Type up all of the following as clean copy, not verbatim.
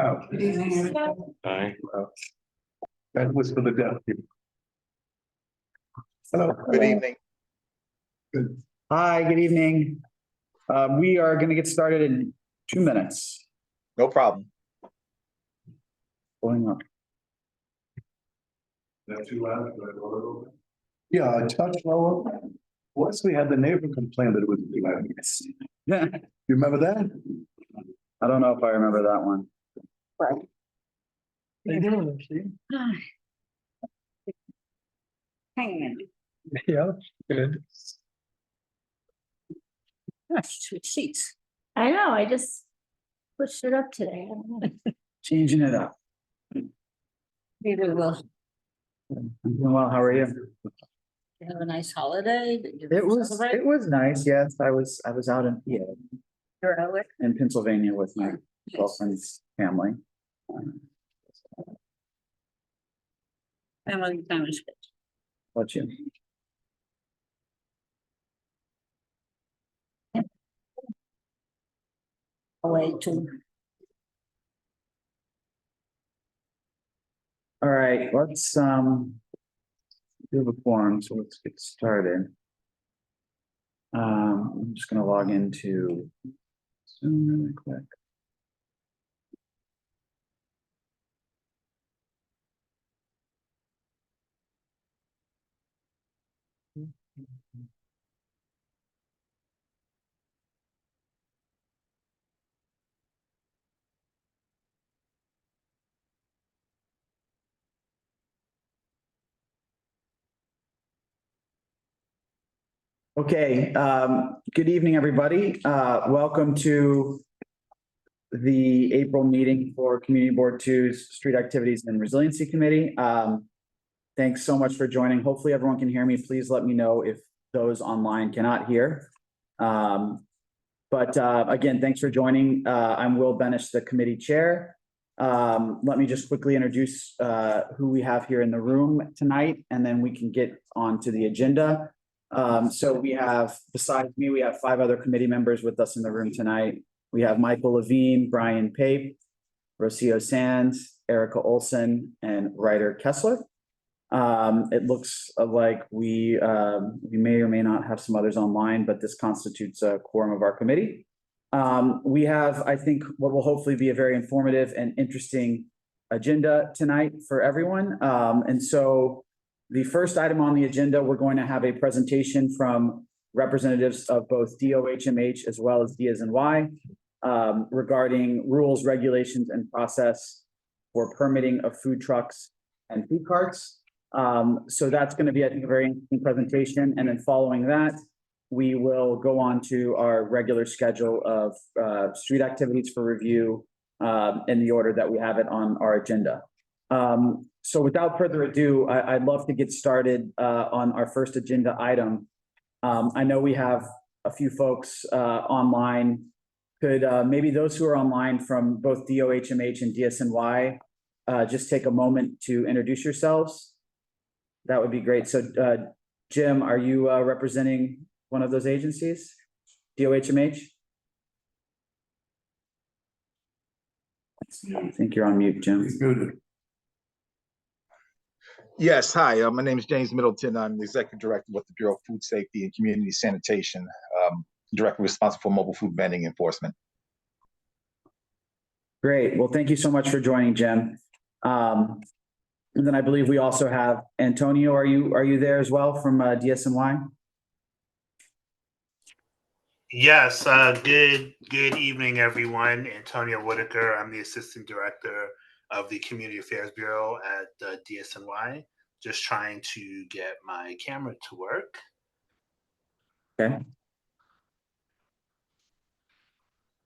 Oh, Good evening, everybody. Aye. that was for the deputy. Hello. Good evening. Good. Hi, good evening. We are going to get started in 2 minutes. No problem. Going up. That too loud? Do I go a little bit? Yeah, a touch lower. Once we had the neighbor complain that it was too loud. You remember that? I don't know if I remember that one. Right. Hang on. Yeah, good. Gosh, two seats. I know, I just pushed it up today. I don't know. Changing it up. Maybe we'll I'm doing well. How are you? have a nice holiday. Did you It celebrate? was nice. Yes, I was out You're out with in Pennsylvania with my girlfriend's family. family time is good. What you? Away to, All right, let's do the form, so let's get started. I'm just gonna log into Zoom really quick. Okay, good evening, everybody. Welcome to the April meeting for Community Board 2's Street Activities and Resiliency Committee. Thanks so much for joining. Hopefully everyone can hear me. Please let me know if those online cannot hear. Again, thanks for joining. I'm Will Benish, the committee chair. Let me just quickly introduce who we have here in the room tonight, and then we can get on to the agenda. So we have, besides me, we have 5 other committee members with us in the room tonight. We have Michael Levine, Brian Pape, Rocio Sands, Erica Olson, and Ryder Kessler. It looks like we may or may not have some others online, but this constitutes a quorum of our committee. We have, I think, what will hopefully be a very informative and interesting agenda tonight for everyone. And so the first item on the agenda, we're going to have a presentation from representatives of both DOHMH as well as DSNY regarding rules, regulations, and process for permitting of food trucks and food carts. So that's going to be, I think, a very interesting presentation. And then following that, we will go on to our regular schedule of street activities for review in the order that we have it on our agenda. So without further ado, I'd love to get started on our first agenda item. I know we have a few folks online. Could maybe those who are online from both DOHMH and DSNY just take a moment to introduce yourselves? That would be great. So Jim, are you representing one of those agencies? DOHMH? I think you're on mute, Jim. Muted. Yes, hi, my name is James Middleton. I'm the Executive Director with the Bureau of Food Safety and Community Sanitation, Director responsible for mobile food vending enforcement. Great. Well, thank you so much for joining, Jim. And then I believe we also have Antonio. Are you there as well from DSNY? Yes, good evening, everyone. Antonio Whitaker. I'm the Assistant Director of the Community Affairs Bureau at DSNY. Just trying to get my camera to work. Okay.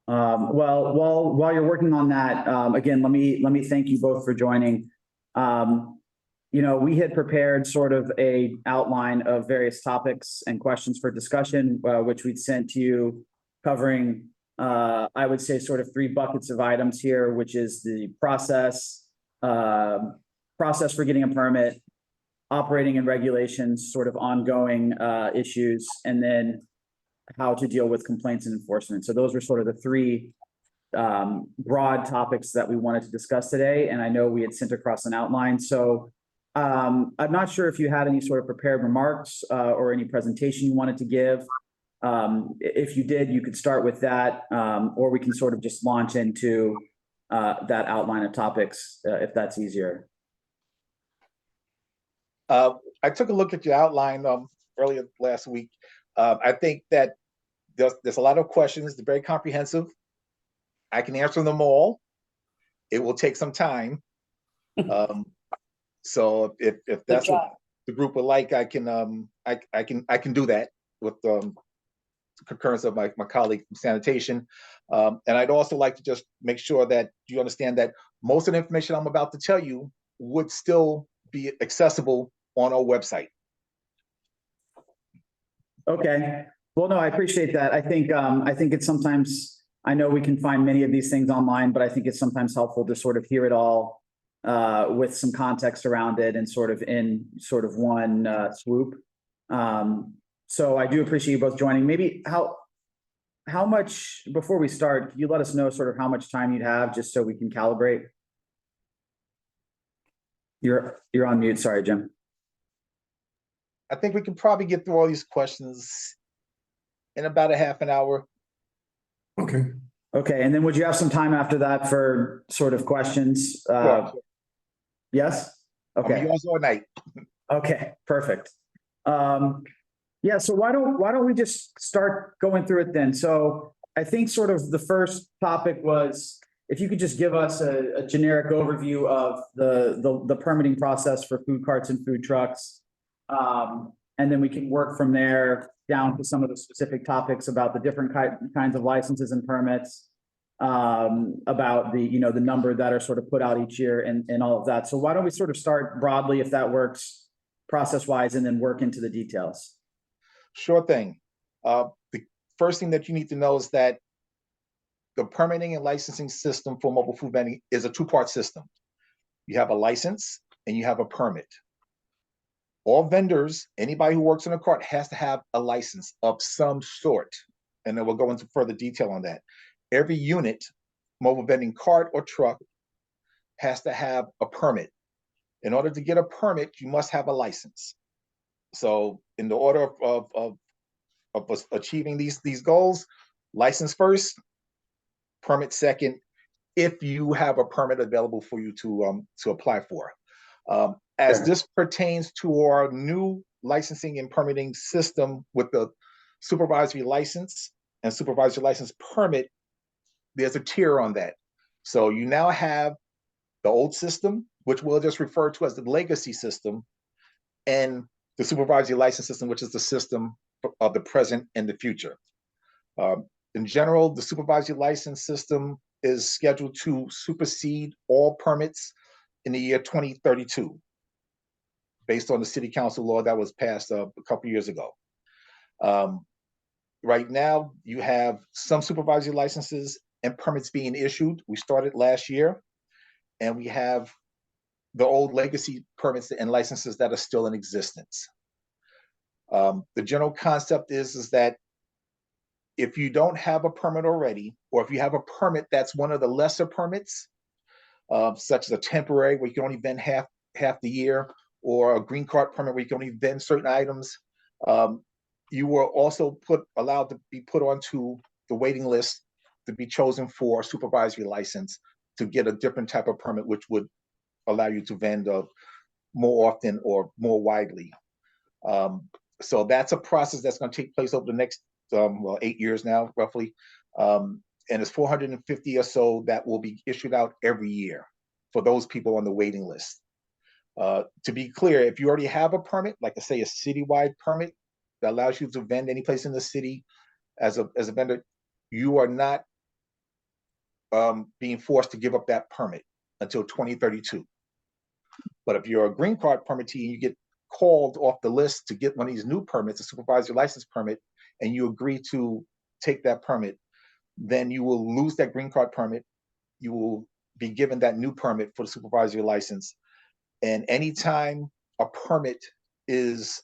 Well, while you're working on that, again, let me thank you both for joining. You know, we had prepared sort of a outline of various topics and questions for discussion, which we'd sent to you, covering, I would say, sort of 3 buckets of items here, which is the process for getting a permit, operating and regulations, sort of ongoing issues, and then how to deal with complaints and enforcement. So those were sort of the 3 broad topics that we wanted to discuss today, and I know we had sent across an outline. So I'm not sure if you had any sort of prepared remarks or any presentation you wanted to give. If you did, you could start with that, or we can sort of just launch into that outline of topics if that's easier. I took a look at your outline earlier last week. I think that there's a lot of questions. They're very comprehensive. I can answer them all. It will take some time. So if that's what the group would like, I can do that with the concurrence of my colleague from sanitation. And I'd also like to just make sure that you understand that most of the information I'm about to tell you would still be accessible on our website. Okay. Well, no, I appreciate that. I think it's sometimes, I know we can find many of these things online, but I think it's sometimes helpful to sort of hear it all with some context around it and sort of in sort of one swoop. So I do appreciate you both joining. Maybe how much, before we start, can you let us know sort of how much time you'd have just so we can calibrate? You're on mute. Sorry, Jim. I think we can probably get through all these questions in about a half an hour. Okay. Okay, and then would you have some time after that for sort of questions? Sure. Yes? Okay. I'm yours all night. Okay, perfect. Yeah, so why don't we just start going through it then? So I think sort of the first topic was if you could just give us a generic overview of the permitting process for food carts and food trucks. And then we can work from there down to some of the specific topics about the different kinds of licenses and permits, about the number that are sort of put out each year and all of that. So why don't we sort of start broadly, if that works, process-wise, and then work into the details. Sure thing. The first thing that you need to know is that the permitting and licensing system for mobile food vending is a two-part system. You have a license and you have a permit. All vendors, anybody who works in a cart has to have a license of some sort. And then we'll go into further detail on that. Every unit, mobile vending cart or truck, has to have a permit. In order to get a permit, you must have a license. So in the order of achieving these goals, license first, permit second, if you have a permit available for you to apply for. As this pertains to our new licensing and permitting system with the supervisory license and supervisory license permit, there's a tier on that. So you now have the old system, which we'll just refer to as the legacy system, and the supervisory license system, which is the system of the present and the future. In general, the supervisory license system is scheduled to supersede all permits in the year 2032, based on the city council law that was passed a couple years ago. Right now, you have some supervisory licenses and permits being issued. We started last year, and we have the old legacy permits and licenses that are still in existence. The general concept is that if you don't have a permit already, or if you have a permit that's one of the lesser permits, such as a temporary where you can only vend half the year, or a green card permit where you can only vend certain items, you were also allowed to be put onto the waiting list to be chosen for a supervisory license to get a different type of permit, which would allow you to vend more often or more widely. So that's a process that's going to take place over the next 8 years now, roughly. And it's 450 or so that will be issued out every year for those people on the waiting list. To be clear, if you already have a permit, like I say, a citywide permit that allows you to vend any place in the city as a vendor, you are not being forced to give up that permit until 2032. But if you're a green card permittee and you get called off the list to get one of these new permits, a supervisory license permit, and you agree to take that permit, then you will lose that green card permit. You will be given that new permit for the supervisory license. And anytime a permit is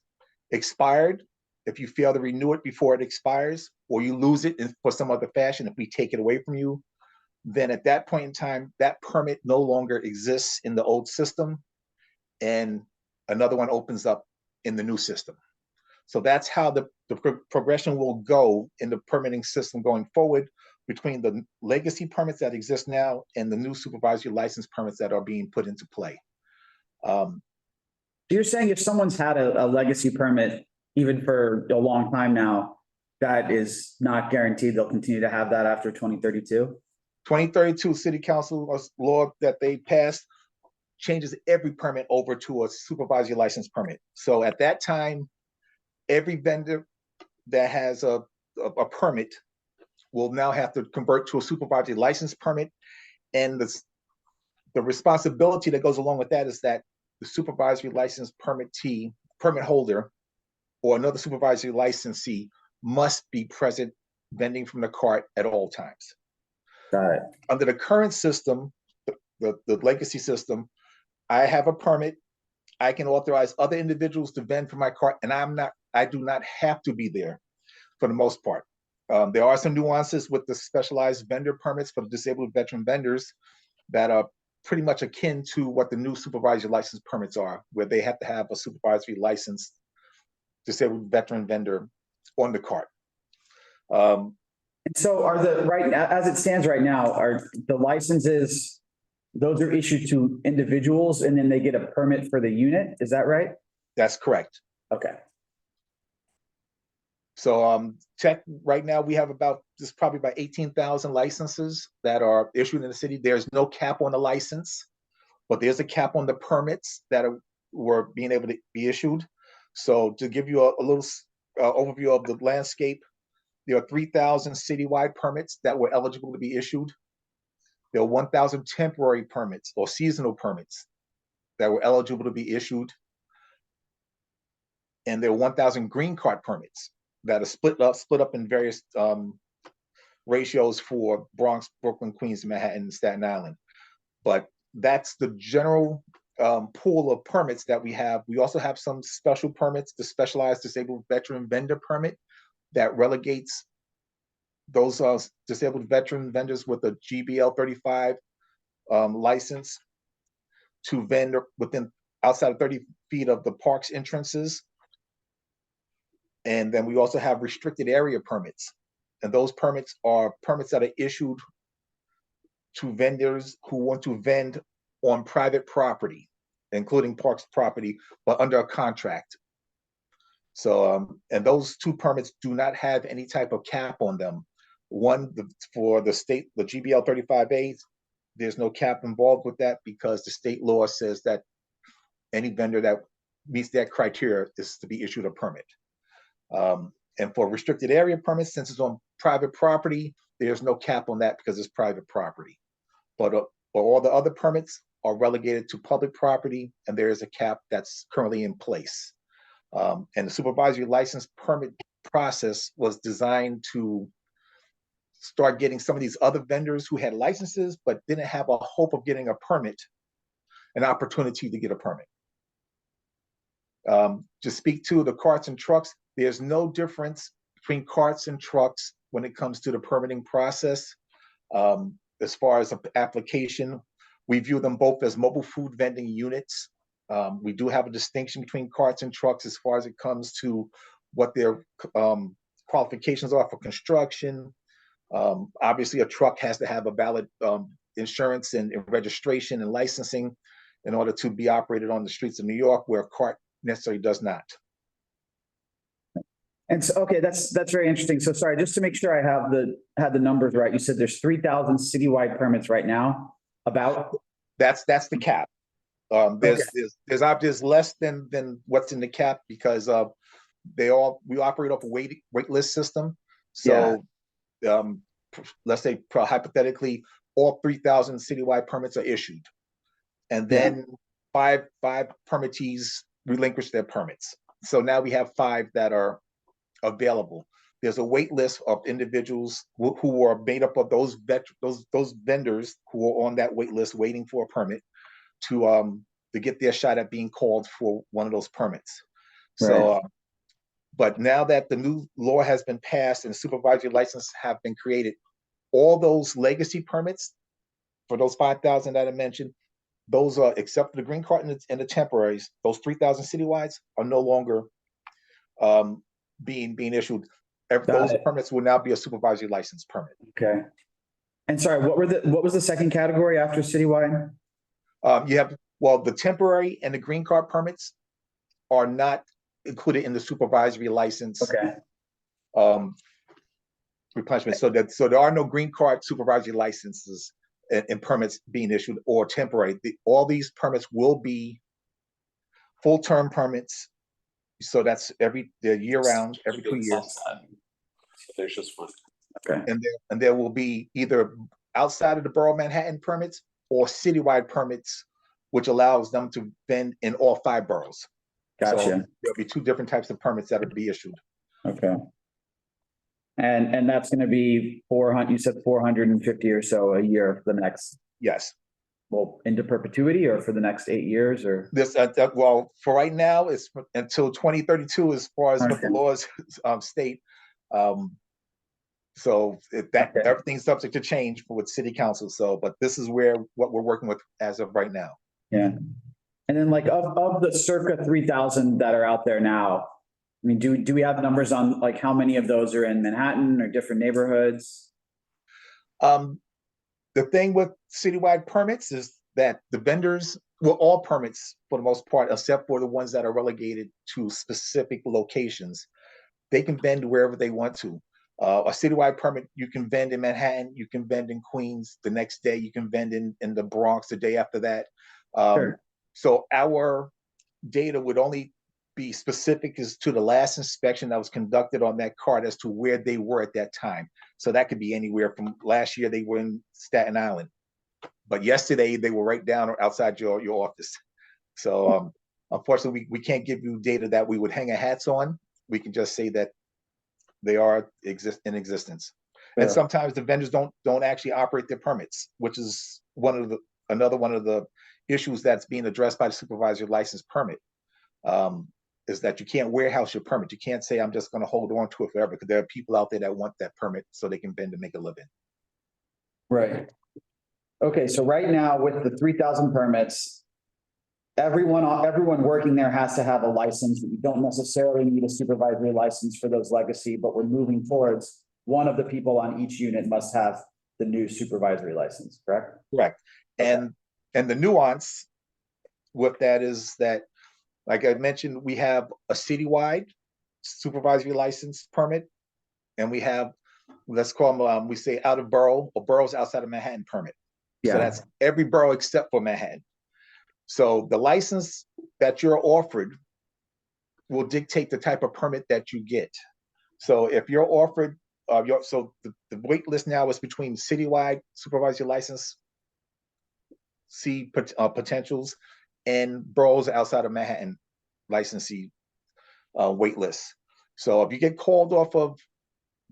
expired, if you fail to renew it before it expires, or you lose it for some other fashion, if we take it away from you, then at that point in time, that permit no longer exists in the old system, and another one opens up in the new system. So that's how the progression will go in the permitting system going forward between the legacy permits that exist now and the new supervisory license permits that are being put into play. You're saying if someone's had a legacy permit, even for a long time now, that is not guaranteed they'll continue to have that after 2032? 2032 City Council law that they passed changes every permit over to a supervisory license permit. So at that time, every vendor that has a permit will now have to convert to a supervisory license permit. And the responsibility that goes along with that is that the supervisory license permit holder, or another supervisory licensee must be present vending from the cart at all times. Got it. Under the current system, the legacy system, I have a permit. I can authorize other individuals to vend from my cart, and I do not have to be there for the most part. There are some nuances with the specialized vendor permits for the disabled veteran vendors that are pretty much akin to what the new supervisory license permits are, where they have to have a supervisory licensed disabled veteran vendor on the cart. So are as it stands right now, are the licenses, those are issued to individuals and then they get a permit for the unit? Is that right? That's correct. Okay. So right now we have probably about 18,000 licenses that are issued in the city. There's no cap on the license, but there's a cap on the permits that were being able to be issued. So to give you a little overview of the landscape, there are 3,000 citywide permits that were eligible to be issued. There are 1,000 temporary permits or seasonal permits that were eligible to be issued. And there are 1,000 green card permits that are split up in various ratios for Bronx, Brooklyn, Queens, Manhattan, and Staten Island. But that's the general pool of permits that we have. We also have some special permits, the Specialized Disabled Veteran Vendor Permit that relegates those disabled veteran vendors with a GBL 35 license to vend outside of 30 feet of the park's entrances. And then we also have restricted area permits. And those permits are permits that are issued to vendors who want to vend on private property, including parks property, but under a contract. So, and those two permits do not have any type of cap on them. One, for the state, the GBL 35A, there's no cap involved with that because the state law says that any vendor that meets that criteria is to be issued a permit. And for restricted area permits, since it's on private property, there's no cap on that because it's private property. But all the other permits are relegated to public property, and there is a cap that's currently in place. And the supervisory license permit process was designed to start getting some of these other vendors who had licenses but didn't have a hope of getting a permit, an opportunity to get a permit. To speak to the carts and trucks, there's no difference between carts and trucks when it comes to the permitting process. As far as application, we view them both as mobile food vending units. We do have a distinction between carts and trucks as far as it comes to what their qualifications are for construction. Obviously, a truck has to have a valid insurance and registration and licensing in order to be operated on the streets of New York, where a cart necessarily does not. And so, okay, that's very interesting. So sorry, just to make sure I have the numbers right. You said there's 3,000 citywide permits right now. About that's the cap. There's less than what's in the cap because we operate off a wait list system. So let's say hypothetically, all 3,000 citywide permits are issued, and then five permittees relinquish their permits. So now we have 5 that are available. There's a wait list of individuals who are made up of those vendors who are on that wait list waiting for a permit to get their shot at being called for one of those permits. Right. So, but now that the new law has been passed and supervisory licenses have been created, all those legacy permits for those 5,000 that I mentioned, those are, except for the green card and the temporaries, those 3,000 citywides are no longer being issued. Those permits will now be a supervisory license permit. Okay. And sorry, what was the second category after citywide? You have, well, the temporary and the green card permits are not included in the supervisory license. Okay. Replenishment. So there are no green card supervisory licenses and permits being issued or temporary. All these permits will be full-term permits. So that's they're year-round, every 2 years. There's just one. Okay. And there will be either outside of the borough of Manhattan permits or citywide permits, which allows them to vend in all 5 boroughs. Gotcha. So there'll be 2 different types of permits that will be issued. Okay. And that's going to be 400, you said 450 or so a year for the next, Yes. well, into perpetuity or for the next 8 years or? This, well, for right now, it's until 2032 as far as what the Okay. laws state. So everything's subject to change with city council. So, but this is what we're working with as of right now. Yeah. And then like of the circa 3,000 that are out there now, I mean, do we have numbers on like how many of those are in Manhattan or different neighborhoods? The thing with citywide permits is that the vendors, well, all permits for the most part, except for the ones that are relegated to specific locations, they can vend wherever they want to. A citywide permit, you can vend in Manhattan, you can vend in Queens, the next day you can vend in the Bronx, the day after that. Sure. So our data would only be specific as to the last inspection that was conducted on that card as to where they were at that time. So that could be anywhere from last year they were in Staten Island, but yesterday they were right down or outside your office. So unfortunately, we can't give you data that we would hang our hats on. We can just say that they are in existence. Yeah. And sometimes the vendors don't actually operate their permits, which is another one of the issues that's being addressed by the supervisory license permit. Is that you can't warehouse your permit. You can't say, I'm just going to hold on to it forever, because there are people out there that want that permit so they can vend to make a living. Right. Okay, so right now with the 3,000 permits, everyone working there has to have a license. You don't necessarily need a supervisory license for those legacy, but we're moving towards one of the people on each unit must have the new supervisory license, correct? Correct. Okay. And the nuance with that is that, like I mentioned, we have a citywide supervisory license permit, and we have, let's call them, we say out of borough or boroughs outside of Manhattan permit. Yeah. So that's every borough except for Manhattan. So the license that you're offered will dictate the type of permit that you get. So if you're offered, the wait list now is between citywide supervisory license potentials and boroughs outside of Manhattan licensee wait list. So if you get called off of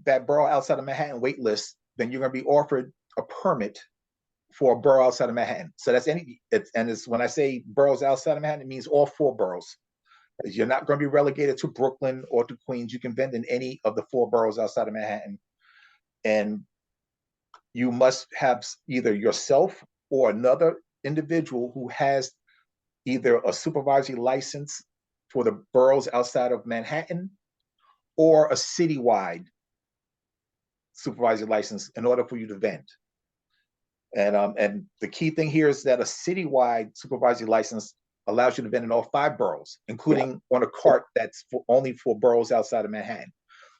that borough outside of Manhattan wait list, then you're going to be offered a permit for a borough outside of Manhattan. So that's it's when I say boroughs outside of Manhattan, it means all 4 boroughs. You're not going to be relegated to Brooklyn or to Queens. You can vend in any of the 4 boroughs outside of Manhattan. And you must have either yourself or another individual who has either a supervisory license for the boroughs outside of Manhattan or a citywide supervisory license in order for you to vend. And the key thing here is that a citywide supervisory license allows you to vend in all 5 boroughs, including on a cart that's only for boroughs outside of Manhattan.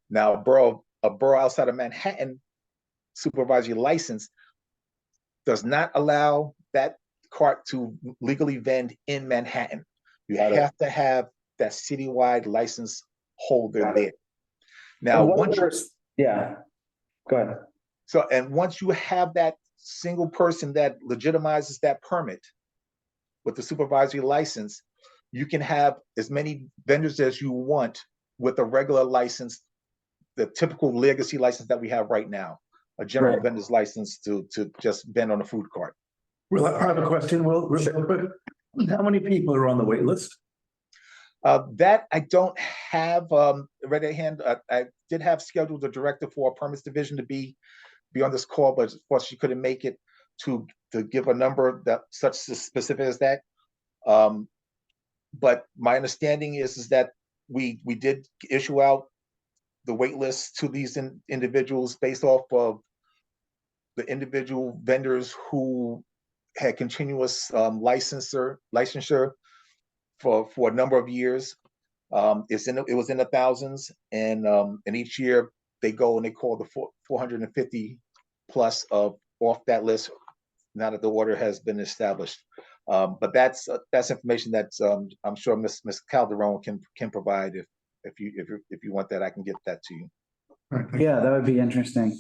Now, a borough outside of Manhattan supervisory license does not allow that cart to legally vend in Manhattan. You have to have that citywide license holder there. Now, go ahead. So, and once you have that single person that legitimizes that permit with the supervisory license, you can have as many vendors as you want with a regular license, the typical legacy license that we have right now, a general vendor's license to just vend on a food cart. Well, I have a question. Well, how many people are on the wait list? That I don't have ready at hand. I did have scheduled a director for our permits division to be be on this call, but of course she couldn't make it to give a number that such specific as that. But my understanding is that we did issue out the wait list to these individuals based off of the individual vendors who had continuous licensure for a number of years. It was in the thousands, and each year they go and they call the 450 plus off that list now that the order has been established. But that's information that I'm sure Ms. Calderon can provide. If you want that, I can get that to you. Yeah, that would be interesting.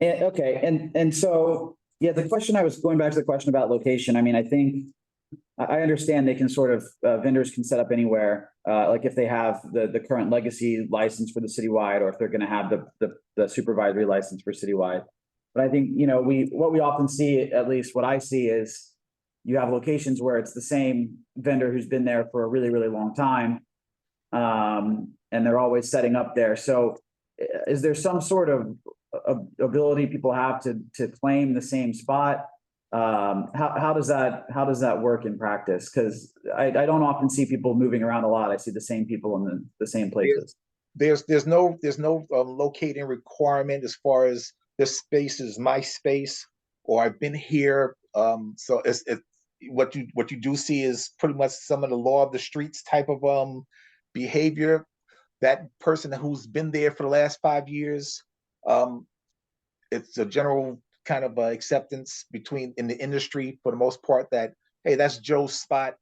Okay, and so, yeah, the question I was going back to the question about location. I mean, I think I understand they can sort of, vendors can set up anywhere, like if they have the current legacy license for the citywide, or if they're gonna have the supervisory license for citywide. But I think, what we often see, at least what I see, is you have locations where it's the same vendor who's been there for a really, really long time. And they're always setting up there. So is there some sort of ability people have to claim the same spot? How does that work in practice? Because I don't often see people moving around a lot. I see the same people in the same places. There's no locating requirement as far as this space is my space, or I've been here. So it's what you do see is pretty much some of the law of the streets type of behavior. That person who's been there for the last 5 years, it's a general kind of acceptance in the industry for the most part that, hey, that's Joe's spot,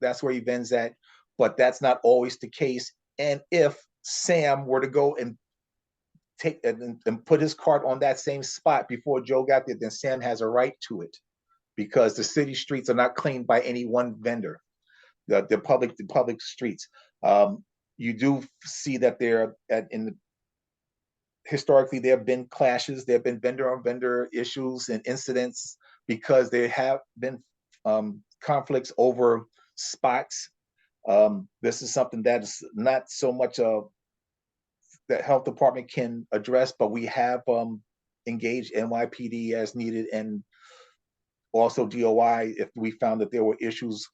that's where he vends at. But that's not always the case. And if Sam were to go and take and put his cart on that same spot before Joe got there, then Sam has a right to it, because the city streets are not claimed by any one vendor. The public streets. You do see that historically there have been clashes, there have been vendor on vendor issues and incidents because there have been conflicts over spots. This is something that is not so much that health department can address, but we have engaged NYPD as needed, and also DOI if we found that there were issues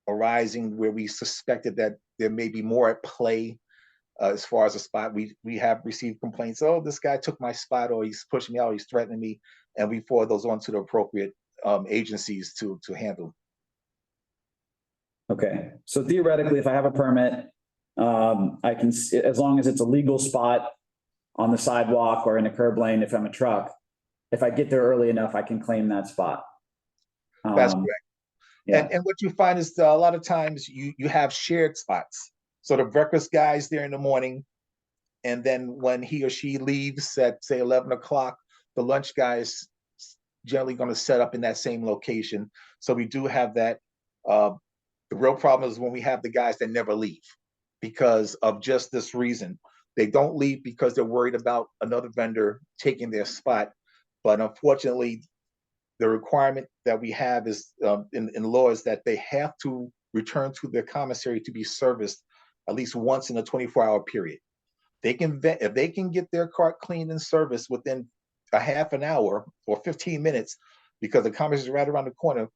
arising where we suspected that there may be more at play. As far as a spot, we have received complaints. Oh, this guy took my spot, or he's pushing me out, he's threatening me, and we forward those on to the appropriate agencies to handle. Okay, so theoretically, if I have a permit, I can, as long as it's a legal spot on the sidewalk or in a curb lane, if I'm a truck, if I get there early enough, I can claim that spot. That's correct. Yeah. And what you find is a lot of times you have shared spots. So the breakfast guy's there in the morning, and then when he or she leaves at say 11 o'clock, the lunch guy is generally going to set up in that same location. So we do have that. The real problem is when we have the guys that never leave because of just this reason. They don't leave because they're worried about another vendor taking their spot. But unfortunately, the requirement that we have is in law is that they have to return to their commissary to be serviced at least once in a 24-hour period. If they can get their cart cleaned and serviced within a half an hour or 15 minutes, because the commissary is right around the corner,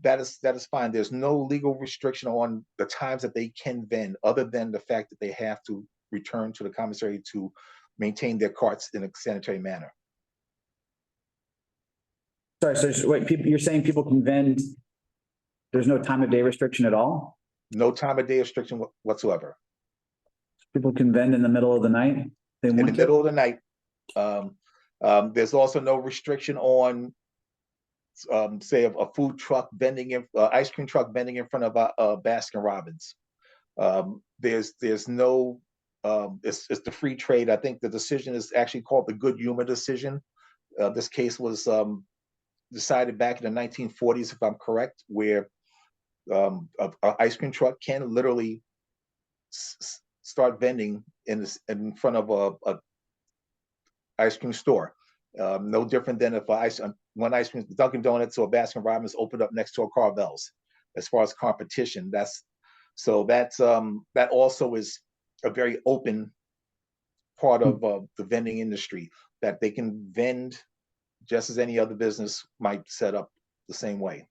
that is fine. There's no legal restriction on the times that they can vend, other than the fact that they have to return to the commissary to maintain their carts in a sanitary manner. Sorry, so wait, you're saying people can vend, there's no time of day restriction at all? No time of day restriction whatsoever. People can vend in the middle of the night? In the middle of the night. There's also no restriction on, say, a food truck vending, ice cream truck vending in front of Baskin Robbins. There's no, it's the free trade. I think the decision is actually called the Good Humor decision. This case was decided back in the 1940s, if I'm correct, where an ice cream truck can literally start vending in front of a ice cream store. No different than if one ice cream, Dunkin' Donuts or Baskin Robbins opened up next to a Carvel's. As far as competition, that also is a very open part of the vending industry. that they can vend just as any other business might set up the same way.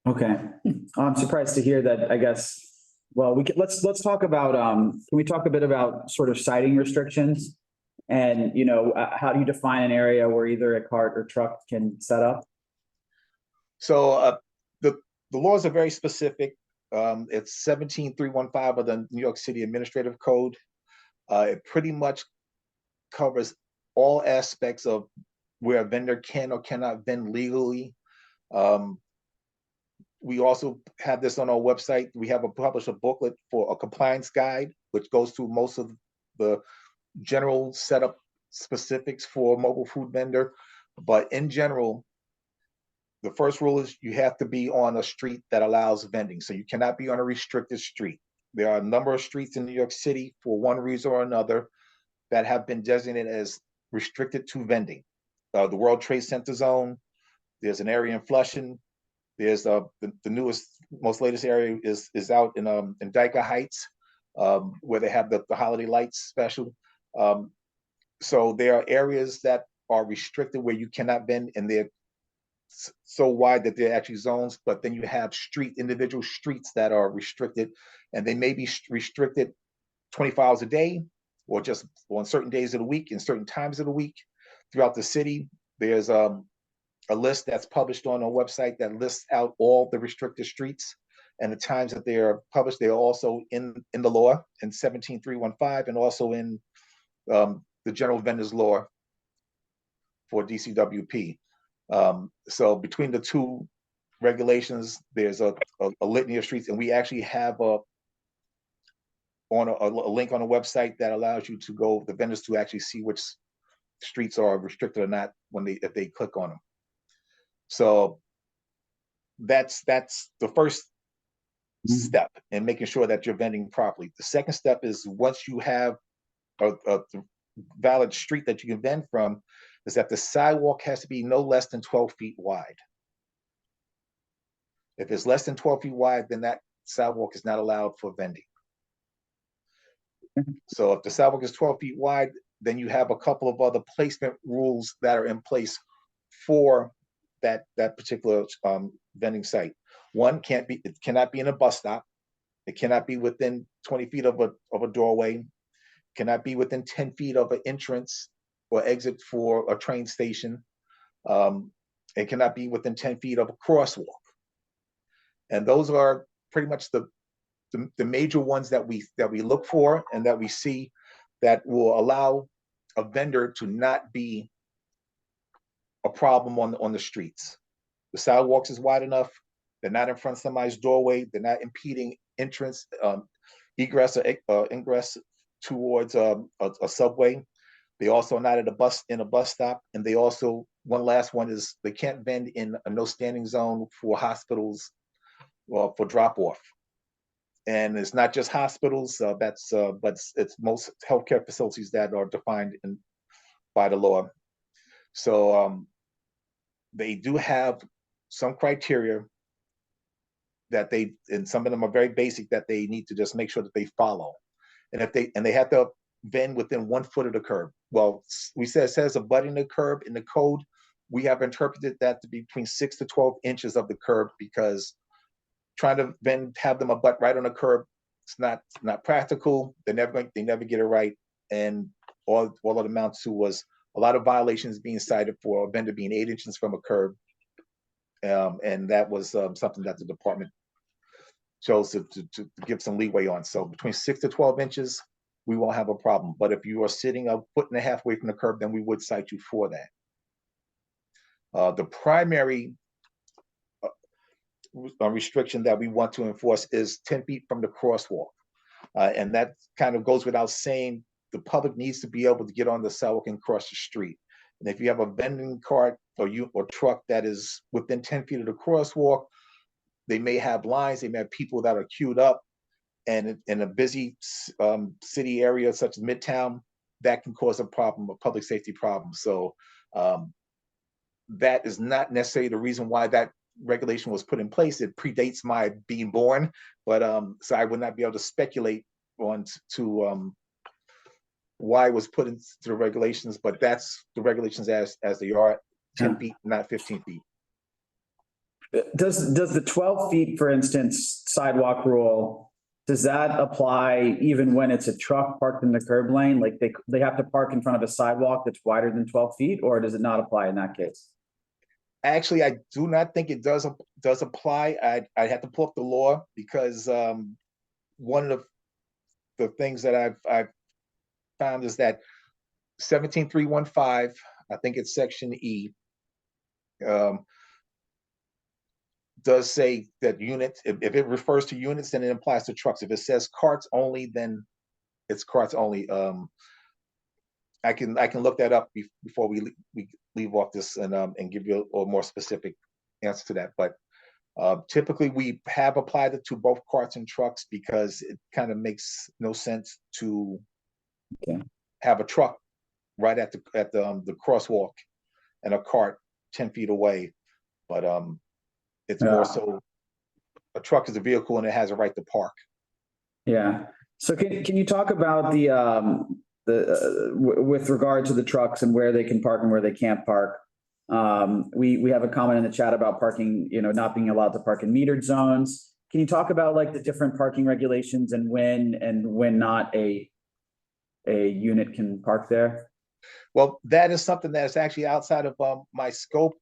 Okay, I'm surprised to hear that, I guess. Well, let's talk about, can we talk a bit about sort of sighting restrictions? And, how do you define an area where either a cart or truck can set up? So the laws are very specific. It's 17315 of the New York City Administrative Code. It pretty much covers all aspects of where a vendor can or cannot vend legally. We also have this on our website. We have published a booklet for a compliance guide, which goes through most of the general setup specifics for a mobile food vendor. But in general, the first rule is you have to be on a street that allows vending. So you cannot be on a restricted street. There are a number of streets in New York City, for one reason or another, that have been designated as restricted to vending. The World Trade Center zone, there's an area in Flushing, there's the newest, most latest area is out in Dyker Heights, where they have the holiday lights special. So there are areas that are restricted where you cannot vend, and they're so wide that they're actually zones. But then you have individual streets that are restricted, and they may be restricted 24 hours a day, or just on certain days of the week and certain times of the week throughout the city. There's a list that's published on our website that lists out all the restricted streets and the times that they are published. They are also in the law in 17315, and also in the general vendors law for DCWP. So between the two regulations, there's a litany of streets, and we actually have a link on a website that allows you to go, the vendors, to actually see which streets are restricted or not if they click on them. So that's the first step in making sure that you're vending properly. The second step is, once you have a valid street that you can vend from, is that the sidewalk has to be no less than 12 feet wide. If it's less than 12 feet wide, then that sidewalk is not allowed for vending. So if the sidewalk is 12 feet wide, then you have a couple of other placement rules that are in place for that particular vending site. One, it cannot be in a bus stop. It cannot be within 20 feet of a doorway. Cannot be within 10 feet of an entrance or exit for a train station. It cannot be within 10 feet of a crosswalk. And those are pretty much the major ones that we look for and that we see that will allow a vendor to not be a problem on the streets. The sidewalks is wide enough. They're not in front of somebody's doorway. They're not impeding entrance, egress or ingress towards a subway. They also are not at a bus stop. And they also, one last one is, they can't vend in a no standing zone for hospitals, for drop off. And it's not just hospitals, but it's most healthcare facilities that are defined by the law. So they do have some criteria that and some of them are very basic, that they need to just make sure that they follow. And they have to vend within 1 foot of the curb. Well, it says abutting the curb in the code. We have interpreted that to be between 6 to 12 inches of the curb, because trying to have them abut right on the curb, it's not practical. They never get it right. And all it amounts to was a lot of violations being cited for a vendor being 8 inches from a curb. And that was something that the department chose to give some leeway on. So between 6 to 12 inches, we won't have a problem. But if you are sitting 1.5 feet away from the curb, then we would cite you for that. The primary restriction that we want to enforce is 10 feet from the crosswalk. And that kind of goes without saying. The public needs to be able to get on the sidewalk and cross the street. And if you have a vending cart or truck that is within 10 feet of the crosswalk, they may have lines, they may have people that are queued up. And in a busy city area such as Midtown, that can cause a public safety problem. So that is not necessarily the reason why that regulation was put in place. It predates my being born, but so I would not be able to speculate on to why it was put into the regulations, but that's the regulations as they are, 10 Yeah. feet, not 15 feet. Does the 12 feet, for instance, sidewalk rule, does that apply even when it's a truck parked in the curb lane? Like they have to park in front of a sidewalk that's wider than 12 feet, or does it not apply in that case? Actually, I do not think it does apply. I had to pull up the law because one of the things that I've found is that 17315, I think it's section E, does say that units, if it refers to units, then it applies to trucks. If it says carts only, then it's carts only. I can look that up before we leave off this and give you a more specific answer to that. But typically we have applied it to both carts and trucks because it kind of makes no sense to have a truck right at the crosswalk and a cart 10 feet away. But it's more so a truck is a vehicle and it has a right to park. Yeah. So can you talk about with regard to the trucks and where they can park and where they can't park? We have a comment in the chat about parking, not being allowed to park in metered zones. Can you talk about like the different parking regulations and when not a unit can park there? Well, that is something that is actually outside of my scope.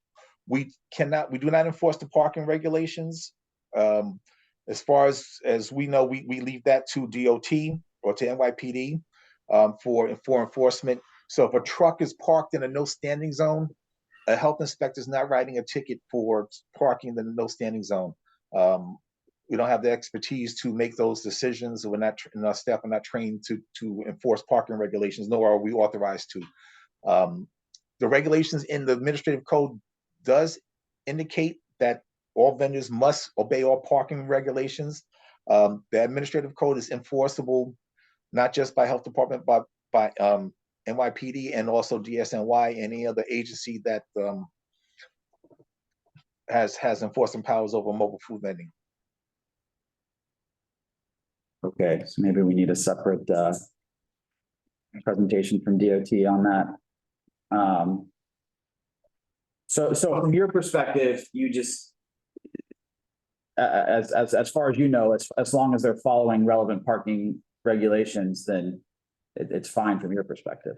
We do not enforce the parking regulations. As far as we know, we leave that to DOT or to NYPD for enforcement. So if a truck is parked in a no standing zone, a health inspector is not writing a ticket for parking in the no standing zone. We don't have the expertise to make those decisions. We're not, and our staff are not trained to enforce parking regulations, nor are we authorized to. The regulations in the administrative code does indicate that all vendors must obey all parking regulations. The administrative code is enforceable not just by health department, but by NYPD and also DSNY and any other agency that has enforcement powers over mobile food vending. Okay, so maybe we need a separate presentation from DOT on that. So from your perspective, you just, as far as you know, as long as they're following relevant parking regulations, then it's fine from your perspective.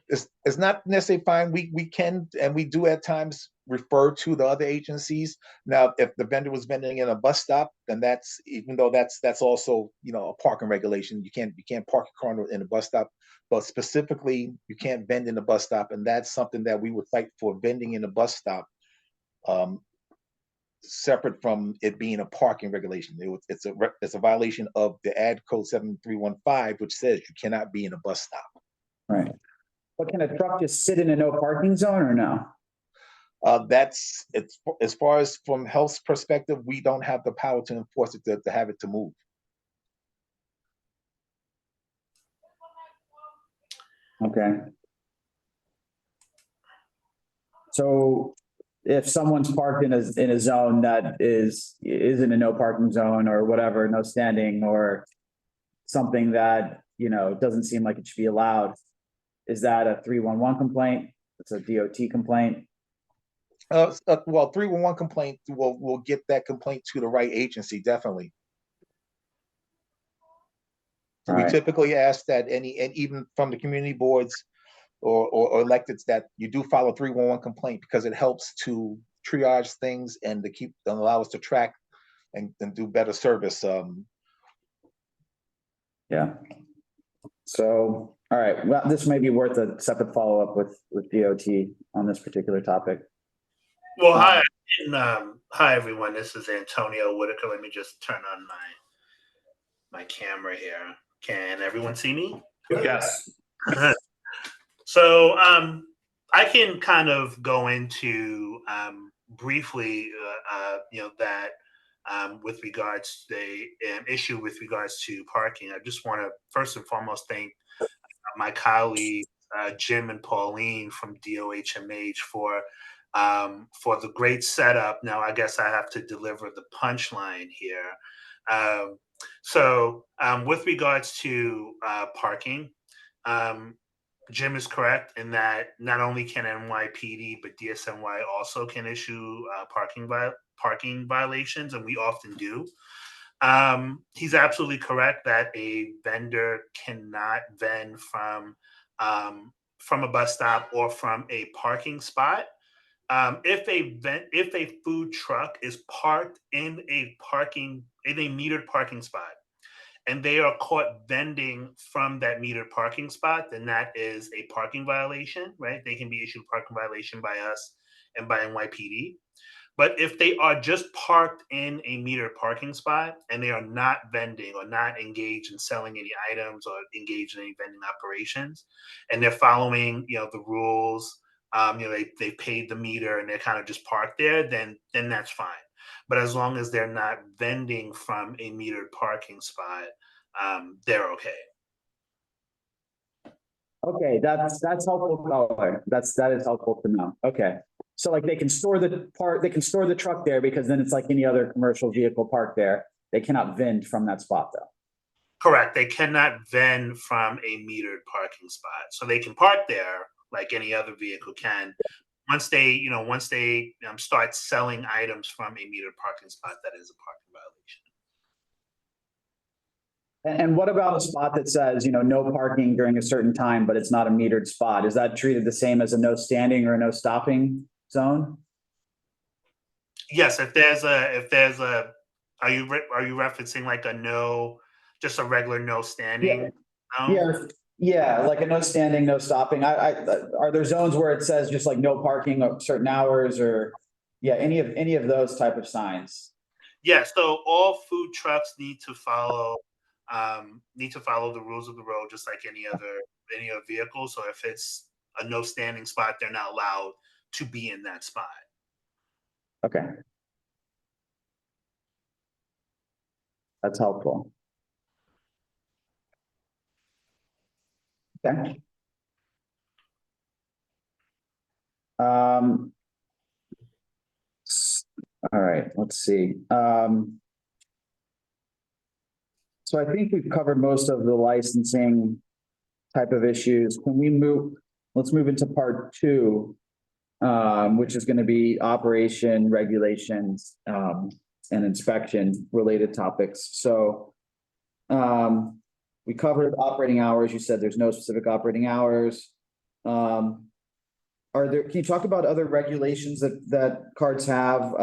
It's not necessarily fine. We can, and we do at times refer to the other agencies. Now, if the vendor was vending in a bus stop, then that's, even though that's also, a parking regulation. You can't park a car in a bus stop, but specifically you can't vend in a bus stop. And that's something that we would fight for, vending in a bus stop, separate from it being a parking regulation. It's a violation of the ad code 7315, which says you cannot be in a bus stop. Right. But can a truck just sit in a no parking zone or no? It's as far as from health's perspective, we don't have the power to enforce it to have it to move. Okay. So if someone's parked in a zone that isn't a no parking zone or whatever, no standing or something that, doesn't seem like it should be allowed, is that a 311 complaint? It's a DOT complaint? Well, 311 complaint, we'll get that complaint to the right agency, definitely. So we typically ask that and even from the community boards or electeds, that you do file a 311 complaint, because it helps to triage things and allow us to track and do better service. Yeah. So, all right. Well, this may be worth a separate follow-up with DOT on this particular topic. Well, hi, hi everyone. This is Antonio Whitaker. Let me just turn on my camera here. Can everyone see me? Yes. So I can kind of go into briefly, that with regards to the issue with regards to parking. I just want to first and foremost thank my colleagues Jim and Pauline from DOHMH for the great setup. Now, I guess I have to deliver the punchline here. So with regards to parking, Jim is correct in that not only can NYPD, but DSNY also can issue parking violations, and we often do. He's absolutely correct that a vendor cannot vend from a bus stop or from a parking spot. If a food truck is parked in a metered parking spot, and they are caught vending from that metered parking spot, then that is a parking violation, right? They can be issued a parking violation by us and by NYPD. But if they are just parked in a metered parking spot and they are not vending or not engaged in selling any items or engaged in any vending operations, and they're following, the rules, they paid the meter and they're kind of just parked there, then that's fine. But as long as they're not vending from a metered parking spot, they're okay. Okay, that's helpful color. That is helpful to know. Okay. So like they can store the truck there because then it's like any other commercial vehicle parked there. They cannot vend from that spot though. Correct. They cannot vend from a metered parking spot. So they can park there like any other vehicle can. Once they start selling items from a metered parking spot, that is a parking violation. And what about a spot that says, no parking during a certain time, but it's not a metered spot? Is that treated the same as a no standing or no stopping zone? Yes, if there's a, are you referencing like just a regular no standing? Yeah, like a no standing, no stopping. Are there zones where it says just like no parking at certain hours or, any of those type of signs? Yeah, so all food trucks need to follow the rules of the road just like any other vehicle. So if it's a no standing spot, they're not allowed to be in that spot. Okay. That's helpful. Okay. All right, let's see. So I think we've covered most of the licensing type of issues. Let's move into part 2, which is going to be operation regulations and inspection related topics. So we covered operating hours. You said there's no specific operating hours. Can you talk about other regulations that cards have?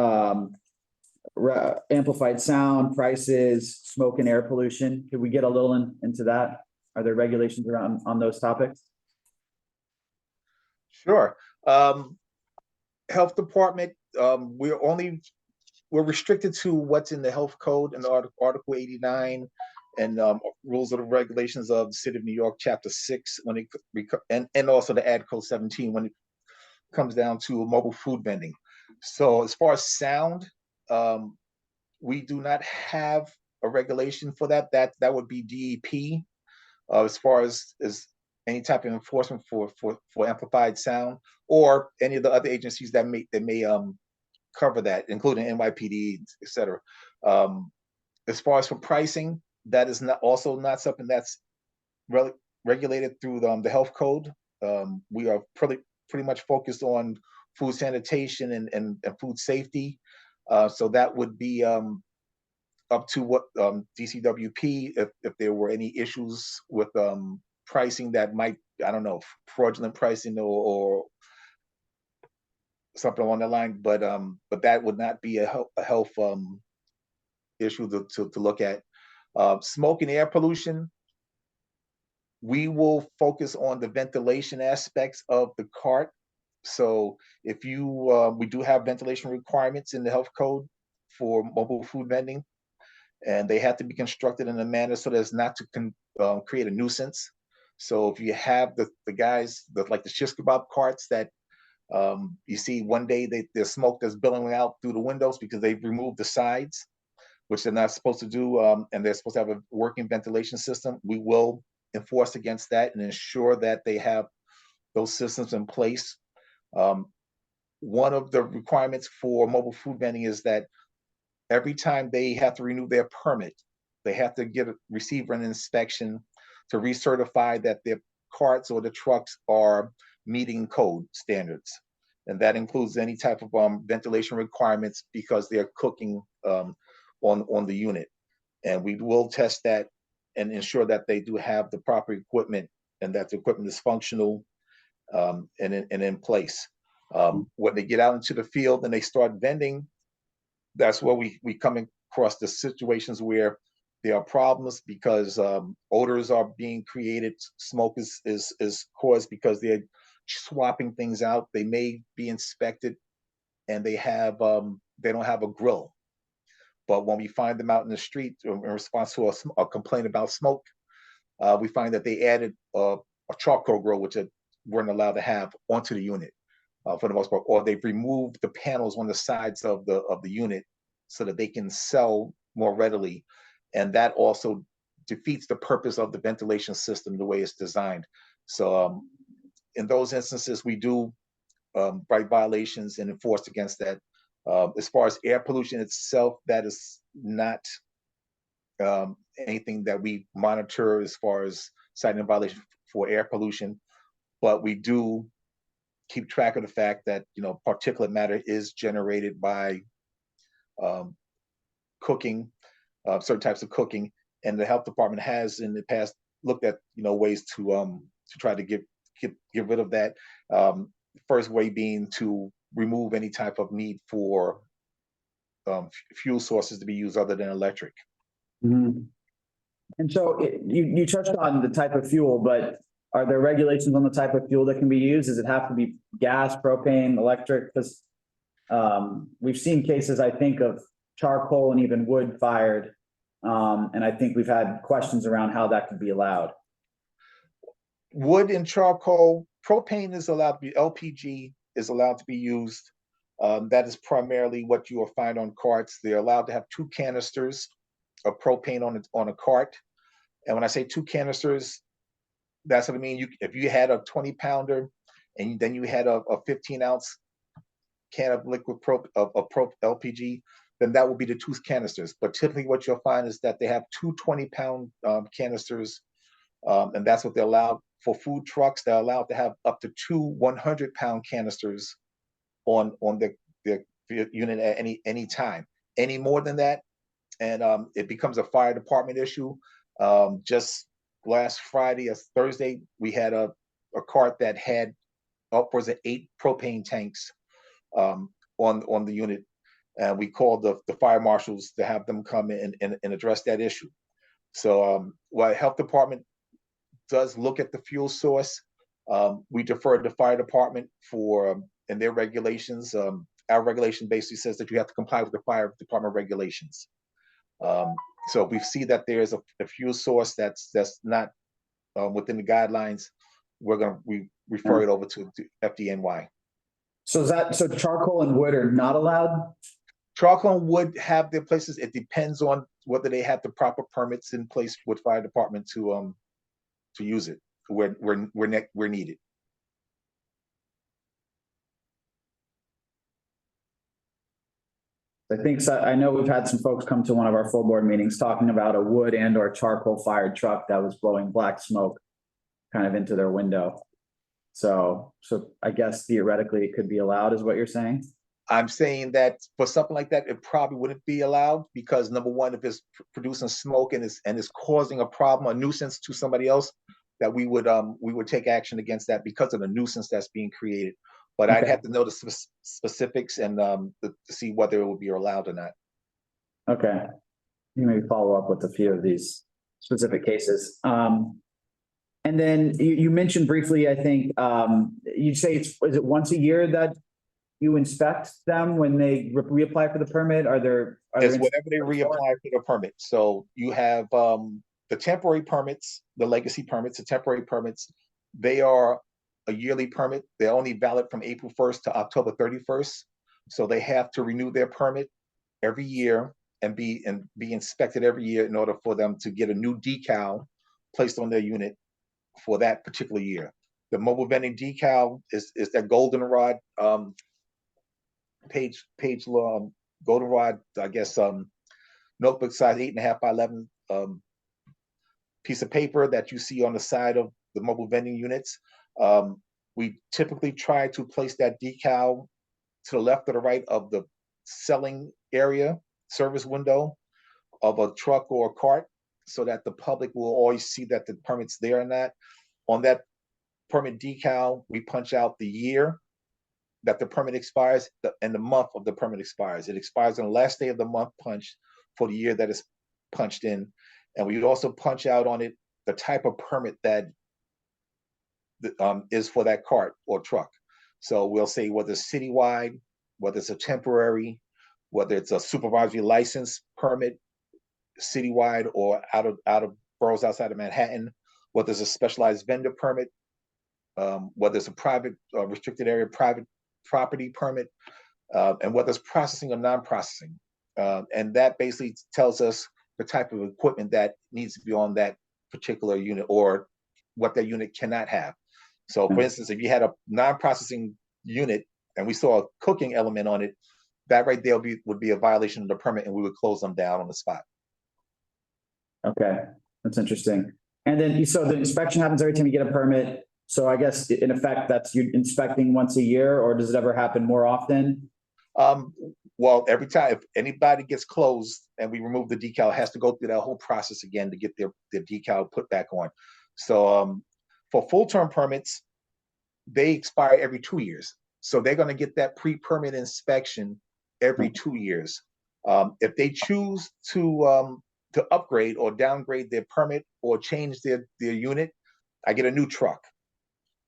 Amplified sound, prices, smoke and air pollution. Could we get a little into that? Are there regulations around on those topics? Sure. Health department, we're restricted to what's in the health code in Article 89 and rules of the regulations of the City of New York, Chapter 6, and also the Ad Code 17 when it comes down to mobile food vending. So as far as sound, we do not have a regulation for that. That would be DEP. As far as any type of enforcement for amplified sound, or any of the other agencies that may cover that, including NYPD, etc. As far as for pricing, that is not something that's regulated through the health code. We are pretty much focused on food sanitation and food safety. So that would be up to what DCWP, if there were any issues with pricing that might, I don't know, fraudulent pricing or something along that line, but that would not be a health issue to look at. Smoke and air pollution, we will focus on the ventilation aspects of the cart. So if we do have ventilation requirements in the health code for mobile food vending, and they have to be constructed in a manner so as not to create a nuisance. So if you have the guys like the shish kebab carts that you see one day, there's smoke that's billowing out through the windows because they've removed the sides, which they're not supposed to do, and they're supposed to have a working ventilation system. We will enforce against that and ensure that they have those systems in place. One of the requirements for mobile food vending is that every time they have to renew their permit, they have to receive an inspection to recertify that their carts or the trucks are meeting code standards. And that includes any type of ventilation requirements because they're cooking on the unit. And we will test that and ensure that they do have the proper equipment and that the equipment is functional and in place. When they get out into the field and they start vending, that's where we come across the situations where there are problems because odors are being created. Smoke is caused because they're swapping things out. They may be inspected and they don't have a grill. But when we find them out in the street in response to a complaint about smoke, we find that they added a charcoal grill, which weren't allowed to have, onto the unit for the most part, or they've removed the panels on the sides of the unit so that they can sell more readily. And that also defeats the purpose of the ventilation system the way it's designed. So in those instances, we do write violations and enforce against that. As far as air pollution itself, that is not anything that we monitor as far as citing a violation for air pollution, but we do keep track of the fact that particulate matter is generated by cooking, certain types of cooking, and the health department has in the past looked at ways to try to get rid of that. First way being to remove any type of need for fuel sources to be used other than electric. Mhm. And so you touched on the type of fuel, but are there regulations on the type of fuel that can be used? Does it have to be gas, propane, electric? Because we've seen cases, I think, of charcoal and even wood fired. And I think we've had questions around how that could be allowed. Wood and charcoal, propane is allowed to be, LPG is allowed to be used. That is primarily what you will find on carts. They're allowed to have 2 canisters of propane on a cart. And when I say 2 canisters, that's what I mean. If you had a 20-pounder and then you had a 15-ounce can of liquid LPG, then that will be the 2 canisters. But typically what you'll find is that they have 2 20-pound canisters, and that's what they're allowed. For food trucks, they're allowed to have up to 2 100-pound canisters on the unit at any time. Any more than that, and it becomes a fire department issue. Just last Friday or Thursday, we had a cart that had upwards of 8 propane tanks on the unit. And we called the fire marshals to have them come in and address that issue. So while health department does look at the fuel source, we defer to the fire department for and their regulations. Our regulation basically says that you have to comply with the fire department regulations. So if we see that there's a fuel source that's not within the guidelines, we refer it over to FDNY. So charcoal and wood are not allowed? Charcoal and wood have their places. It depends on whether they have the proper permits in place with fire department to use it where needed. I know we've had some folks come to one of our full board meetings talking about a wood and or charcoal fired truck that was blowing black smoke kind of into their window. So I guess theoretically it could be allowed, is what you're saying? I'm saying that for something like that, it probably wouldn't be allowed because number one, if it's producing smoke and it's causing a problem, a nuisance to somebody else, that we would take action against that because of the nuisance that's being created. But okay. I'd have to know the specifics and to see whether it would be allowed or not. Okay, you maybe follow up with a few of these specific cases. And then you mentioned briefly, I think you'd say is it once a year that you inspect them when they reapply for the permit? It's whenever they reapply for the permit. So you have the temporary permits, the legacy permits, the temporary permits. They are a yearly permit. They're only valid from April 1st to October 31st. So they have to renew their permit every year and be inspected every year in order for them to get a new decal placed on their unit for that particular year. The mobile vending decal is that goldenrod page goldenrod, I guess, notebook size 8.5 by 11 piece of paper that you see on the side of the mobile vending units. We typically try to place that decal to the left or the right of the selling area, service window of a truck or a cart, so that the public will always see that the permit's there and that. On that permit decal, we punch out the year that the permit expires and the month of the permit expires. It expires on the last day of the month punched for the year that is punched in. And we also punch out on it the type of permit that is for that cart or truck. So we'll say whether it's citywide, whether it's a temporary, whether it's a supervisory license permit, citywide or out of boroughs outside of Manhattan, whether it's a specialized vendor permit, whether it's a private restricted area, private property permit, and whether it's processing or non-processing. And that basically tells us the type of equipment that needs to be on that particular unit or what that unit cannot have. So for instance, if you had a non-processing unit and we saw a cooking element on it, that right there would be a violation of the permit and we would close them down on the spot. Okay, that's interesting. And then, so the inspection happens every time you get a permit. So I guess in effect, that's you inspecting once a year, or does it ever happen more often? Well, every time if anybody gets closed and we remove the decal, it has to go through that whole process again to get their decal put back on. So for full-term permits, they expire every 2 years. So they're going to get that pre-permit inspection every 2 years. If they choose to upgrade or downgrade their permit or change their unit, I get a new truck.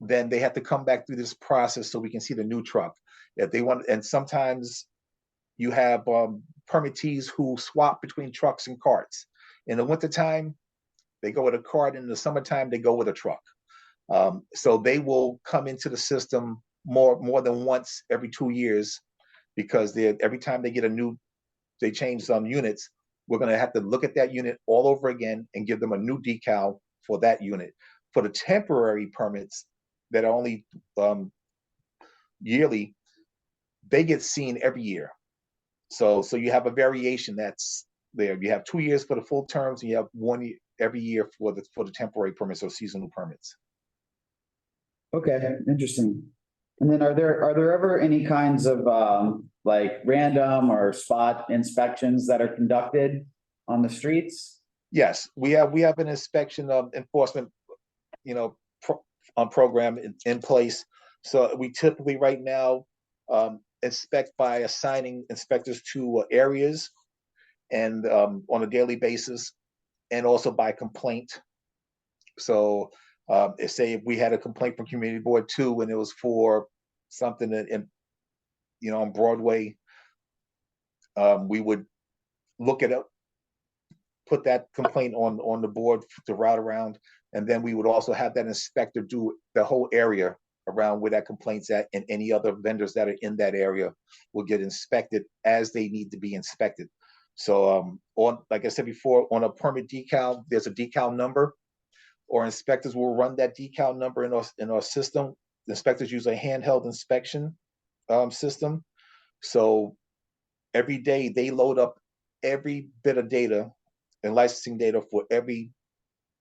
Then they have to come back through this process so we can see the new truck. If they want, and sometimes you have permittees who swap between trucks and carts. In the wintertime, they go with a cart. In the summertime, they go with a truck. So they will come into the system more than once every 2 years, because every time they change some units, we're going to have to look at that unit all over again and give them a new decal for that unit. For the temporary permits that are only yearly, they get seen every year. So you have a variation that's there. You have 2 years for the full terms, and you have 1 year every year for the temporary permits or seasonal permits. Okay, interesting. And then are there ever any kinds of like random or spot inspections that are conducted on the streets? Yes, we have an inspection enforcement, program in place. So we typically right now inspect by assigning inspectors to areas and on a daily basis, and also by complaint. So if we had a complaint from Community Board 2 and it was for something that on Broadway, we would look it up, put that complaint on the board to route around, and then we would also have that inspector do the whole area around where that complaint's at, and any other vendors that are in that area will get inspected as they need to be inspected. So like I said before, on a permit decal, there's a decal number, or inspectors will run that decal number in our system. The inspectors use a handheld inspection system. So every day they load up every bit of data and licensing data for every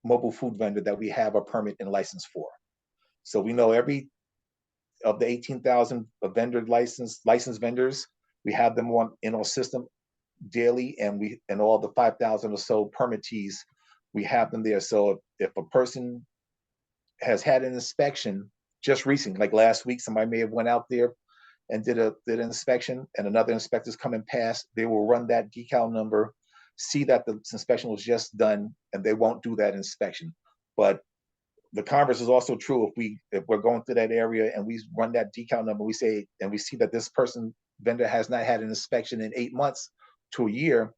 mobile food vendor that we have a permit and license for. So we know every of the 18,000 vendor licensed vendors, we have them in our system daily, and all the 5,000 or so permittees, we have them there. So if a person has had an inspection just recently, like last week, somebody may have went out there and did an inspection, and another inspector's coming past, they will run that decal number, see that the inspection was just done, and they won't do that inspection. But the converse is also true. If we're going through that area and we run that decal number, we see that this vendor has not had an inspection in 8 months to a year,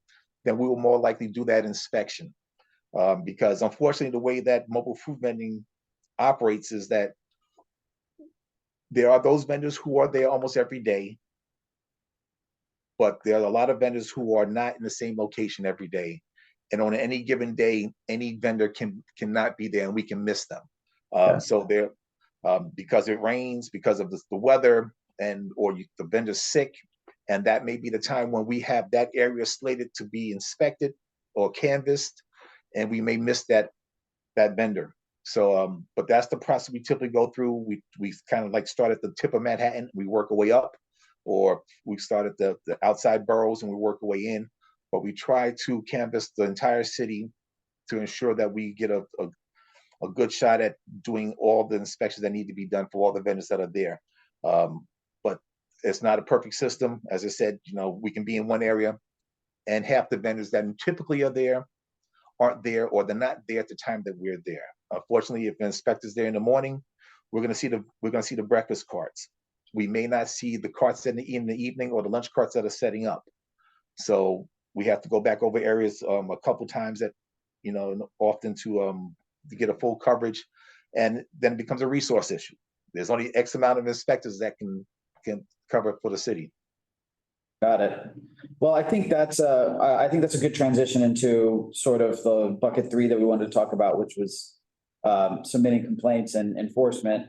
then we will more likely do that inspection. Because unfortunately, the way that mobile food vending operates is that there are those vendors who are there almost every day, but there are a lot of vendors who are not in the same location every day. And on any given day, any vendor cannot be there, and we can miss them. So they're because it rains, because of the weather, or the vendor's sick, and that may be the time when we have that area slated to be inspected or canvassed, and we may miss that vendor. So, but that's the process we typically go through. We kind of like start at the tip of Manhattan, we work our way up, or we start at the outside boroughs and we work our way in. But we try to canvass the entire city to ensure that we get a good shot at doing all the inspections that need to be done for all the vendors that are there. But it's not a perfect system. As I said, we can be in one area and half the vendors that typically are there aren't there, or they're not there at the time that we're there. Unfortunately, if the inspector's there in the morning, we're going to see the breakfast carts. We may not see the carts in the evening or the lunch carts that are setting up. So we have to go back over areas a couple times often to get a full coverage, and then it becomes a resource issue. There's only X amount of inspectors that can cover for the city. Got it. Well, I think that's a good transition into sort of the bucket 3 that we wanted to talk about, which was submitting complaints and enforcement.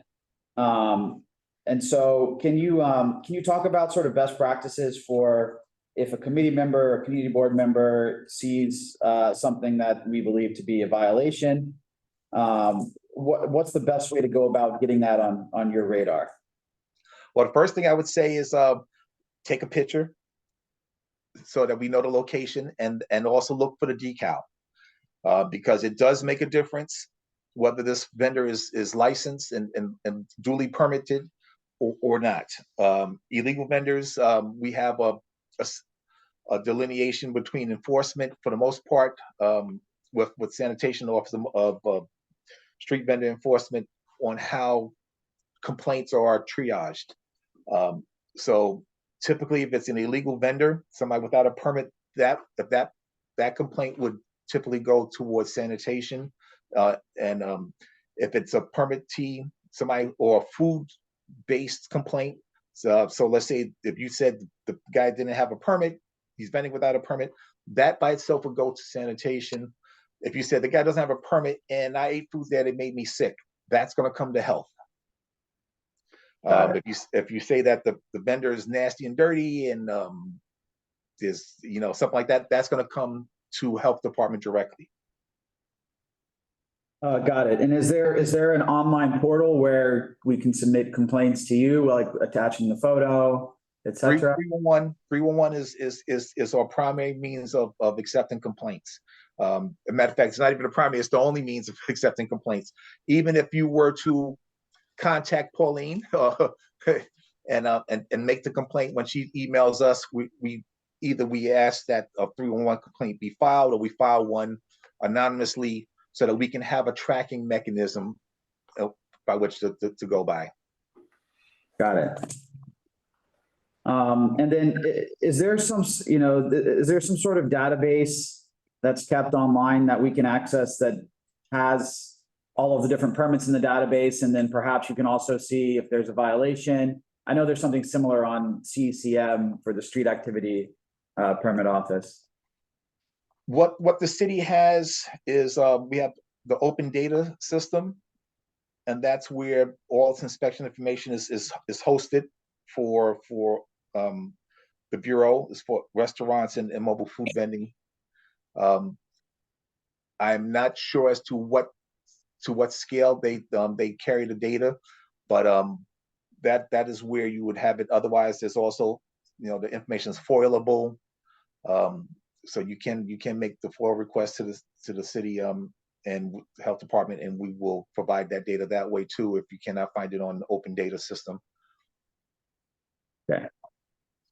And so can you talk about sort of best practices for if a committee member or community board member sees something that we believe to be a violation? What's the best way to go about getting that on your radar? Well, the first thing I would say is take a picture so that we know the location, and also look for the decal, because it does make a difference whether this vendor is licensed and duly permitted or not. Illegal vendors, we have a delineation between enforcement for the most part, with sanitation office of street vendor enforcement on how complaints are triaged. So typically, if it's an illegal vendor, somebody without a permit, that complaint would typically go towards sanitation. And if it's a permittee, somebody, or a food-based complaint, so let's say if you said the guy didn't have a permit, he's vending without a permit, that by itself would go to sanitation. If you said the guy doesn't have a permit and I ate food that it made me sick, that's going to come to health. If you say that the vendor is nasty and dirty and there's something like that, that's going to come to health department directly. Got it. And is there an online portal where we can submit complaints to you, like attaching the photo, etc.? 311 is our primary means of accepting complaints. As a matter of fact, it's not even a primary; it's the only means of accepting complaints. Even if you were to contact Pauline and make the complaint, when she emails us, we ask that a 311 complaint be filed, or we file one anonymously so that we can have a tracking mechanism by which to go by. Got it. And then is there some sort of database that's kept online that we can access that has all of the different permits in the database, and then perhaps you can also see if there's a violation? I know there's something similar on CCM for the street activity permit office. What the city has is we have the open data system, and that's where all its inspection information is hosted for the bureau, is for restaurants and mobile food vending. I'm not sure as to what scale they carry the data, but that is where you would have it. Otherwise, there's also the information is foilable, so you can make the FOIL request to the city and health department, and we will provide that data that way too if you cannot find it on the open data system. Okay,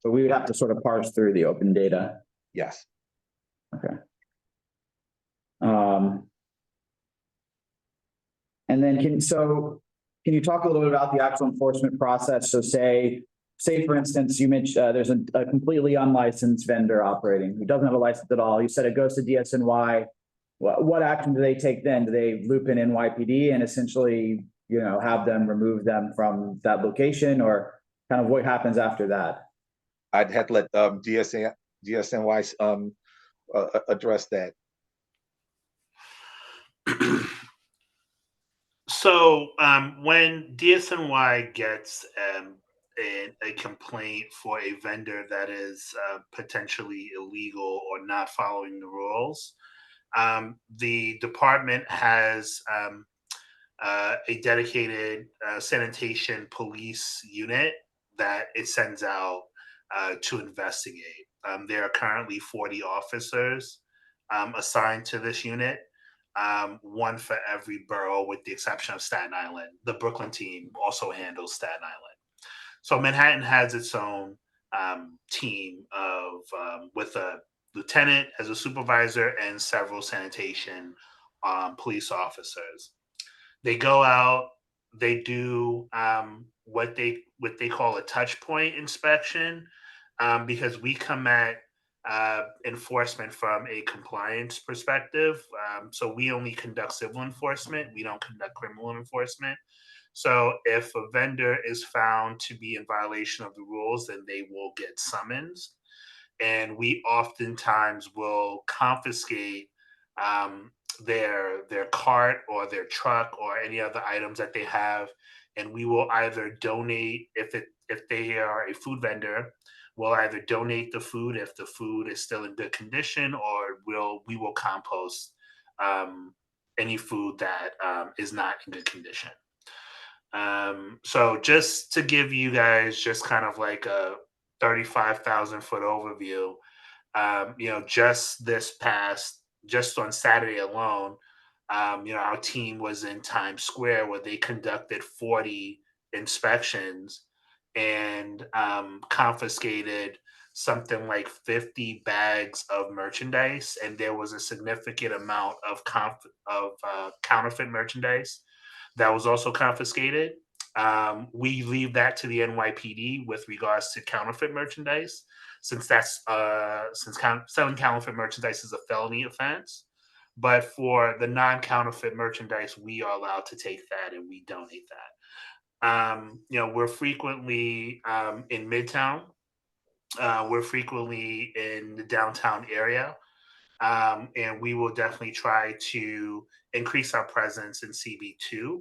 so we would have to sort of parse through the open data. Yes. Okay. And then can you talk a little bit about the actual enforcement process? So say for instance, you mentioned there's a completely unlicensed vendor operating who doesn't have a license at all. You said it goes to DSNY. What action do they take then? Do they loop in NYPD and essentially, have them remove them from that location, or kind of what happens after that? I'd have to let DSNY address that. So when DSNY gets a complaint for a vendor that is potentially illegal or not following the rules, The department has a dedicated sanitation police unit that it sends out to investigate. There are currently 40 officers assigned to this unit, one for every borough with the exception of Staten Island. The Brooklyn team also handles Staten Island. So Manhattan has its own team of with a lieutenant as a supervisor and several sanitation police officers. They go out, they do what they call a touch point inspection, because we come at enforcement from a compliance perspective. So we only conduct civil enforcement. We don't conduct criminal enforcement. So if a vendor is found to be in violation of the rules, then they will get summons, and we oftentimes will confiscate their cart or their truck or any other items that they have, and we will either donate if they are a food vendor. We'll either donate the food if the food is still in good condition, or we will compost any food that is not in good condition. So just to give you guys just kind of like a 35,000-foot overview, just on Saturday alone, our team was in Times Square where they conducted 40 inspections and confiscated something like 50 bags of merchandise, and there was a significant amount of counterfeit merchandise that was also confiscated. We leave that to the NYPD with regards to counterfeit merchandise, since selling counterfeit merchandise is a felony offense. But for the non-counterfeit merchandise, we are allowed to take that and we donate that. We're frequently in Midtown. We're frequently in the downtown area. And we will definitely try to increase our presence in CB2.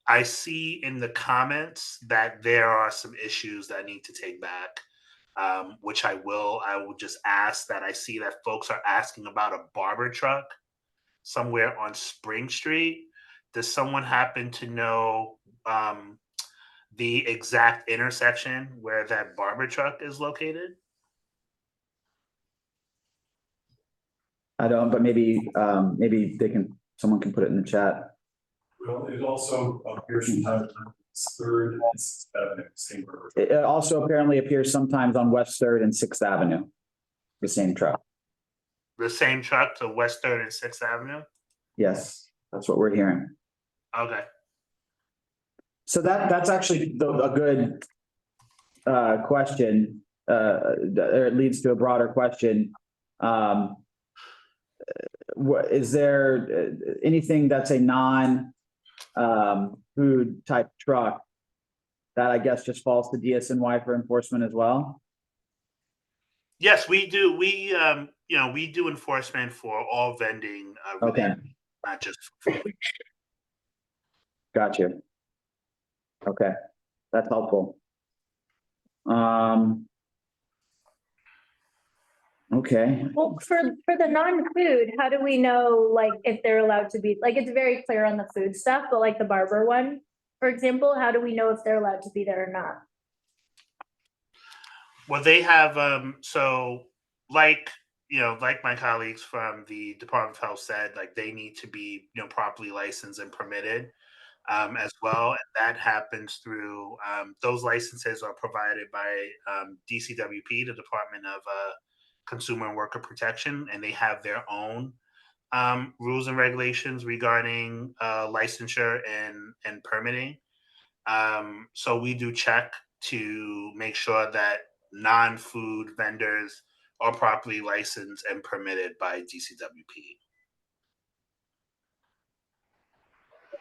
I see in the comments that there are some issues that need to take back, which I will just ask that. I see that folks are asking about a barber truck somewhere on Spring Street. Does someone happen to know the exact intersection where that barber truck is located? I don't, but maybe someone can put it in the chat. Well, it also appears sometimes on Third and Sixth Avenue, same river. It also apparently appears sometimes on West 3rd and 6th Avenue, the same truck. The same truck to West 3rd and 6th Avenue? Yes, that's what we're hearing. Okay. So that's actually a good question, or it leads to a broader question. What is there anything that's a non-food type truck that I guess just falls to DSNY for enforcement as well? Yes, we do. We do enforcement for all vending. Okay. Not just food. Gotcha. Okay, that's helpful. Okay. Well, for the non-food, how do we know, like, if they're allowed to be, like, it's very clear on the food stuff, but like the barber one, for example, how do we know if they're allowed to be there or not? Well, they have like my colleagues from the Department of Health said, like they need to be properly licensed and permitted as well, and that happens through those licenses are provided by DCWP, the Department of Consumer and Worker Protection, and they have their own rules and regulations regarding licensure and permitting. So we do check to make sure that non-food vendors are properly licensed and permitted by DCWP.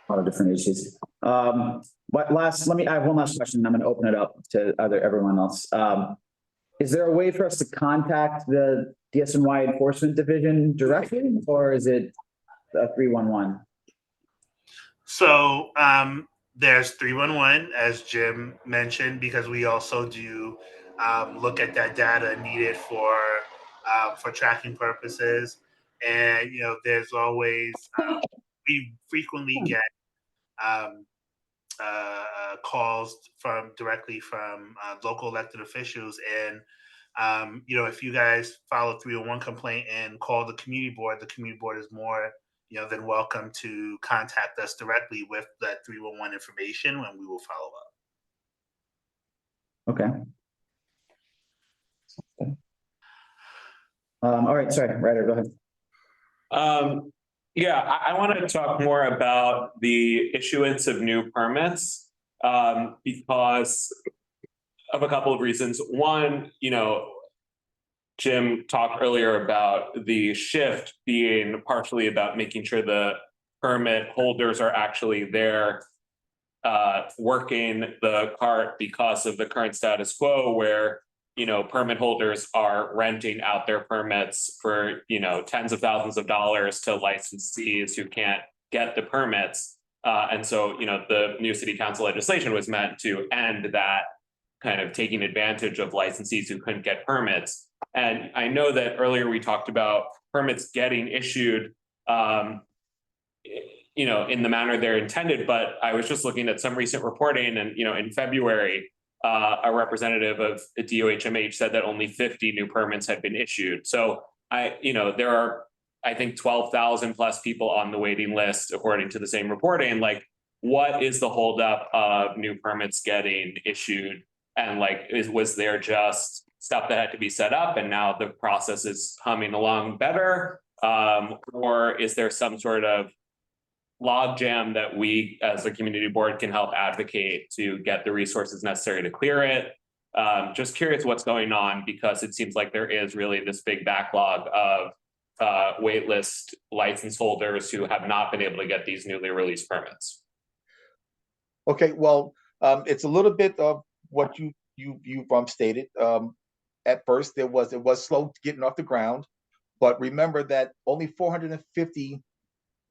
A lot of different issues. But I have one last question, and I'm going to open it up to everyone else. Is there a way for us to contact the DSNY Enforcement Division directly, or is it a 311? So there's 311, as Jim mentioned, because we also do look at that data needed for tracking purposes. And, there's always, we frequently get calls directly from local elected officials. And, if you guys file a 301 complaint and call the community board is more, than welcome to contact us directly with that 311 information, and we will follow up. Okay. All right, sorry, Ryder, go ahead. Yeah, I want to talk more about the issuance of new permits because of a couple of reasons. One, Jim talked earlier about the shift being partially about making sure the permit holders are actually there working the cart because of the current status quo where permit holders are renting out their permits for tens of thousands of dollars to licensees who can't get the permits. And so the new city council legislation was meant to end that kind of taking advantage of licensees who couldn't get permits. And I know that earlier we talked about permits getting issued in the manner they're intended, but I was just looking at some recent reporting and in February, a representative of the DOHMH said that only 50 new permits had been issued. So there are, I think, 12,000 plus people on the waiting list, according to the same reporting. Like, what is the holdup of new permits getting issued? And was there just stuff that had to be set up and now the process is humming along better? Or is there some sort of logjam that we as a community board can help advocate to get the resources necessary to clear it? Just curious what's going on, because it seems like there is really this big backlog of waitlist license holders who have not been able to get these newly released permits. Okay, well, it's a little bit of what you've stated. At first, it was slow getting off the ground, but remember that only 450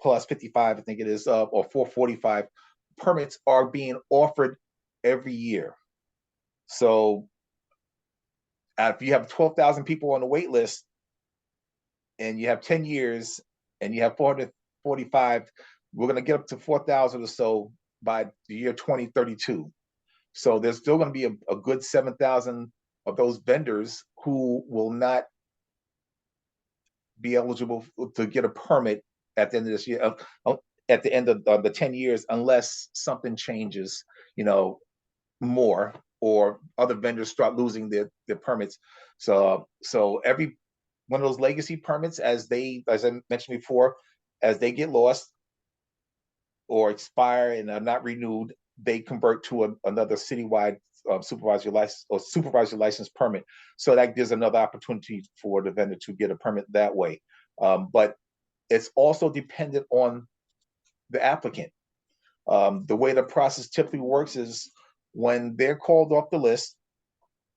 plus 55, I think it is, or 445 permits are being offered every year. So if you have 12,000 people on the wait list and you have 10 years and you have 445, we're going to get up to 4,000 or so by the year 2032. So there's still going to be a good 7,000 of those vendors who will not be eligible to get a permit at the end of this year, at the end of the 10 years, unless something changes, more, or other vendors start losing their permits. So every one of those legacy permits, as I mentioned before, as they get lost or expire and are not renewed, they convert to another citywide supervisory license permit. So that gives another opportunity for the vendor to get a permit that way. But it's also dependent on the applicant. The way the process typically works is when they're called off the list,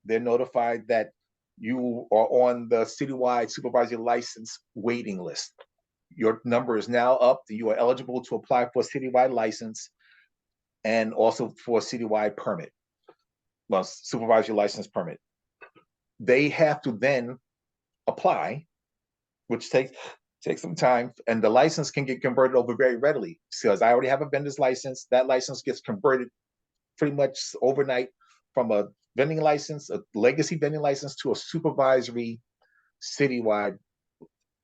they're notified that you are on the citywide supervisory license waiting list. Your number is now up. You are eligible to apply for a citywide license and also for a citywide permit, well, supervisory license permit. They have to then apply, which takes some time, and the license can get converted over very readily. Because I already have a vendor's license, that license gets converted pretty much overnight from a vending license, a legacy vending license, to a supervisory citywide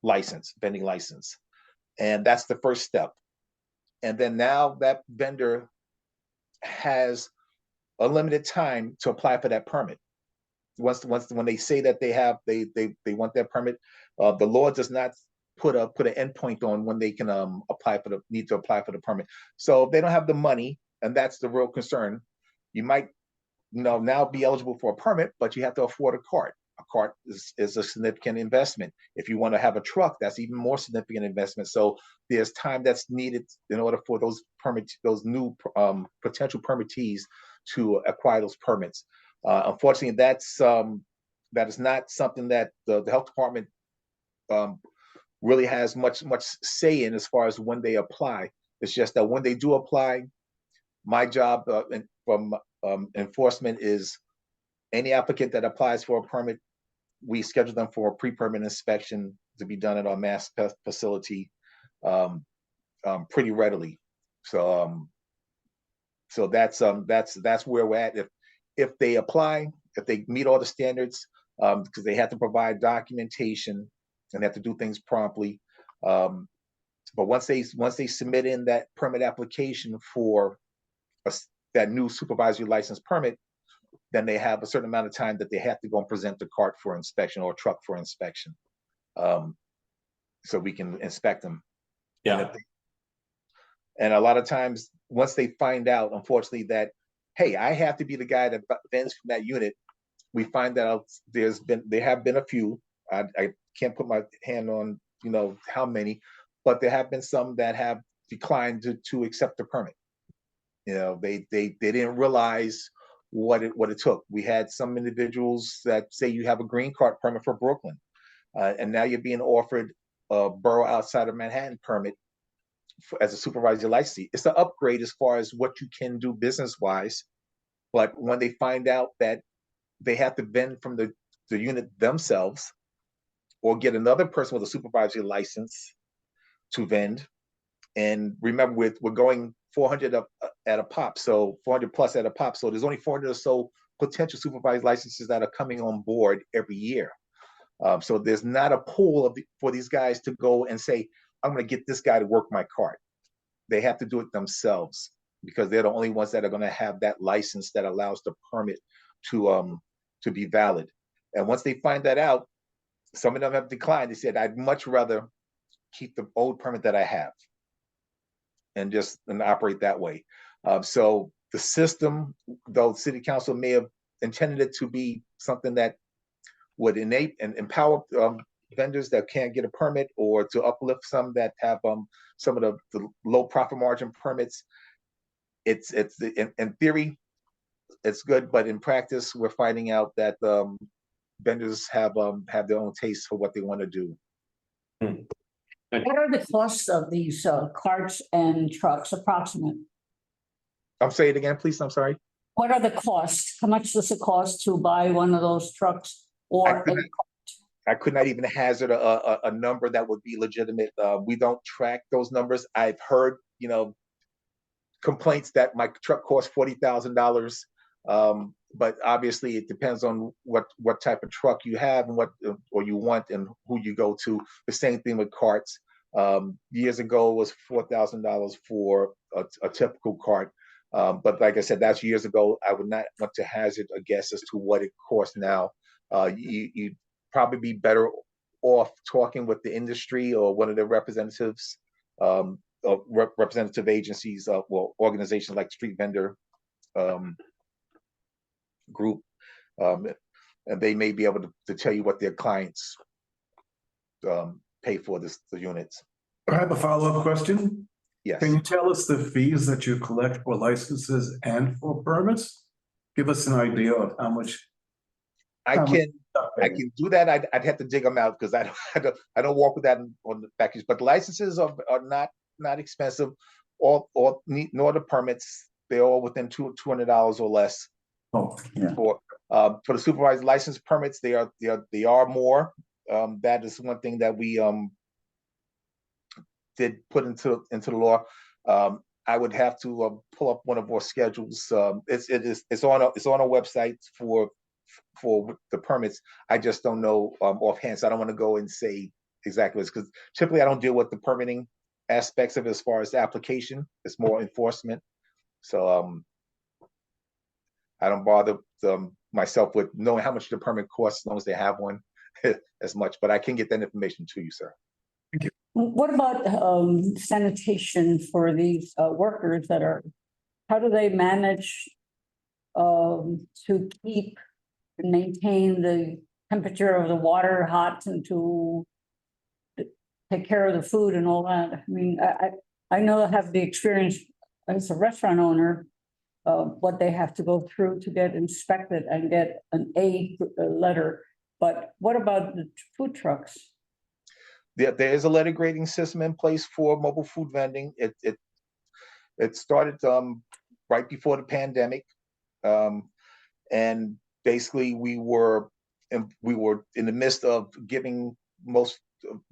license, vending license. And that's the first step. And then now that vendor has a limited time to apply for that permit. When they say that they want that permit, the law does not put an endpoint on when they can need to apply for the permit. So if they don't have the money, and that's the real concern, you might now be eligible for a permit, but you have to afford a cart. A cart is a significant investment. If you want to have a truck, that's even more significant investment. So there's time that's needed in order for those new potential permittees to acquire those permits. Unfortunately, that is not something that the health department really has much say in as far as when they apply. It's just that when they do apply, my job from enforcement is any applicant that applies for a permit, we schedule them for a pre-permit inspection to be done at our mass facility pretty readily. So that's where we're at. If they apply, if they meet all the standards, because they have to provide documentation and have to do things promptly. But once they submit in that permit application for that new supervisory license permit, then they have a certain amount of time that they have to go and present the cart for inspection or truck for inspection, so we can inspect them. Yeah. And a lot of times, once they find out, unfortunately, that, hey, I have to be the guy that vends from that unit, we find out there have been a few. I can't put my hand on, how many, but there have been some that have declined to accept the permit. They didn't realize what it took. We had some individuals that say you have a green card permit for Brooklyn, and now you're being offered a borough outside of Manhattan permit as a supervisor licensee. It's an upgrade as far as what you can do business wise, but when they find out that they have to vend from the unit themselves or get another person with a supervisory license to vend, and remember, we're going 400 up at a pop, so 400 plus at a pop. So there's only 400 or so potential supervised licenses that are coming on board every year. So there's not a pool for these guys to go and say, I'm going to get this guy to work my cart. They have to do it themselves because they're the only ones that are going to have that license that allows the permit to be valid. And once they find that out, some of them have declined. They said, I'd much rather keep the old permit that I have and operate that way. So the system, though city council may have intended it to be something that would enable and empower vendors that can't get a permit, or to uplift some that have some of the low profit margin permits, it's in theory it's good, but in practice we're finding out that vendors have their own taste for what they want to do. What are the costs of these carts and trucks, approximate? I'm saying it again, please. I'm sorry. What are the costs? How much does it cost to buy one of those trucks or? I could not even hazard a number that would be legitimate. We don't track those numbers. I've heard, complaints that my truck costs $40,000. But obviously it depends on what type of truck you have and or you want and who you go to. The same thing with carts. Years ago it was $4,000 for a typical cart. But like I said, that's years ago. I would not want to hazard a guess as to what it costs now. You'd probably be better off talking with the industry or one of the representatives, representative agencies, organizations like Street Vendor Group, and they may be able to tell you what their clients pay for the units. I have a follow-up question. Yes. Can you tell us the fees that you collect for licenses and for permits? Give us an idea of how much. I can do that. I'd have to dig them out because I don't work with that on the package. But the licenses are not expensive. Nor the permits. They're all within $200 or less. Oh, yeah. For the supervised license permits, they are more. That is one thing that we did put into the law. I would have to pull up one of our schedules. It's on our website for the permits. I just don't know offhand, so I don't want to go and say exactly, because typically I don't deal with the permitting aspects of it as far as the application. It's more enforcement. So I don't bother myself with knowing how much the permit costs as long as they have one as much, but I can get that information to you, sir. Thank you. What about sanitation for these workers how do they manage to keep and maintain the temperature of the water hot and to take care of the food and all that? I mean, I know I have the experience as a restaurant owner, what they have to go through to get inspected and get an A letter. But what about the food trucks? There is a letter grading system in place for mobile food vending. It started right before the pandemic, and basically we were and we were in the midst of giving most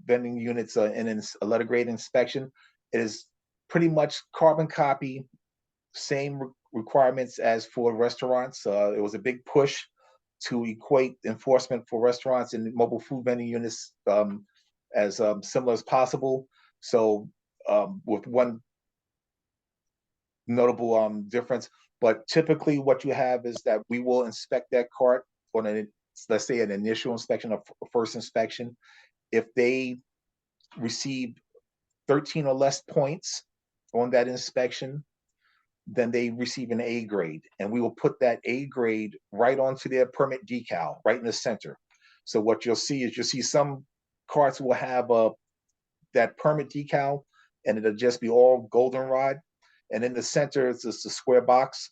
vending units a letter grade inspection. It is pretty much carbon copy, same requirements as for restaurants. It was a big push to equate enforcement for restaurants and mobile food vending units as similar as possible. So with one notable difference, but typically what you have is that we will inspect that cart on let's say an initial inspection, a first inspection. If they receive 13 or less points on that inspection, then they receive an A grade, and we will put that A grade right onto their permit decal, right in the center. So what you'll see is some carts will have that permit decal, and it'll just be all goldenrod, and in the center it's just a square box,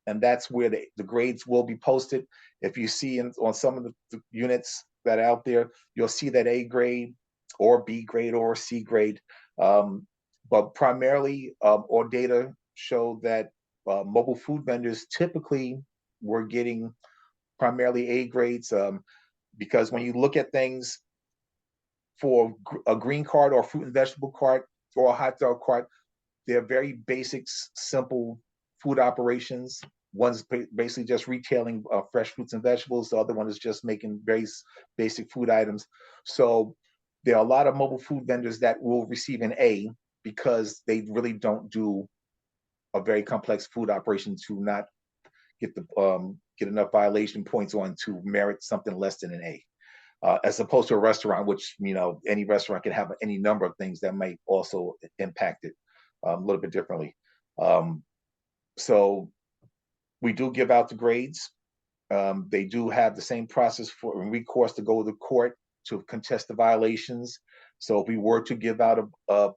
and that's where the grades will be posted. If you see on some of the units that are out there, you'll see that A grade or B grade or C grade. But primarily, our data show that mobile food vendors typically were getting primarily A grades, because when you look at things for a green cart or fruit and vegetable cart or a hot dog cart, they're very basic, simple food operations. One's basically just retailing fresh fruits and vegetables. The other one is just making very basic food items. So there are a lot of mobile food vendors that will receive an A because they really don't do a very complex food operation to not get enough violation points on to merit something less than an A. As opposed to a restaurant, which, any restaurant can have any number of things that might also impact it a little bit differently. So we do give out the grades. They do have the same process for recourse to go to court to contest the violations. So if we were to give out a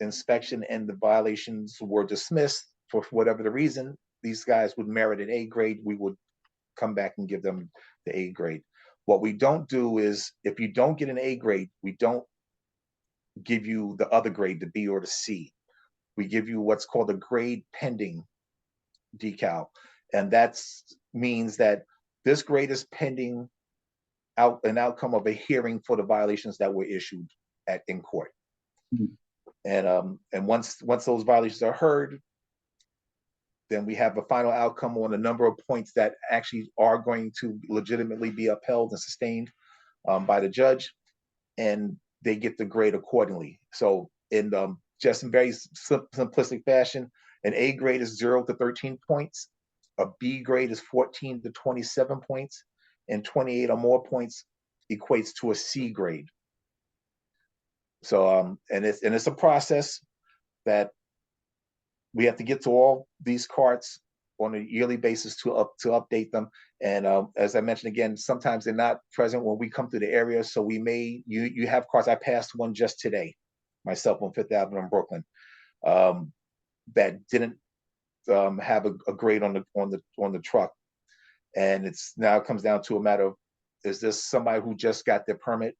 inspection and the violations were dismissed for whatever the reason, these guys would merit an A grade. We would come back and give them the A grade. What we don't do is, if you don't get an A grade, we don't give you the other grade, the B or the C. We give you what's called a grade pending decal. And that means that this grade is pending an outcome of a hearing for the violations that were issued in court. Mm-hmm. And once those violations are heard, then we have a final outcome on a number of points that actually are going to legitimately be upheld and sustained by the judge, and they get the grade accordingly. So in just in very simplistic fashion, an A grade is 0 to 13 points, a B grade is 14 to 27 points, and 28 or more points equates to a C grade. So and it's a process that we have to get to all these carts on a yearly basis to update them. And as I mentioned again, sometimes they're not present when we come to the area. So we may you have carts. I passed one just today, myself, on Fifth Avenue in Brooklyn, that didn't have a grade on the truck, and it's now comes down to a matter of, is this somebody who just got their permit?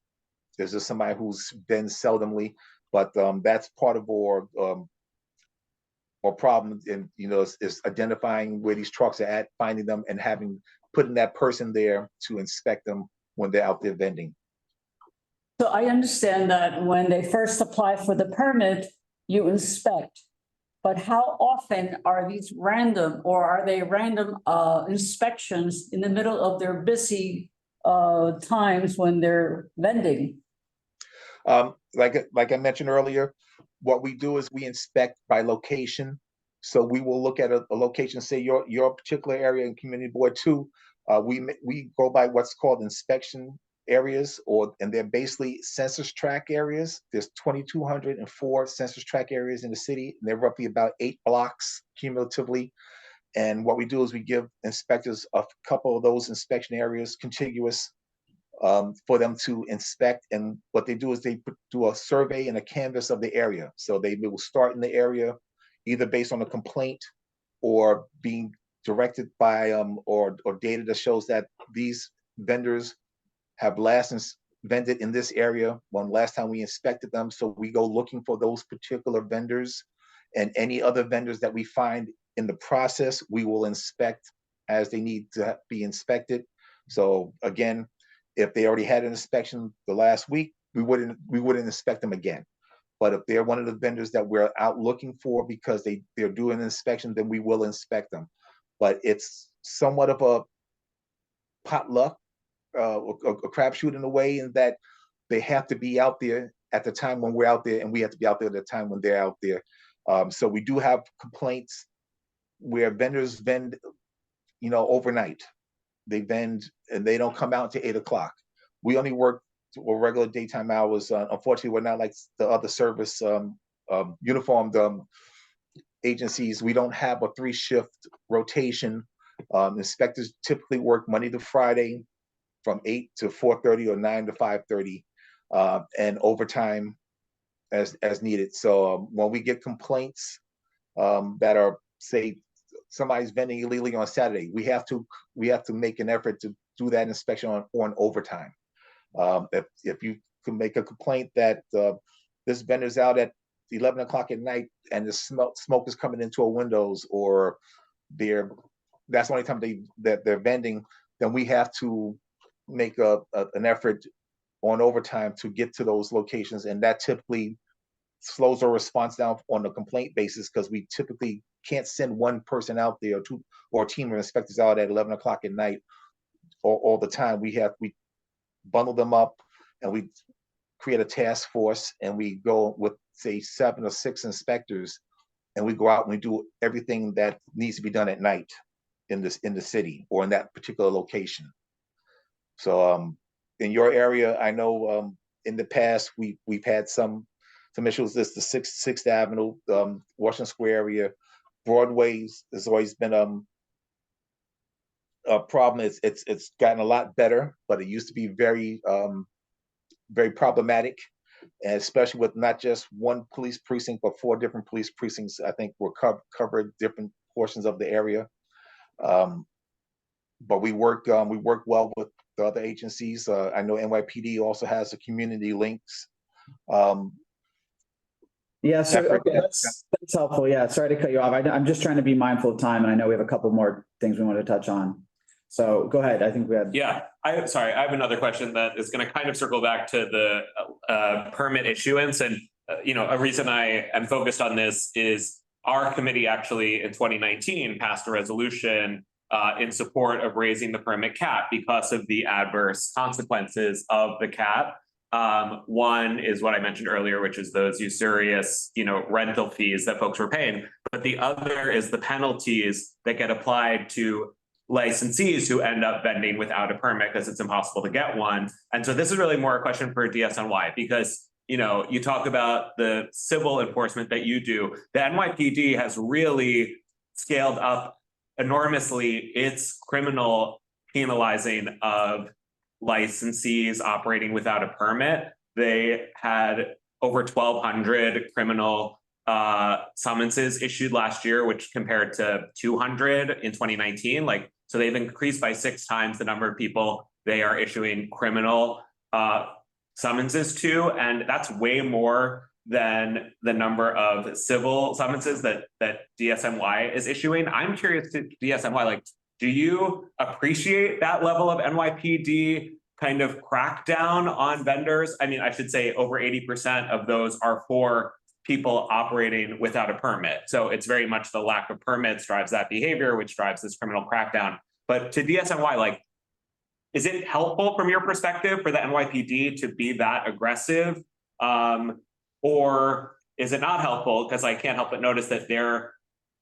Is this somebody who's been seldomly? But that's part of our problem, and is identifying where these trucks are at, finding them, and putting that person there to inspect them when they're out there vending. So I understand that when they first apply for the permit, you inspect. But how often are these random, or are they random inspections in the middle of their busy times when they're vending? Like I mentioned earlier, what we do is we inspect by location. So we will look at a location, say your particular area in Community Board 2. We go by what's called inspection areas, and they're basically census tract areas. There's 2,204 census tract areas in the city, and they're roughly about 8 blocks cumulatively. And what we do is we give inspectors a couple of those inspection areas contiguous for them to inspect. And what they do is they do a survey and a canvas of the area. So they will start in the area either based on a complaint or being directed by or data that shows that these vendors have last vended in this area when last time we inspected them. So we go looking for those particular vendors, and any other vendors that we find in the process, we will inspect as they need to be inspected. So again, If they already had an inspection the last week, we wouldn't inspect them again. But if they're one of the vendors that we're out looking for because they're doing an inspection, then we will inspect them. But it's somewhat of a potluck, a crapshoot in a way, in that they have to be out there at the time when we're out there, and we have to be out there at the time when they're out there. So we do have complaints where vendors vend, overnight. They vend and they don't come out until 8 o'clock. We only work regular daytime hours. Unfortunately, we're not like the other service uniformed agencies. We don't have a 3-shift rotation. Inspectors typically work Monday to Friday from 8 to 4:30 or 9 to 5:30, and overtime as needed. So when we get complaints that are, say, somebody's vending illegally on Saturday, we have to make an effort to do that inspection on overtime. If you can make a complaint that this vendor's out at 11 o'clock at night and the smoke is coming into our windows, or that's the only time that they're vending, then we have to make an effort on overtime to get to those locations, and that typically slows our response down on a complaint basis, because we typically can't send one person out there or a team of inspectors out at 11 o'clock at night all the time. We bundle them up and we create a task force, and we go with, say, 7 or 6 inspectors, and we go out and we do everything that needs to be done at night in the city or in that particular location. So in your area, I know in the past we've had some issues. This the 6th Avenue, Washington Square area, Broadway has always been a problem. It's gotten a lot better, but it used to be very very problematic, and especially with not just one police precinct, but 4 different police precincts. I think were covered different portions of the area. But we work well with the other agencies. I know NYPD also has the community links. Yeah, so okay, that's helpful. Yeah, sorry to cut you off. I'm just trying to be mindful of time, and I know we have a couple more things we want to touch on. So go ahead. I think we had. Yeah, I have another question that is going to kind of circle back to the permit issuance. And, a reason I am focused on this is our committee actually in 2019 passed a resolution in support of raising the permit cap because of the adverse consequences of the cap. One is what I mentioned earlier, which is those usurious, rental fees that folks were paying. But the other is the penalties that get applied to licensees who end up vending without a permit because it's impossible to get one. And so this is really more a question for DSNY, because, you talk about the civil enforcement that you do. The NYPD has really scaled up enormously its criminal penalizing of licensees operating without a permit. They had over 1,200 criminal summonses issued last year, which compared to 200 in 2019. So they've increased by 6 times the number of people they are issuing criminal summonses to, and that's way more than the number of civil summonses that DSNY is issuing. I'm curious to DSNY, do you appreciate that level of NYPD kind of crackdown on vendors? I mean, I should say over 80% of those are for people operating without a permit. So it's very much the lack of permits drives that behavior, which drives this criminal crackdown. But to DSNY, is it helpful from your perspective for the NYPD to be that aggressive? Or is it not helpful? Because I can't help but notice that they're,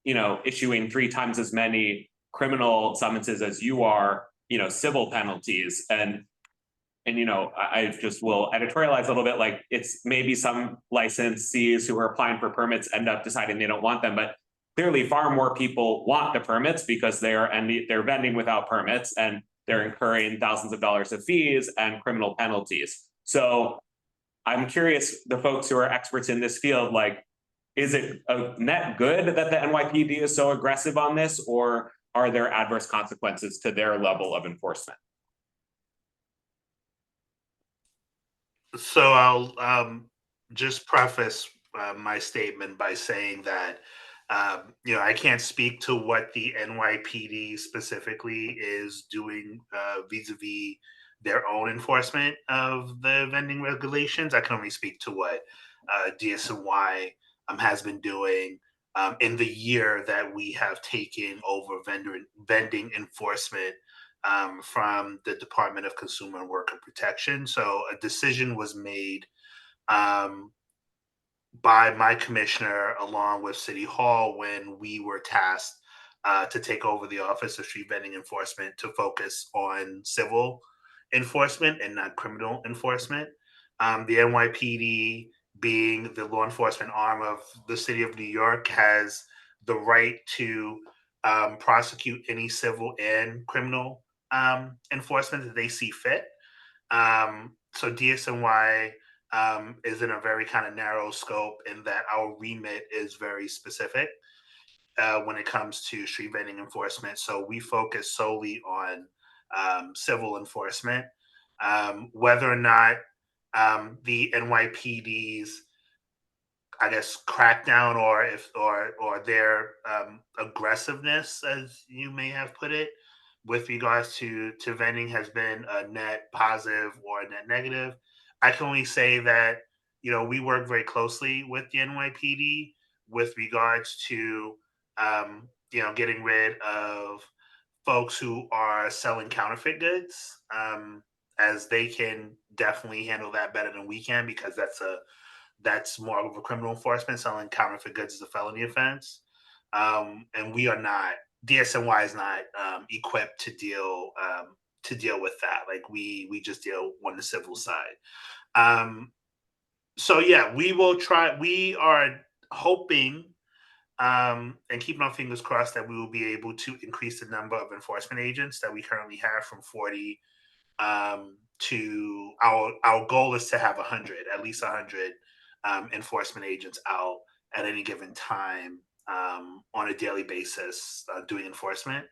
issuing 3 times as many criminal summonses as you are, civil penalties. And I just will editorialize a little bit, it's maybe some licensees who are applying for permits end up deciding they don't want them, but clearly far more people want the permits because they're vending without permits and they're incurring thousands of dollars of fees and criminal penalties. So I'm curious, the folks who are experts in this field, is it a net good that the NYPD is so aggressive on this, or are there adverse consequences to their level of enforcement? So I'll just preface my statement by saying that I can't speak to what the NYPD specifically is doing vis-a-vis their own enforcement of the vending regulations. I can only speak to what DSNY has been doing in the year that we have taken over vending enforcement from the Department of Consumer and Worker Protection. So a decision was made by my commissioner along with City Hall when we were tasked to take over the Office of Street Vending Enforcement to focus on civil enforcement and not criminal enforcement. The NYPD, being the law enforcement arm of the City of New York, has the right to prosecute any civil and criminal enforcement that they see fit. So DSNY is in a very kind of narrow scope in that our remit is very specific when it comes to street vending enforcement. So we focus solely on civil enforcement. Whether or not the NYPD's, I guess, crackdown or their aggressiveness, as you may have put it, with regards to vending has been a net positive or a net negative. I can only say that, you know, we work very closely with the NYPD with regards to, you know, getting rid of folks who are selling counterfeit goods, as they can definitely handle that better than we can, because that's more of a criminal enforcement. Selling counterfeit goods is a felony offense, and we are not. DSNY is not equipped to deal with that. Like we just deal on the civil side. So yeah, we will try. We are hoping and keeping our fingers crossed that we will be able to increase the number of enforcement agents that we currently have from 40 to our goal is to have 100, at least 100 enforcement agents out at any given time on a daily basis doing enforcement.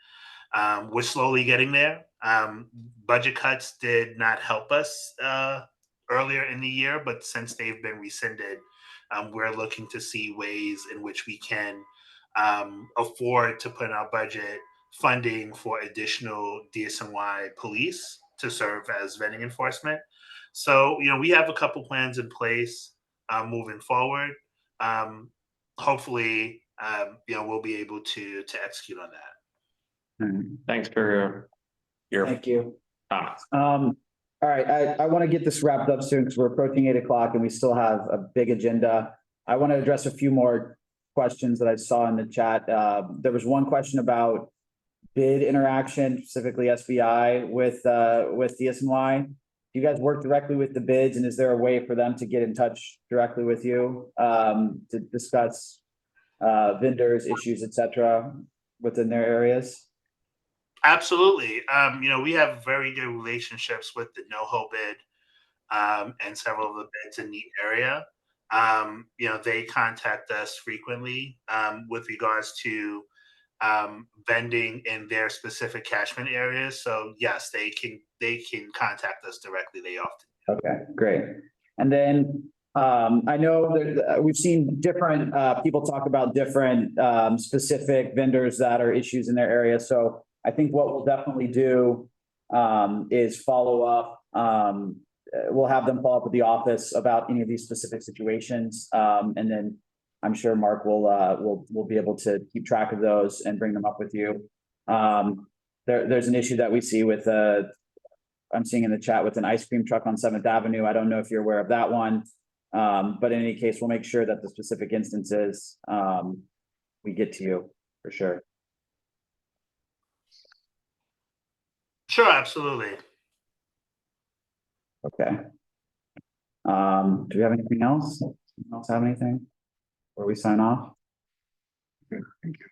We're slowly getting there. Budget cuts did not help us earlier in the year, but since they've been rescinded, we're looking to see ways in which we can afford to put in our budget funding for additional DSNY police to serve as vending enforcement. So, you know, we have a couple plans in place moving forward. Hopefully, you know, we'll be able to execute on that. Thanks for your Thank you. comments. All right, I want to get this wrapped up soon because we're approaching 8 o'clock and we still have a big agenda. I want to address a few more questions that I saw in the chat. There was one question about bid interaction, specifically SBI with DSNY. Do you guys work directly with the bids, and is there a way for them to get in touch directly with you to discuss vendors, issues, etc., within their areas? Absolutely. You know, we have very good relationships with the NoHo bid and several of the bids in the area. You know, they contact us frequently with regards to vending in their specific catchment areas. So yes, they can contact us directly. They often. Okay, great. And then I know that we've seen different people talk about different specific vendors that are issues in their area. So I think what we'll definitely do is follow up. We'll have them follow up with the office about any of these specific situations, and then I'm sure Mark will be able to keep track of those and bring them up with you. There's an issue that we see with I'm seeing in the chat with an ice cream truck on 7th Avenue. I don't know if you're aware of that one, but in any case, we'll make sure that the specific instances we get to you for sure. Sure, absolutely. Okay. Do we have anything else? Anyone else have anything before we sign off? Okay, thank you.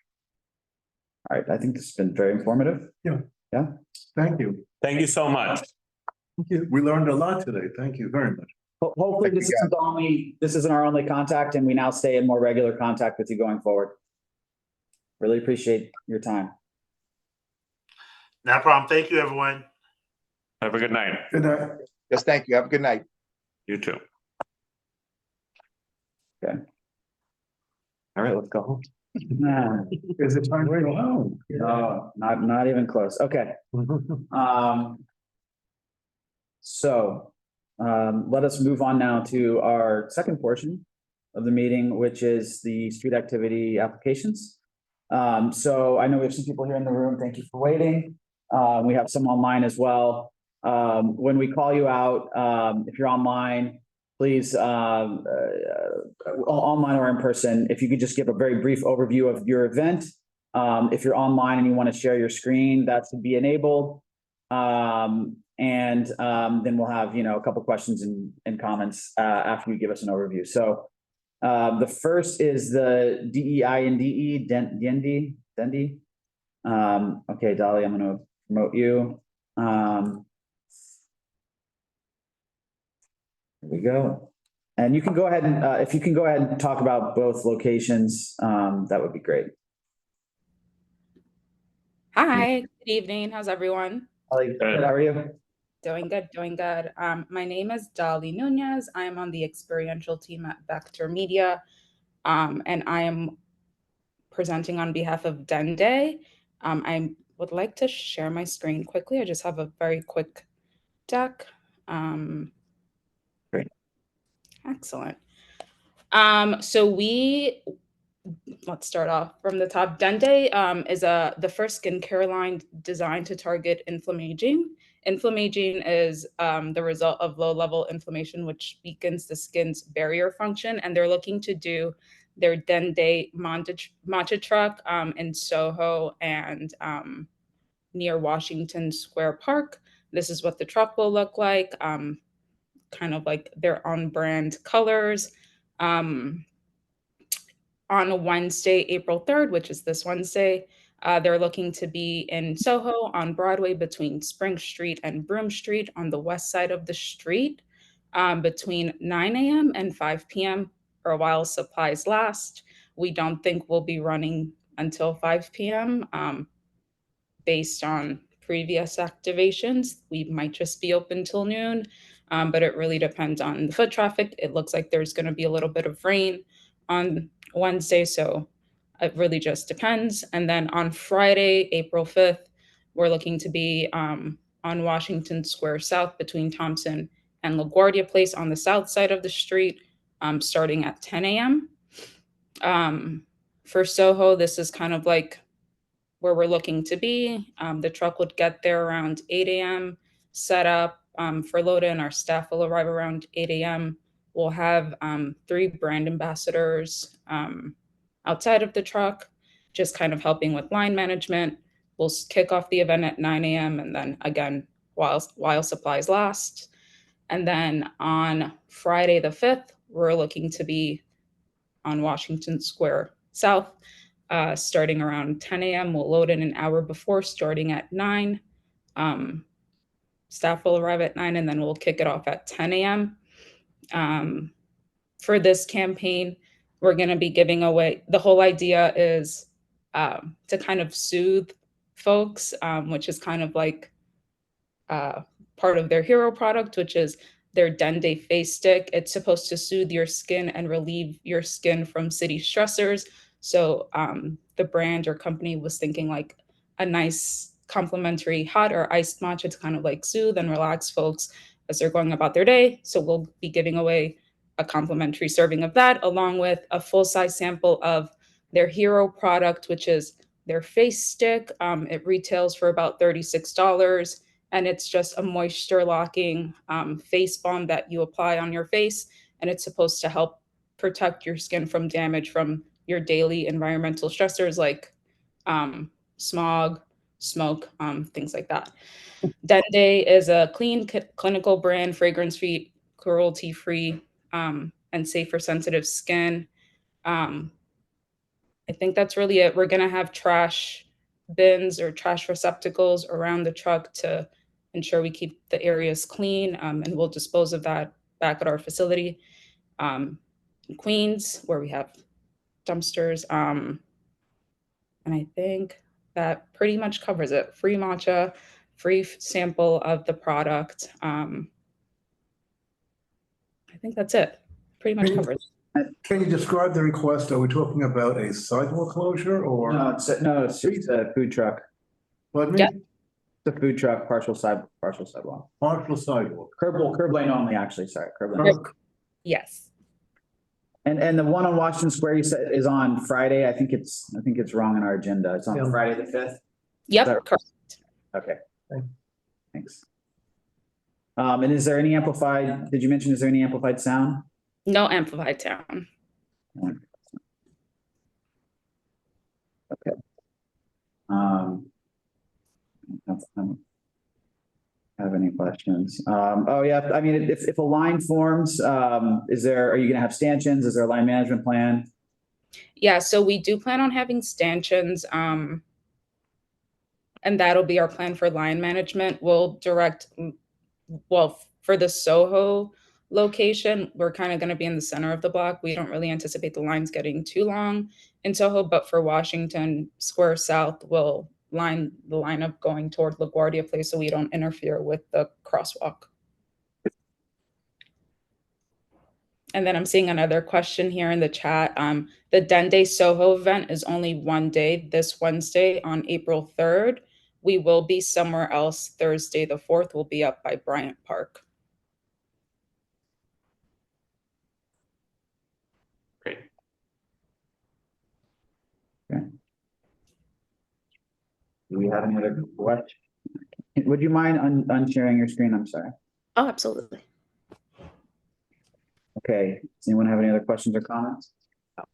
All right, I think this has been very informative. Thank you. Thank you so much. Thank you. We learned a lot today. Thank you very much. Hopefully this isn't our only contact, and we now stay in more regular contact with you going forward. Really appreciate your time. No problem. Thank you, everyone. Have a good night. Good night. Yes, thank you. Have a good night. You too. Okay. All right, let's go home. Is it time to go home? No, not even close. Okay. So let us move on now to our second portion of the meeting, which is the street activity applications. So I know we have some people here in the room. Thank you for waiting. We have some online as well. When we call you out, if you're online, please, online or in person, if you could just give a very brief overview of your event. If you're online and you want to share your screen, that should be enabled. Then we'll have, a couple questions and comments after you give us an overview. So the first is the DEI and DE, Dendi. Okay, Dolly, I'm going to promote you. There we go. And you can go ahead and, if you can go ahead and talk about both locations, that would be great. Hi, good evening. How's everyone? Good, how are you? Doing good, doing good. My name is Dolly Nunez. I'm on the experiential team at Vector Media, and I am presenting on behalf of Dende. I would like to share my screen quickly. I just have a very quick deck. Great. Excellent. Let's start off from the top. Dende is the first skincare line designed to target inflammaging. Inflammaging is the result of low-level inflammation, which weakens the skin's barrier function, and they're looking to do their Dende matcha truck in Soho and near Washington Square Park. This is what the truck will look like, kind of like their on-brand colors. On a Wednesday, April 3rd, which is this Wednesday, they're looking to be in Soho on Broadway between Spring Street and Broome Street on the west side of the street between 9 a.m. and 5 p.m. or while supplies last. We don't think we'll be running until 5 p.m. Based on previous activations. We might just be open till noon, but it really depends on the foot traffic. It looks like there's going to be a little bit of rain on Wednesday, so it really just depends. And then on Friday, April 5th, we're looking to be on Washington Square South between Thompson and LaGuardia Place on the south side of the street, starting at 10 a.m. For Soho, this is kind of like where we're looking to be. The truck would get there around 8 a.m., set up for load-in. Our staff will arrive around 8 a.m. We'll have 3 brand ambassadors outside of the truck, just kind of helping with line management. We'll kick off the event at 9 a.m. and then again, while supplies last. And then on Friday the 5th, we're looking to be on Washington Square South, starting around 10 a.m. We'll load in an hour before, starting at 9. Staff will arrive at 9, and then we'll kick it off at 10 a.m. For this campaign, we're going to be giving away, the whole idea is to kind of soothe folks, which is kind of like part of their hero product, which is their Dende face stick. It's supposed to soothe your skin and relieve your skin from city stressors. So the brand or company was thinking like a nice complimentary hot or iced matcha to kind of like soothe and relax folks as they're going about their day. So we'll be giving away a complimentary serving of that, along with a full-size sample of their hero product, which is their face stick. It retails for about $36, and it's just a moisture locking face balm that you apply on your face, and it's supposed to help protect your skin from damage from your daily environmental stressors like smog, smoke, things like that. Dende is a clean, clinical brand, fragrance-free, cruelty-free, and safe for sensitive skin. I think that's really it. We're going to have trash bins or trash receptacles around the truck to ensure we keep the areas clean, and we'll dispose of that back at our facility in Queens, where we have dumpsters. And I think that pretty much covers it. Free matcha, free sample of the product. I think that's it. Pretty much covers it. Can you describe the request? Are we talking about a sidewalk closure or? No, it's just a food truck. Pardon me? Yeah. The food truck, partial sidewalk. Partial sidewalk. Curb lane only, actually, sorry, curb lane. Yes. And the one on Washington Square you said is on Friday. I think it's wrong in our agenda. It's on Yeah. Friday the 5th. Yep, That- correct. Okay. Thanks. And is there any amplified, did you mention, is there any amplified sound? No amplified sound. Okay. Have any questions? Oh yeah, I mean, if a line forms, are you gonna have stanchions? Is there a line management plan? Yeah, so we do plan on having stanchions, and that'll be our plan for line management. We'll direct, well, for the Soho location, we're kind of going to be in the center of the block. We don't really anticipate the lines getting too long in Soho, but for Washington Square South, we'll line the lineup going toward LaGuardia Place so we don't interfere with the crosswalk. And then I'm seeing another question here in the chat. The Dende Soho event is only one day, this Wednesday on April 3rd. We will be somewhere else Thursday the 4th. We'll be up by Bryant Park. Great. Okay. Do we have any other questions? Would you mind unsharing your screen? I'm sorry. Oh, absolutely. Okay, does anyone have any other questions or comments? I'm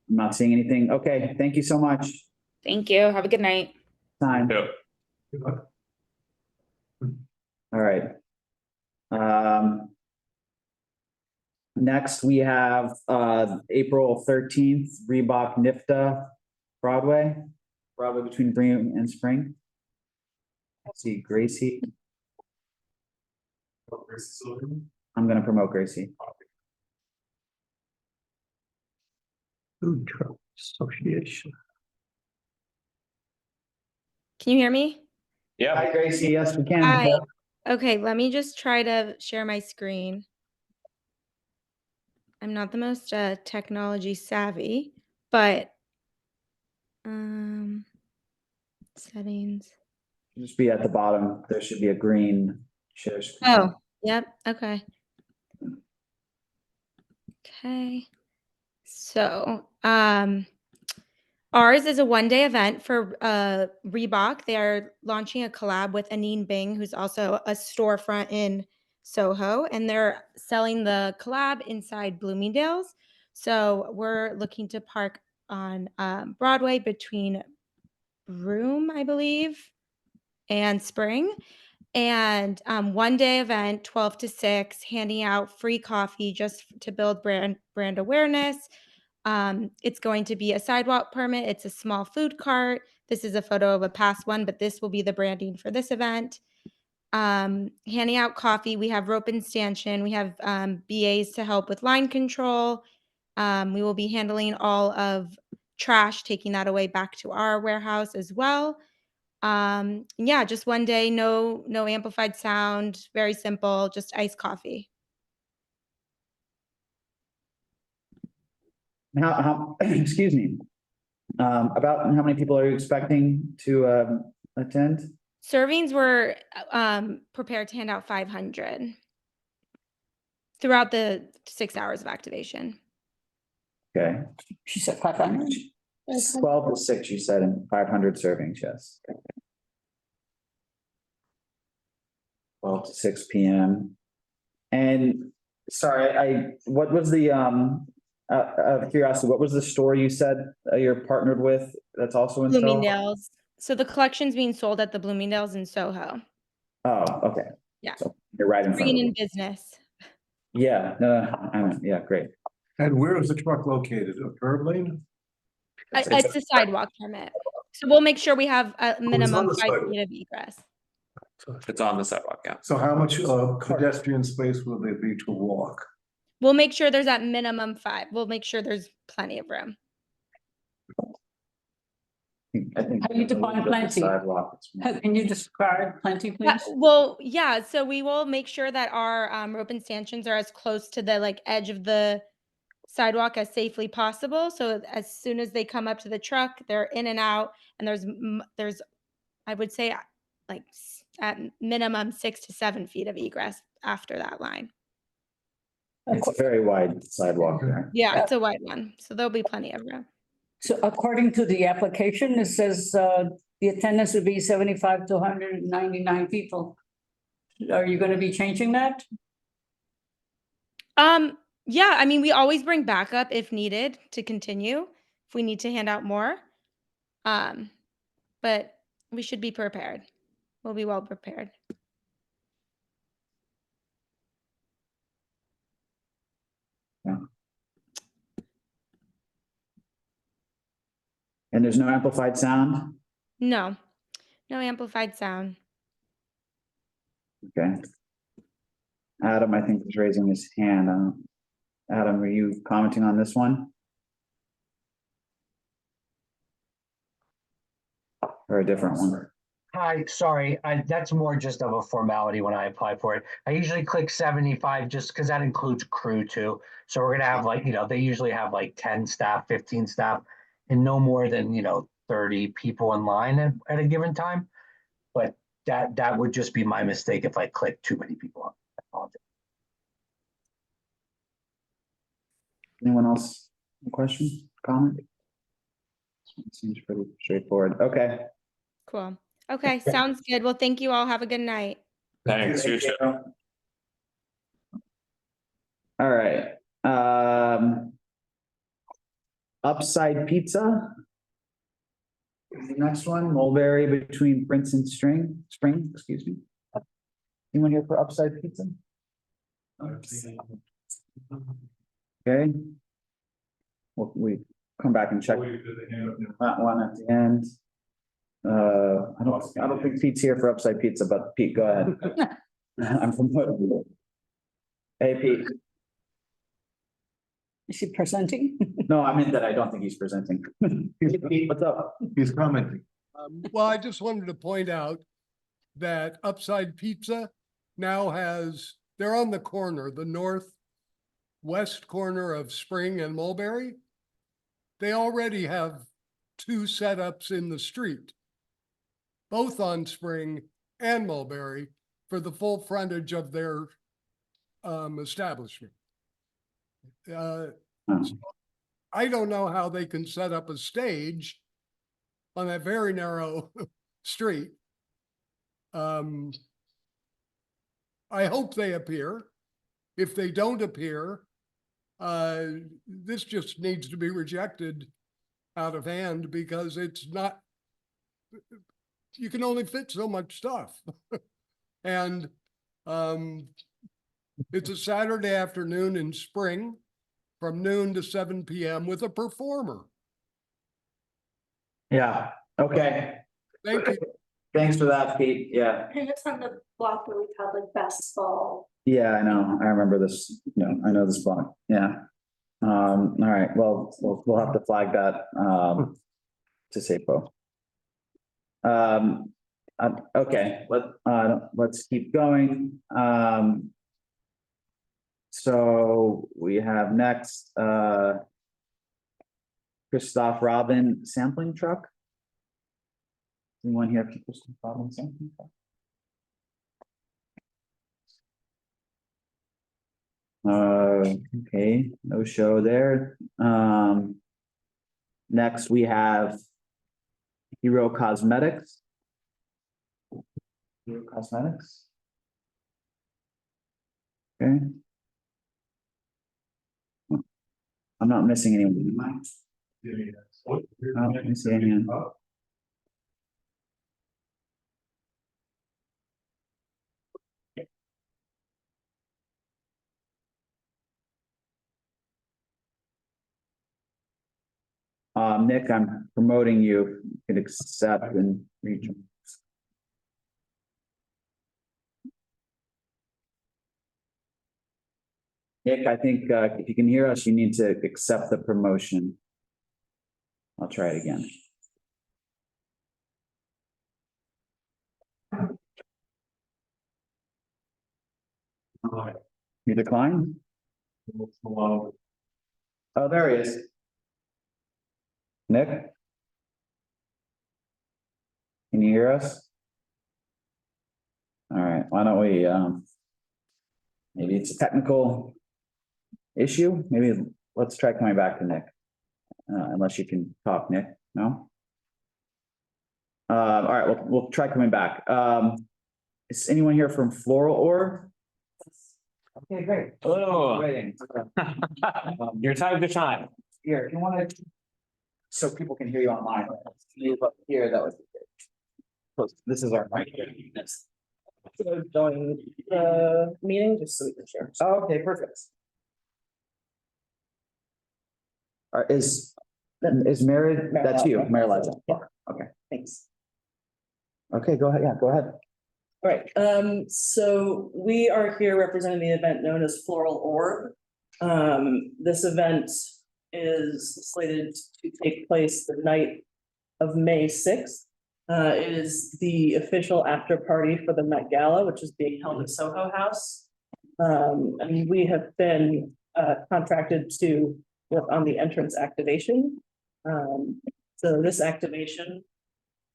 not seeing anything. Okay, thank you so much. Thank you. Have a good night. Time. Yep. All right. Next we have April 13th, Reebok NIFTA Broadway between Bream and Spring. Let's see, Gracie. I'm gonna promote Gracie. Food Truck Association. Can you hear me? Yeah. Hi Gracie, yes, we can. Hi. Okay, let me just try to share my screen. I'm not the most technology savvy, but settings. Just be at the bottom. There should be a green share screen. Oh, yep. Okay. Okay. So, ours is a one-day event for Reebok. They are launching a collab with Anine Bing, who's also a storefront in Soho, and they're selling the collab inside Bloomingdale's. So we're looking to park on Broadway between Broome, I believe, and Spring. And one day event, 12 to 6, handing out free coffee just to build brand awareness. It's going to be a sidewalk permit. It's a small food cart. This is a photo of a past one, but this will be the branding for this event. Handing out coffee. We have rope and stanchion. We have BAs to help with line control. We will be handling all of trash, taking that away back to our warehouse as well. Yeah, just one day, no amplified sound, very simple, just iced coffee. How excuse me. About how many people are you expecting to attend? Servings were prepared to hand out 500 throughout the 6 hours of activation. Okay. She said 500. 12 to 6, you said, and 500 servings, yes. 12 to 6 p.m. And sorry, what was the out of curiosity, what was the store you said you're partnered with that's also in Soho? Bloomingdale's. So the collection's being sold at the Bloomingdale's in Soho. Oh, okay. Yeah. So you're right in front of Bringing in me. business. Yeah, yeah, great. And where is the truck located? A curb lane? It's a sidewalk permit. So we'll make sure we have a minimum the 5 sidewalk. feet of egress. It's on the sidewalk, yeah. So how much pedestrian space will there be to walk? We'll make sure there's at minimum 5. We'll make sure there's plenty of room. I think How do you define the plenty? sidewalk. Can you describe plenty, please? Well, yeah. So we will make sure that our rope and stanchions are as close to the edge of the sidewalk as safely possible. So as soon as they come up to the truck, they're in and out, and there's, I would say, like at minimum 6 to 7 feet of egress after that line. It's a very wide sidewalk there. Yeah, it's a wide one, so there'll be plenty of room. So according to the application, it says the attendance would be 75 to 199 people. Are you going to be changing that? Yeah, I mean, we always bring backup if needed to continue, if we need to hand out more. But we should be prepared. We'll be well prepared. And there's no amplified sound? No, no amplified sound. Okay. Adam, I think, is raising his hand. Adam, are you commenting on this one? Or a different one? Hi, sorry, that's more just of a formality when I apply for it. I usually click 75 just because that includes crew too. So we're gonna have like, they usually have like 10 staff, 15 staff, and no more than, 30 people in line at a given time. But that would just be my mistake if I click too many people. I apologize. Anyone else? A question, comment? Seems pretty straightforward. Okay. Cool. Okay, sounds good. Well, thank you all. Have a good night. Thanks. You too. All right. Upside Pizza. The next one, Mulberry between Prince and Spring, excuse me. Anyone here for Upside Pizza? Okay. Well, we come back and check that one at the end. I don't think Pete's here for Upside Pizza, but Pete, go ahead. I'm from. Hey, Pete. Is he presenting? No, I meant that I don't think he's presenting. Pete, what's up? He's commenting. Well, I just wanted to point out that Upside Pizza now they're on the corner, the northwest corner of Spring and Mulberry. They already have 2 setups in the street, both on Spring and Mulberry, for the full frontage of their establishment. So I don't know how they can set up a stage on that very narrow street. I hope they appear. If they don't appear, this just needs to be rejected out of hand because it's not, you can only fit so much stuff. And it's a Saturday afternoon in Spring from noon to 7 p.m. with a performer. Yeah, okay. Thank you. Thanks for that, Pete. Yeah. And it's on the block where we've had like basketball. Yeah, I know. I remember this. No, I know this block. Yeah. All right. Well, we'll have to flag that to SAFO. Okay. Let's keep going. So we have next Christoph Robin sampling truck. Anyone here for Christoph Robin sampling truck? Okay, no show there. Next we have Hero Cosmetics. Hero Cosmetics. Okay. I'm not missing anyone. Oh, let me see a hand. Nick, I'm promoting you. You can accept and reach. Nick, I think if you can hear us, you need to accept the promotion. I'll try it again. You decline? Oh, there he is. Nick? Can you hear us? All right, why don't we, maybe it's a technical issue, maybe let's try coming back to Nick. Unless you can talk, Nick, no? All right, we'll try coming back. Is anyone here from Floral Orb? Okay, great. Hello. Waiting. Your time to shine. Here, if you want to, so people can hear you online, move up here, that would be great. This is our mic. So join the meeting just so we can share. Oh, okay, perfect. Is Mary, that's you, Mary Liza. Yeah. Okay, Thanks. okay, go ahead, yeah, go ahead. All right, so we are here representing the event known as Floral Orb. This event is slated to take place the night of May 6th. It is the official after party for the Met Gala, which is being held at Soho House. And we have been contracted to work on the entrance activation. So this activation,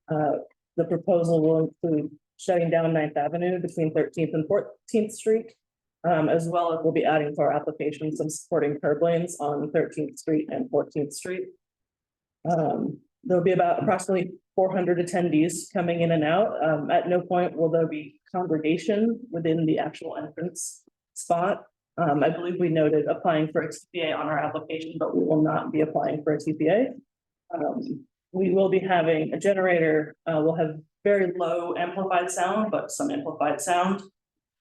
the proposal will include shutting down 9th Avenue between 13th and 14th Street, as well as we'll be adding to our application some supporting curb lanes on 13th Street and 14th Street. There'll be about approximately 400 attendees coming in and out. At no point will there be congregation within the actual entrance spot. I believe we noted applying for a TPA on our application, but we will not be applying for a TPA. We will be having a generator. We'll have very low amplified sound, but some amplified sound.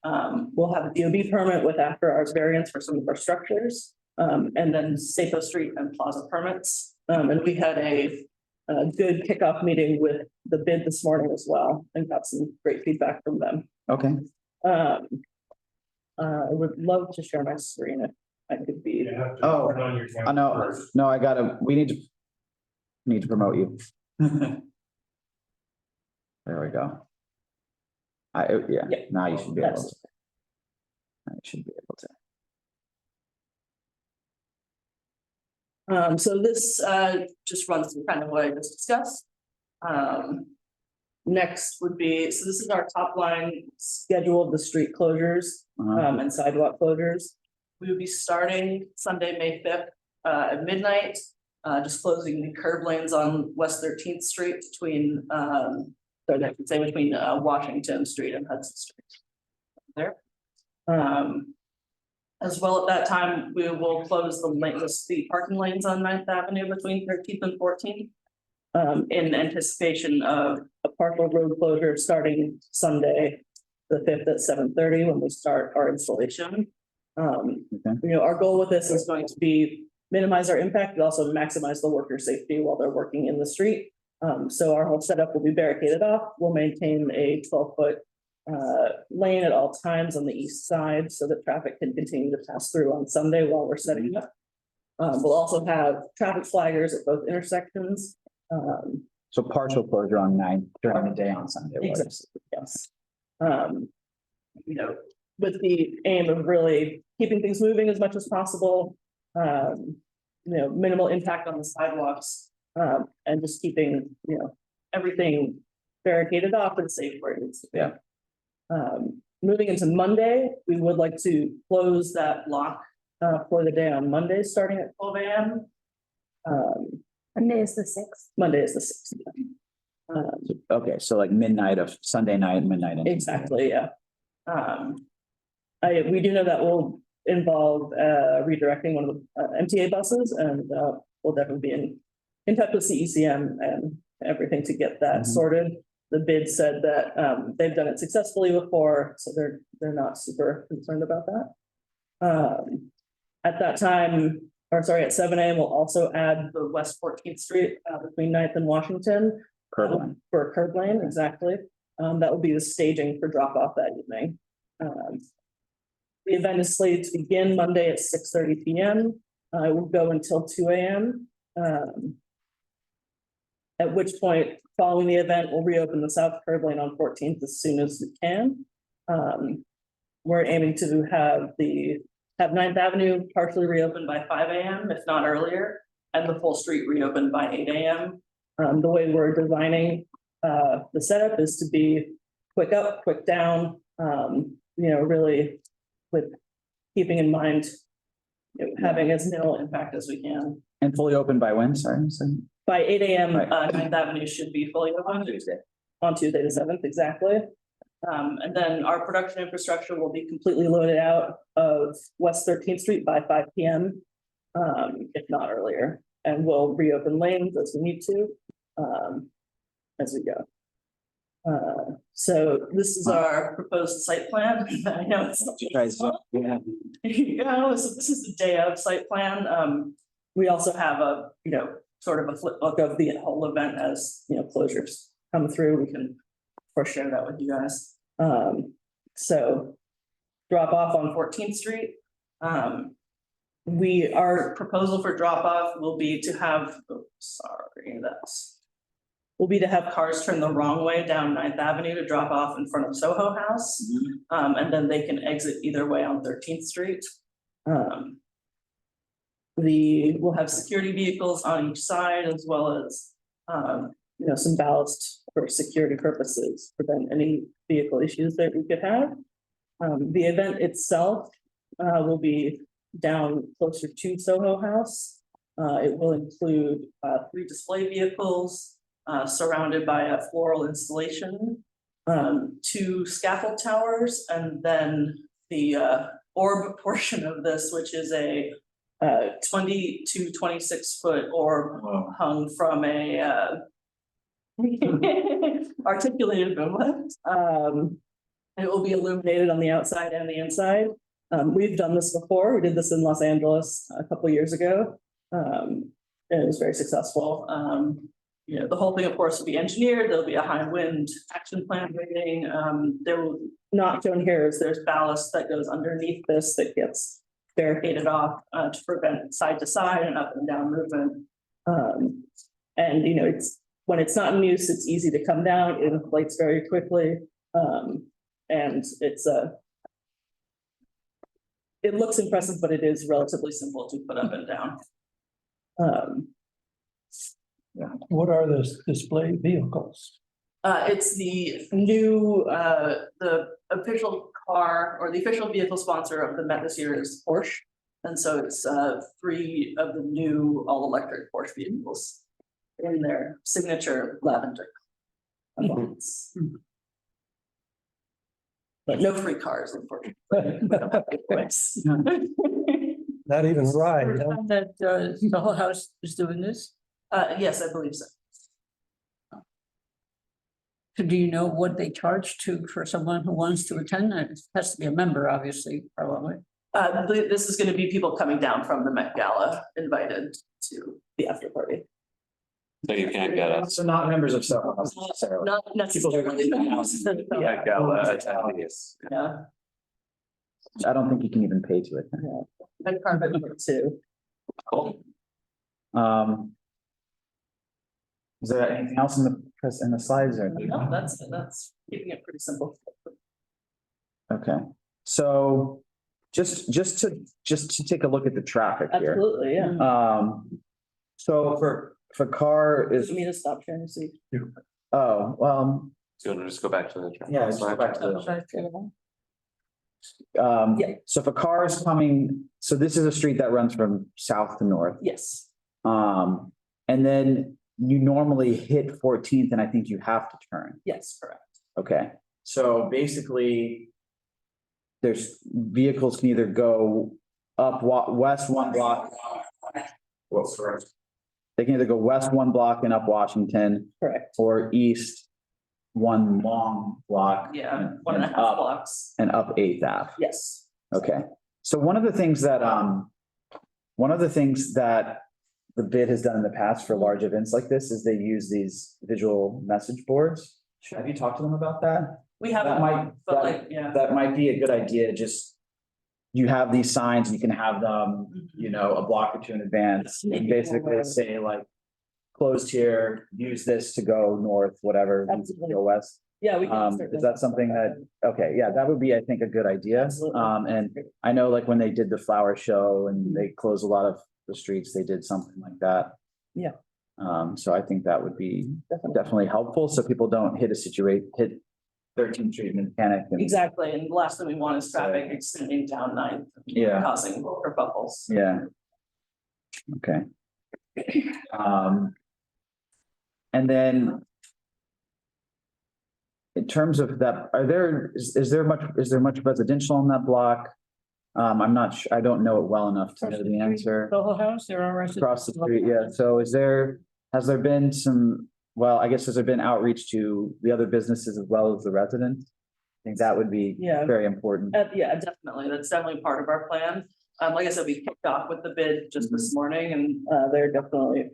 We'll have a DOB permit with after hours variance for some of our structures, and then Sapo Street and Plaza permits. And we had a good kickoff meeting with the bid this morning as well, and got some great feedback from them. Okay. I would love to share my screen if I could be. Oh, I know, no, we need to promote you. There we go. Yeah, now you should be able to. I should be able to. So this just runs through kind of what I just discussed. Next would be, so this is our top line schedule of the street closures and sidewalk closures. We would be starting Sunday, May 5th at midnight, just closing the curb lanes on West 13th Street between, between Washington Street and Hudson Street. There. As well, at that time, we will close the parking lanes on 9th Avenue between 13th and 14th. In anticipation of a partial road closure starting Sunday, the 5th at 7:30 when we start our installation. Our goal with this is going to be minimize our impact, but also maximize the worker safety while they're working in the street. So our whole setup will be barricaded off. We'll maintain a 12-foot lane at all times on the east side so that traffic can continue to pass through on Sunday while we're setting up. We'll also have traffic flaggers at both intersections. So partial closure on 9 during the day on Sunday. Exactly, yes. With the aim of really keeping things moving as much as possible, minimal impact on the sidewalks, and just keeping, everything barricaded off and safe where it needs to be. Moving into Monday, we would like to close that block for the day on Monday, starting at 12 a.m. Monday is the 6th. Monday is the 6th. Okay, so like midnight of Sunday night, midnight. Exactly, yeah. We do know that will involve redirecting one of the MTA buses, and we'll definitely be in touch with CECM and everything to get that sorted. The bid said that they've done it successfully before, so they're not super concerned about that. At that time, at 7 a.m., we'll also add the West 14th Street between 9th and Washington. Curb lane. For a curb lane, exactly. That will be the staging for drop off that evening. The event is slated to begin Monday at 6:30 p.m. It will go until 2 a.m. At which point, following the event, we'll reopen the south curb lane on 14th as soon as we can. We're aiming to have the have 9th Avenue partially reopened by 5 AM, if not earlier, and the full street reopened by 8 AM. The way we're designing the setup is to be quick up, quick down, really with keeping in mind having as minimal impact as we can. And fully open by when, sorry? So- By 8 AM, Right. 9th Avenue should be fully open. On Tuesday, the 7th, exactly. And then our production infrastructure will be completely loaded out of West 13th Street by 5 PM, if not earlier. And we'll reopen lanes as we need to, as we go. So this is our proposed site plan. I know it's not. You guys, yeah. So this is the day of site plan. We also have a, sort of a flip book of the whole event as, closures come through. We can, of course, share that with you guys. So drop off on 14th Street. Our proposal for drop off will be to have, will be to have cars turn the wrong way down 9th Avenue to drop off in front of Soho House. And then they can exit either way on 13th Street. We'll have security vehicles on each side as well as, some ballast for security purposes, prevent any vehicle issues that we could have. The event itself will be down closer to Soho House. It will include 3 display vehicles surrounded by a floral installation, 2 scaffold towers, and then the orb portion of this, which is a 20 to 26 foot orb hung from a articulated boom lift. It will be illuminated on the outside and the inside. We've done this before. We did this in Los Angeles a couple years ago. And it was very successful. The whole thing, of course, will be engineered. There'll be a high wind action plan rating. There will not shown here is there's ballast that goes underneath this that gets barricaded off to prevent side to side and up and down movement. And it's when it's not in use, it's easy to come down. It inflates very quickly. And it looks impressive, but it is relatively simple to put up and down. What are those display vehicles? It's the new, the official car or the official vehicle sponsor of the Met this year is Porsche. And so it's 3 of the new all-electric Porsche vehicles in their signature lavender. But no free cars, unfortunately. Not even right. Huh? That the whole house is doing this. Yes, I believe so. So do you know what they charge for someone who wants to attend? It has to be a member, obviously, probably. This is going to be people coming down from the Met Gala invited to the after party. So you can't get us. So not members of Soho House necessarily. Not necessarily. Met Gala attendees. Yeah. I don't think you can even pay to it. And carbon too. Cool. Is there anything else in the slides or? No, that's keeping it pretty simple. Okay, so just to take a look at the traffic here. Absolutely, yeah. So for car is, Does it mean to stop sharing the seat? oh, well, So you want to just go back to the. yeah, let's go back to the. Yeah. So if a car is coming, so this is a street that runs from south to north. Yes. And then you normally hit 14th and I think you have to turn. Yes, correct. Okay, so basically there's vehicles can either go up west 1 block. They can either go west 1 block and up Washington Correct. or east 1 long block. Yeah, 1.5 up, blocks. and up 8th Ave. Yes. Okay, so one of the things that the bid has done in the past for large events like this is they use these visual message boards. Have you talked to them about that? We have, That might, but like, yeah. that might be a good idea, just. You have these signs and you can have them, a block or 2 in advance, and basically say like. Closed here, use this to go north, whatever, use it to go west. Yeah, we can. Is certainly that talk something about that, okay, yeah, that would be, I think, a good idea. Absolutely. And I know like when they did the flower show and they closed a lot of the streets, they did something like that. Yeah. So I think that would be definitely helpful, so people don't hit 13th Street and panic. And Exactly, and the last thing we want is traffic extending down 9th. Yeah. Causing kerfuffles. Yeah. Okay. And then in terms of that, is there much residential on that block? I'm not sure, I don't know it well enough to know the answer. Soho House, there are Across the street, yeah. So has there been I guess has there been outreach to the other businesses as well as the residents? I think that would be Yeah. very important. Yeah, definitely. That's definitely part of our plan. Like I said, we kicked off with the bid just this morning and they're definitely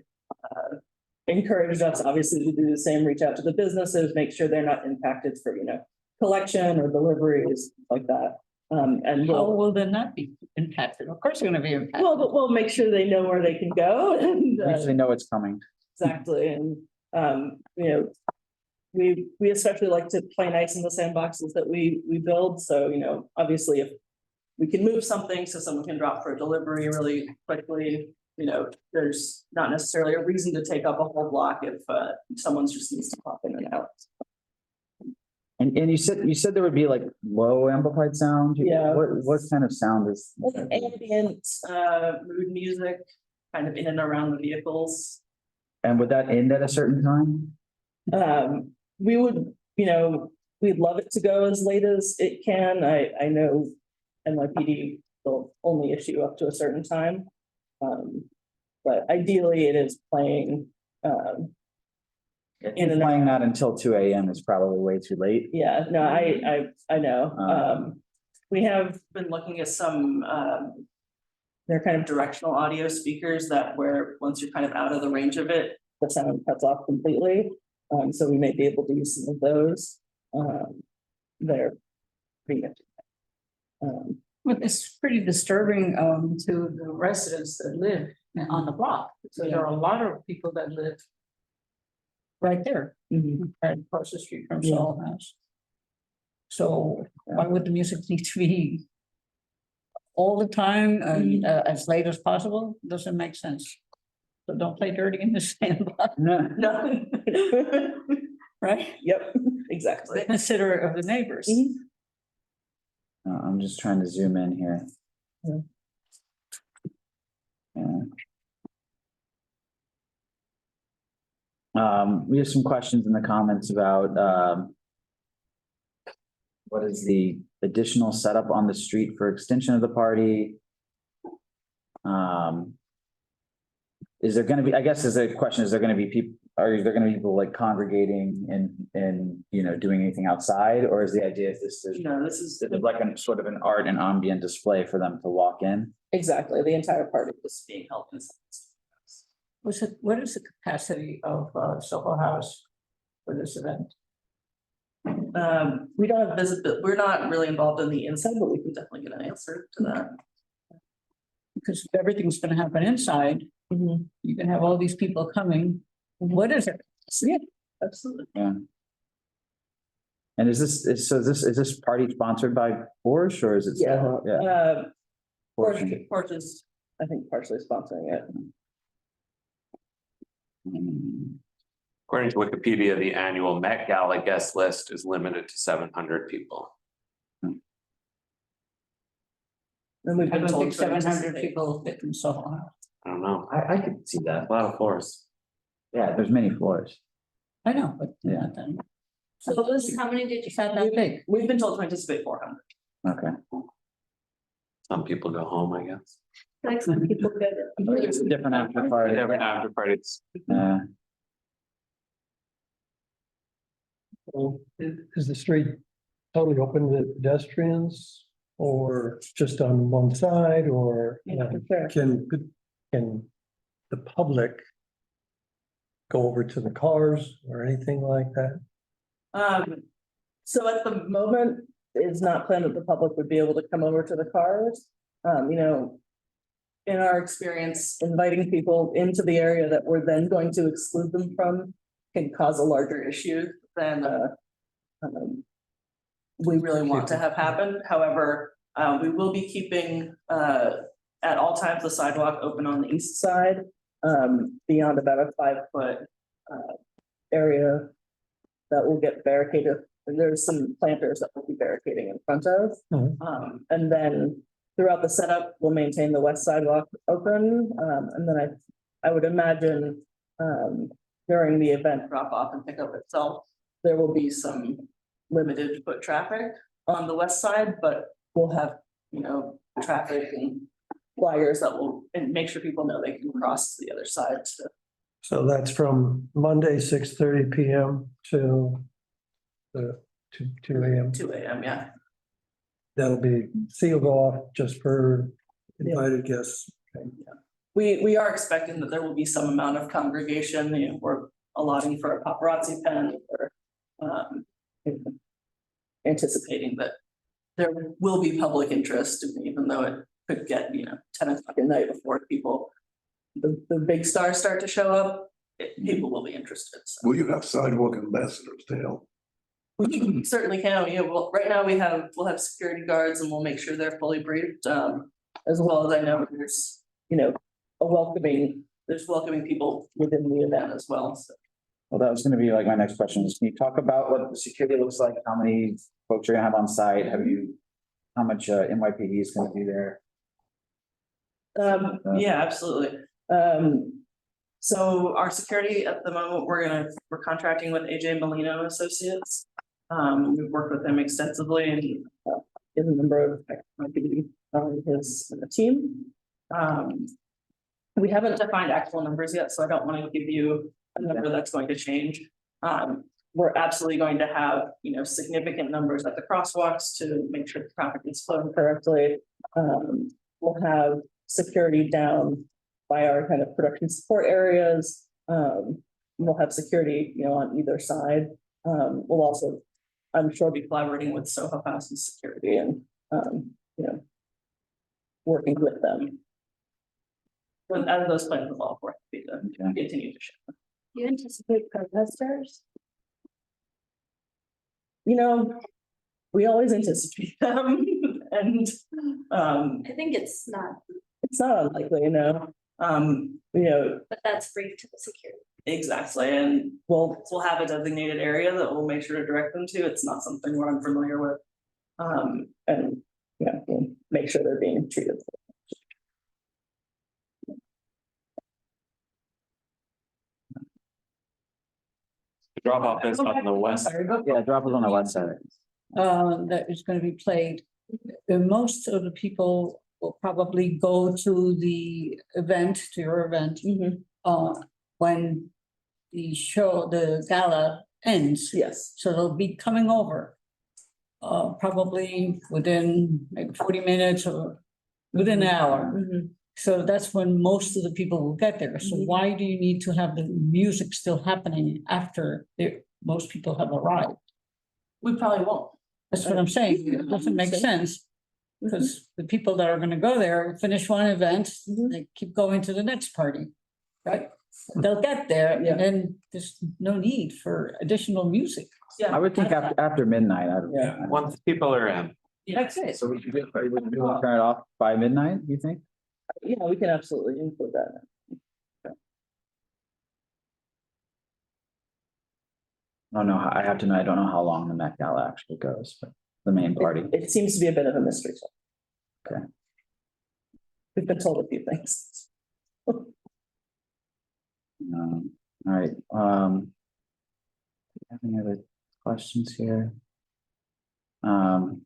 encouraged us obviously to do the same, reach out to the businesses, make sure they're not impacted for, collection or deliveries like that. And How will they not be impacted? Of course, they're gonna be impacted. well, but we'll make sure they know where they can go and At least they know it's coming. exactly. And, we especially like to play nice in the sandboxes that we build. So, obviously if we can move something so someone can drop for a delivery really quickly, there's not necessarily a reason to take up a whole block if someone just needs to pop in and out. And you said there would be like low amplified sound? Yeah. What kind of sound is? Ambient, mood music, kind of in and around the vehicles. And would that end at a certain time? We would, we'd love it to go as late as it can. I know NYPD will only issue up to a certain time. But ideally it is playing, Playing that until 2 a.m. is probably way too late. yeah, no, I know. We have been looking at some, they're kind of directional audio speakers that where once you're kind of out of the range of it, the sound cuts off completely. So we may be able to use some of those. They're pretty much. But it's pretty disturbing to the residents that live on the block. So there are a lot of people that live right there, right across the street from Soho House. So why would the music need to be all the time and as late as possible? Doesn't make sense. So don't play dirty in the sandbox. No. No. Right? Yep, exactly. Considerate of the neighbors. I'm just trying to zoom in here. We have some questions in the comments about what is the additional setup on the street for extension of the party? Is there going to be, I guess is the question, is there going to be people, are there going to be people like congregating and doing anything outside? Or is the idea if this is, this is like a sort of an art and ambient display for them to walk in? exactly the entire party is being held in. What is the capacity of Soho House for this event? We don't have visibility, we're not really involved in the inside, but we can definitely get an answer to that. Because if everything's gonna happen inside, you can have all these people coming. What is it? Yeah, absolutely. Yeah. And is this party sponsored by Porsche or is it? Yeah. Porsche. Porsche is, I think, partially sponsoring it. According to Wikipedia, the annual Met Gala guest list is limited to 700 people. And we've I been don't told think to 700 anticipate. people fit in Soho House. I don't know. I could see that. A lot of floors. Yeah, there's many floors. I know, but Yeah. not that. So this, how many did you It's not say? that big. We've been told to anticipate 400. Okay. Some people go home, I guess. Like some people go to. It's a different after party. Different after parties. Is the street totally open to pedestrians or just on one side or can the public go over to the cars or anything like that? So at the moment, it's not planned that the public would be able to come over to the cars. In our experience, inviting people into the area that we're then going to exclude them from can cause a larger issue than we really want to have happen. However, we will be keeping at all times the sidewalk open on the east side, beyond about a 5-foot area that will get barricaded. And there's some planters that will be barricading in front of. And then throughout the setup, we'll maintain the west sidewalk open. And then I would imagine during the event drop off and pickup itself, there will be some limited foot traffic on the west side, but we'll have, traffic and flyers that will and make sure people know they can cross to the other side. So that's from Monday, 6:30 PM to the 2 AM. 2 AM, yeah. That'll be sealed off just for invited guests. Okay. We are expecting that there will be some amount of congregation, we're allotting for a paparazzi pen or anticipating that there will be public interest, even though it could get, 10 o'clock at night before the big stars start to show up, people will be interested. So. Will you have sidewalk ambassadors to help? We certainly can. Well, right now we'll have security guards and we'll make sure they're fully briefed. As well as I know there's, there's welcoming people within the event as well. So. Well, that was gonna be like my next question is, can you talk about what the security looks like? How many folks you're gonna have on site? How much NYPD is gonna be there? Yeah, absolutely. So our security at the moment, we're contracting with AJ Molino Associates. We've worked with them extensively and in a number of NYPD on his team. We haven't defined actual numbers yet, so I don't want to give you a number that's going to change. We're absolutely going to have, significant numbers at the crosswalks to make sure the traffic is flowing correctly. We'll have security down by our kind of production support areas. We'll have security, on either side. We'll also, I'm sure, be collaborating with Soho House and security and, working with them. But out of those plans evolve, we're happy to continue to share. Do you anticipate protesters? We always anticipate them and I think it's not, unlikely, but that's brief to the security. Exactly, and we'll have a designated area that we'll make sure to direct them to. It's not something we're unfamiliar with. And we'll make sure they're being treated. The drop off is on the west. Yeah, drop it on the west side. That is gonna be played. Most of the people will probably go to the event, to your event, when the gala ends. Yes. So they'll be coming over. Probably within maybe 40 minutes or within an hour. So that's when most of the people will get there. So why do you need to have the music still happening after most people have arrived? We probably won't. That's what I'm saying. It doesn't make sense. Because the people that are gonna go there, finish one event, they keep going to the next party, right? They'll get there and then there's no need for additional music. Yeah. I would think after midnight. Once people are in. That's it. So we should turn it off by midnight, you think? Yeah, we can absolutely include that. Oh no, I have to know. I don't know how long the Met Gala actually goes, but the main party. It seems to be a bit of a mystery. Okay. We've been told a few things. All right. Have any other questions here? And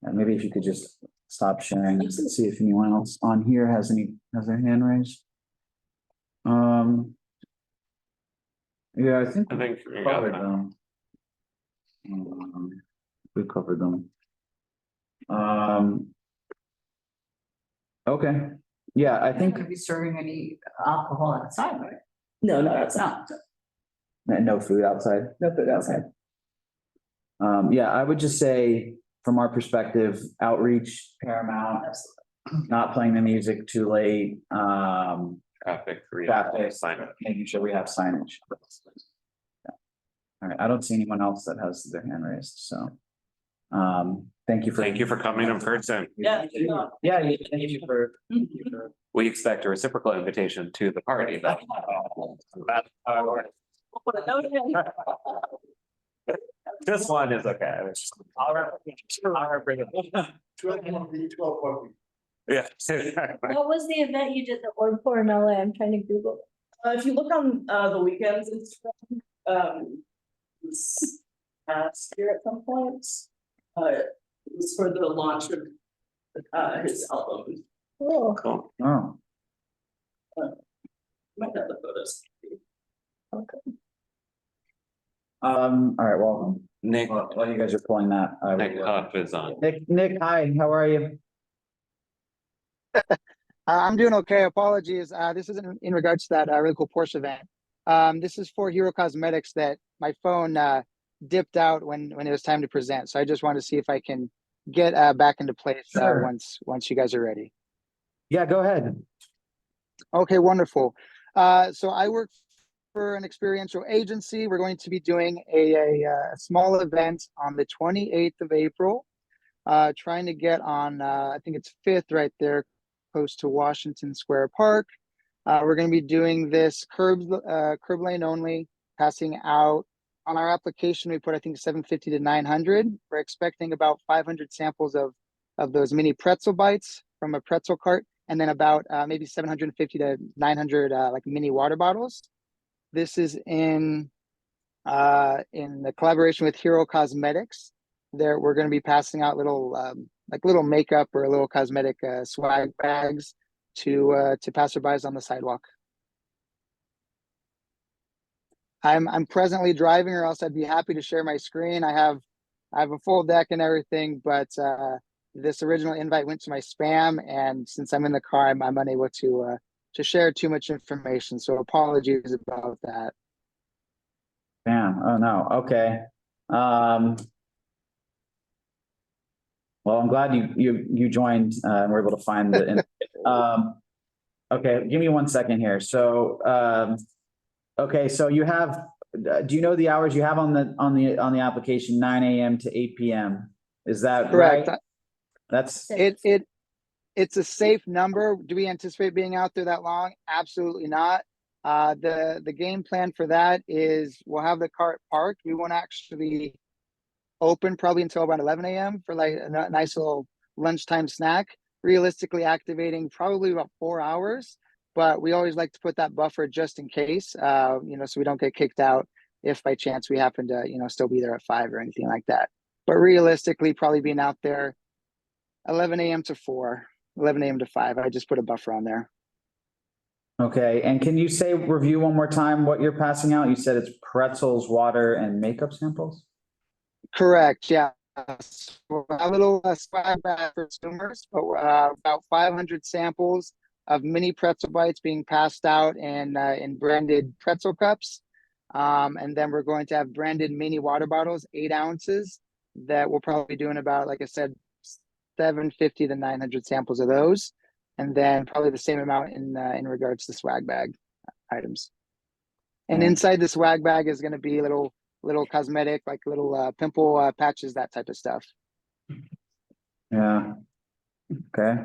maybe if you could just stop sharing and see if anyone else on here has their hand raised. Yeah, I think we covered them. We covered them. Okay. Yeah, I think. Gonna be serving any alcohol outside, right? No, that's not. No food outside. No food outside. Yeah, I would just say from our perspective, outreach paramount, not playing the music too late. Traffic, making sure we have signage. All right, I don't see anyone else that has their hand raised, so. Thank you for coming in person. Yeah, thank you for. We expect a reciprocal invitation to the party. That's how it works. This one is okay. Yeah. What was the event you did, the org for in LA? I'm trying to Google. If you look on the weekends Instagram, it's past year at some point. It was for the launch of his album. Cool. Cool. Oh, Might have the photos. all right, well, Nick, while you guys are pulling that. I will, Nick Huff is on. Nick, hi, how are you? I'm doing okay. Apologies. This is in regards to that really cool Porsche event. This is for Hero Cosmetics that my phone dipped out when it was time to present. So I just wanted to see if I can get back into place Sure. once you guys are ready. Yeah, go ahead. Okay, wonderful. So I work for an experiential agency. We're going to be doing a small event on the 28th of April. Trying to get on, I think it's 5th right there, close to Washington Square Park. We're going to be doing this curb lane only, passing out. On our application, we put, I think, 750 to 900. We're expecting about 500 samples of those mini pretzel bites from a pretzel cart, and then about maybe 750 to 900 like mini water bottles. This is in the collaboration with Hero Cosmetics. There, we're going to be passing out little like little makeup or little cosmetic swag bags to passerbys on the sidewalk. I'm presently driving, or else I'd be happy to share my screen. I have a full deck and everything, but this original invite went to my spam, and since I'm in the car, I'm unable to share too much information. So apologies about that. Damn, oh no, okay. Well, I'm glad you joined and were able to find the, okay, give me 1 second here. So, okay, so you have, do you know the hours you have on the application, 9 a.m. to 8 p.m.? Is that correct? Right? That's it's a safe number. Do we anticipate being out there that long? Absolutely not. The game plan for that is we'll have the cart parked. We won't actually open probably until about 11 a.m. for like a nice little lunchtime snack. Realistically activating probably about 4 hours, but we always like to put that buffer just in case, so we don't get kicked out if by chance we happen to, still be there at 5 or anything like that. But realistically, probably being out there 11 a.m. to 4, 11 a.m. to 5. I just put a buffer on there. okay. And can you review one more time what you're passing out? You said it's pretzels, water, and makeup samples? Correct. Yeah. A little swag bag for consumers, but about 500 samples of mini pretzel bites being passed out in branded pretzel cups. And then we're going to have branded mini water bottles, 8 ounces, that we'll probably be doing about, like I said, 750 to 900 samples of those. And then probably the same amount in regards to swag bag items. And inside the swag bag is going to be little cosmetic, like little pimple patches, that type of stuff. Yeah. Okay.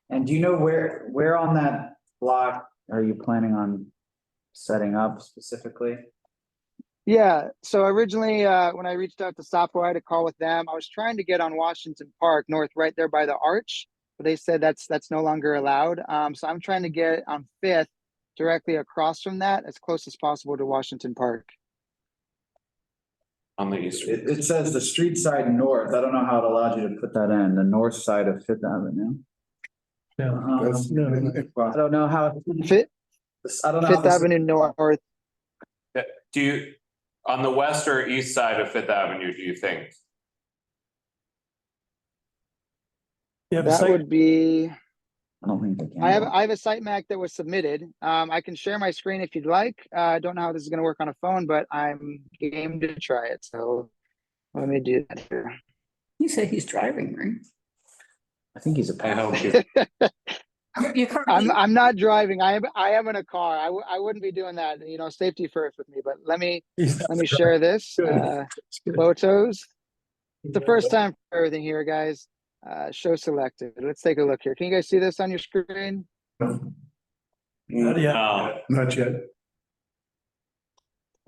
And do you know where on that block are you planning on setting up specifically? Yeah. So originally, when I reached out to Software, I had a call with them. I was trying to get on Washington Park North, right there by the arch, but they said that's no longer allowed. So I'm trying to get on 5th, directly across from that, as close as possible to Washington Park. On the east. It says the street side north. I don't know how it allows you to put that in, the north side of Fifth Avenue. Yeah. I don't know how. I don't know. Fifth Avenue North. Do you, on the west or east side of Fifth Avenue, do you think? That would be. I don't think they can. I have a sitemap that was submitted. I can share my screen if you'd like. I don't know how this is going to work on a phone, but I'm game to try it. So let me do that here. You say he's driving, right? I think he's a I hope passenger. You can't. I'm not driving. I am in a car. I wouldn't be doing that. Safety first with me. But let me share this. Photos. It's the first time for everything here, guys. Show selected. Let's take a look here. Can you guys see this on your screen? Not yet. Not yet.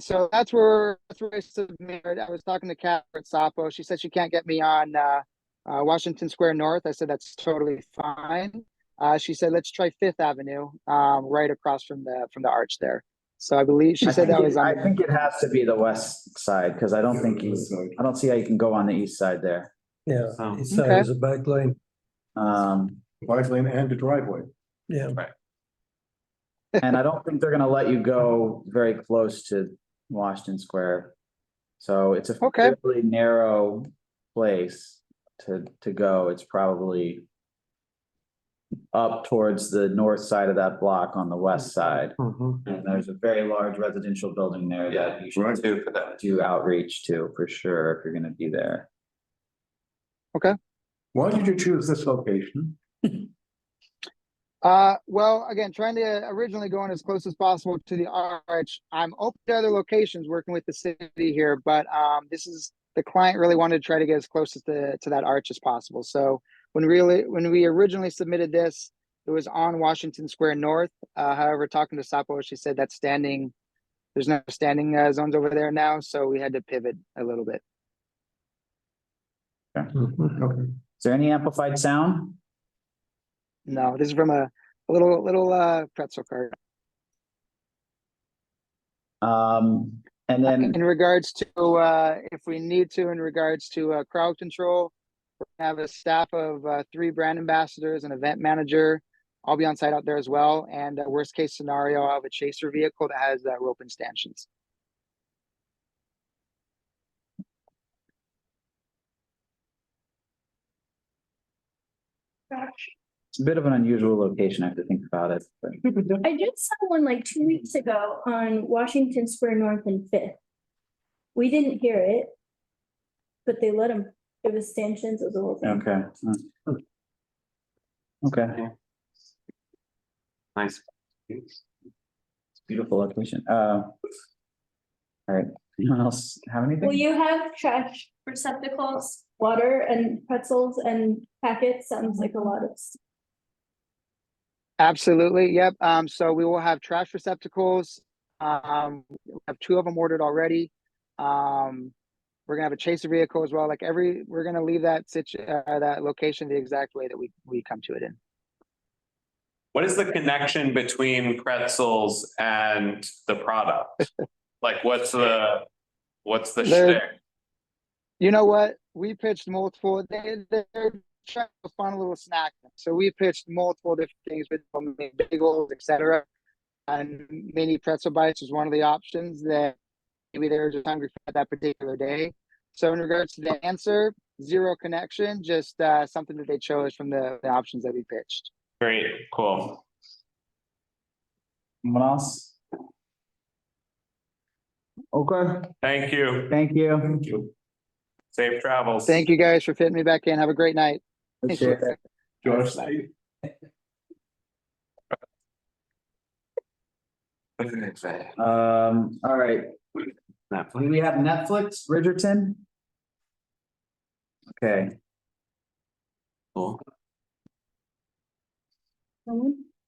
So that's where I submitted. I was talking to Kat at Sapo. She said she can't get me on Washington Square North. I said that's totally fine. She said let's try Fifth Avenue, right across from the arch there. So I believe she said that was on. I think it has to be the west side because I don't see how you can go on the east side there. Yeah, Oh. east side Okay. is a bike lane. Bike lane and a driveway. Yeah. And I don't think they're gonna let you go very close to Washington Square. So it's a Okay. fairly narrow place to go. It's probably up towards the north side of that block on the west side. And there's a very large residential building there that you should do outreach to for sure if you're gonna be there. Okay. Why did you choose this location? Well, again, trying to originally go in as close as possible to the arch. I'm open to other locations working with the city here, but this is the client really wanted to try to get as close to that arch as possible. So when we originally submitted this, it was on Washington Square North. However, talking to Sapo, she said that there's no standing zones over there now, so we had to pivot a little bit. Okay. Is there any amplified sound? No, this is from a little pretzel cart. And then in regards to if we need to, in regards to crowd control, we have a staff of 3 brand ambassadors, an event manager. I'll be on site out there as well. And worst case scenario, I'll have a chaser vehicle that has rope and stanchions. it's a bit of an unusual location. I have to think about it. But I just saw one like 2 weeks ago on Washington Square North and Fifth. We didn't hear it, but they let them, it was stanchions, it was a whole thing. okay. Okay. Nice. Beautiful location. All right. Anyone else have anything? Will you have trash receptacles, water and pretzels and packets? Sounds like a lot of stuff. Absolutely. Yep. So we will have trash receptacles. We have 2 of them ordered already. We're gonna have a chaser vehicle as well. We're gonna leave that that location the exact way that we come to it in. What is the connection between pretzels and the product? Like, what's the shtick? You know what? We pitched multiple. They're trying to find a little snack. So we pitched multiple different things with bagels, etc. And mini pretzel bites was one of the options that maybe they were just hungry for that particular day. So in regards to the answer, zero connection, just something that they chose from the options that we pitched. Great, cool. Someone else? Okay. Thank you. Thank you. Thank you. Safe travels. Thank you guys for fitting me back in. Have a great night. Appreciate it. George. All right. Do we have Netflix, Bridgerton? Okay. Cool.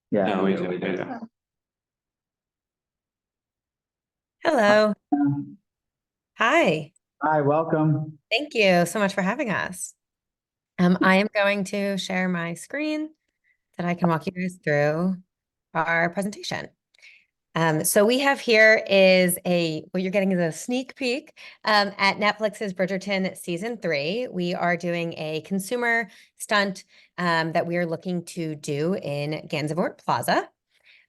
Yeah. No, we do. Hello. Hi. Hi, welcome. Thank you so much for having us. I am going to share my screen that I can walk you guys through our presentation. So we have here is what you're getting is a sneak peek at Netflix's Bridgerton season 3. We are doing a consumer stunt that we are looking to do in Gansevoort Plaza.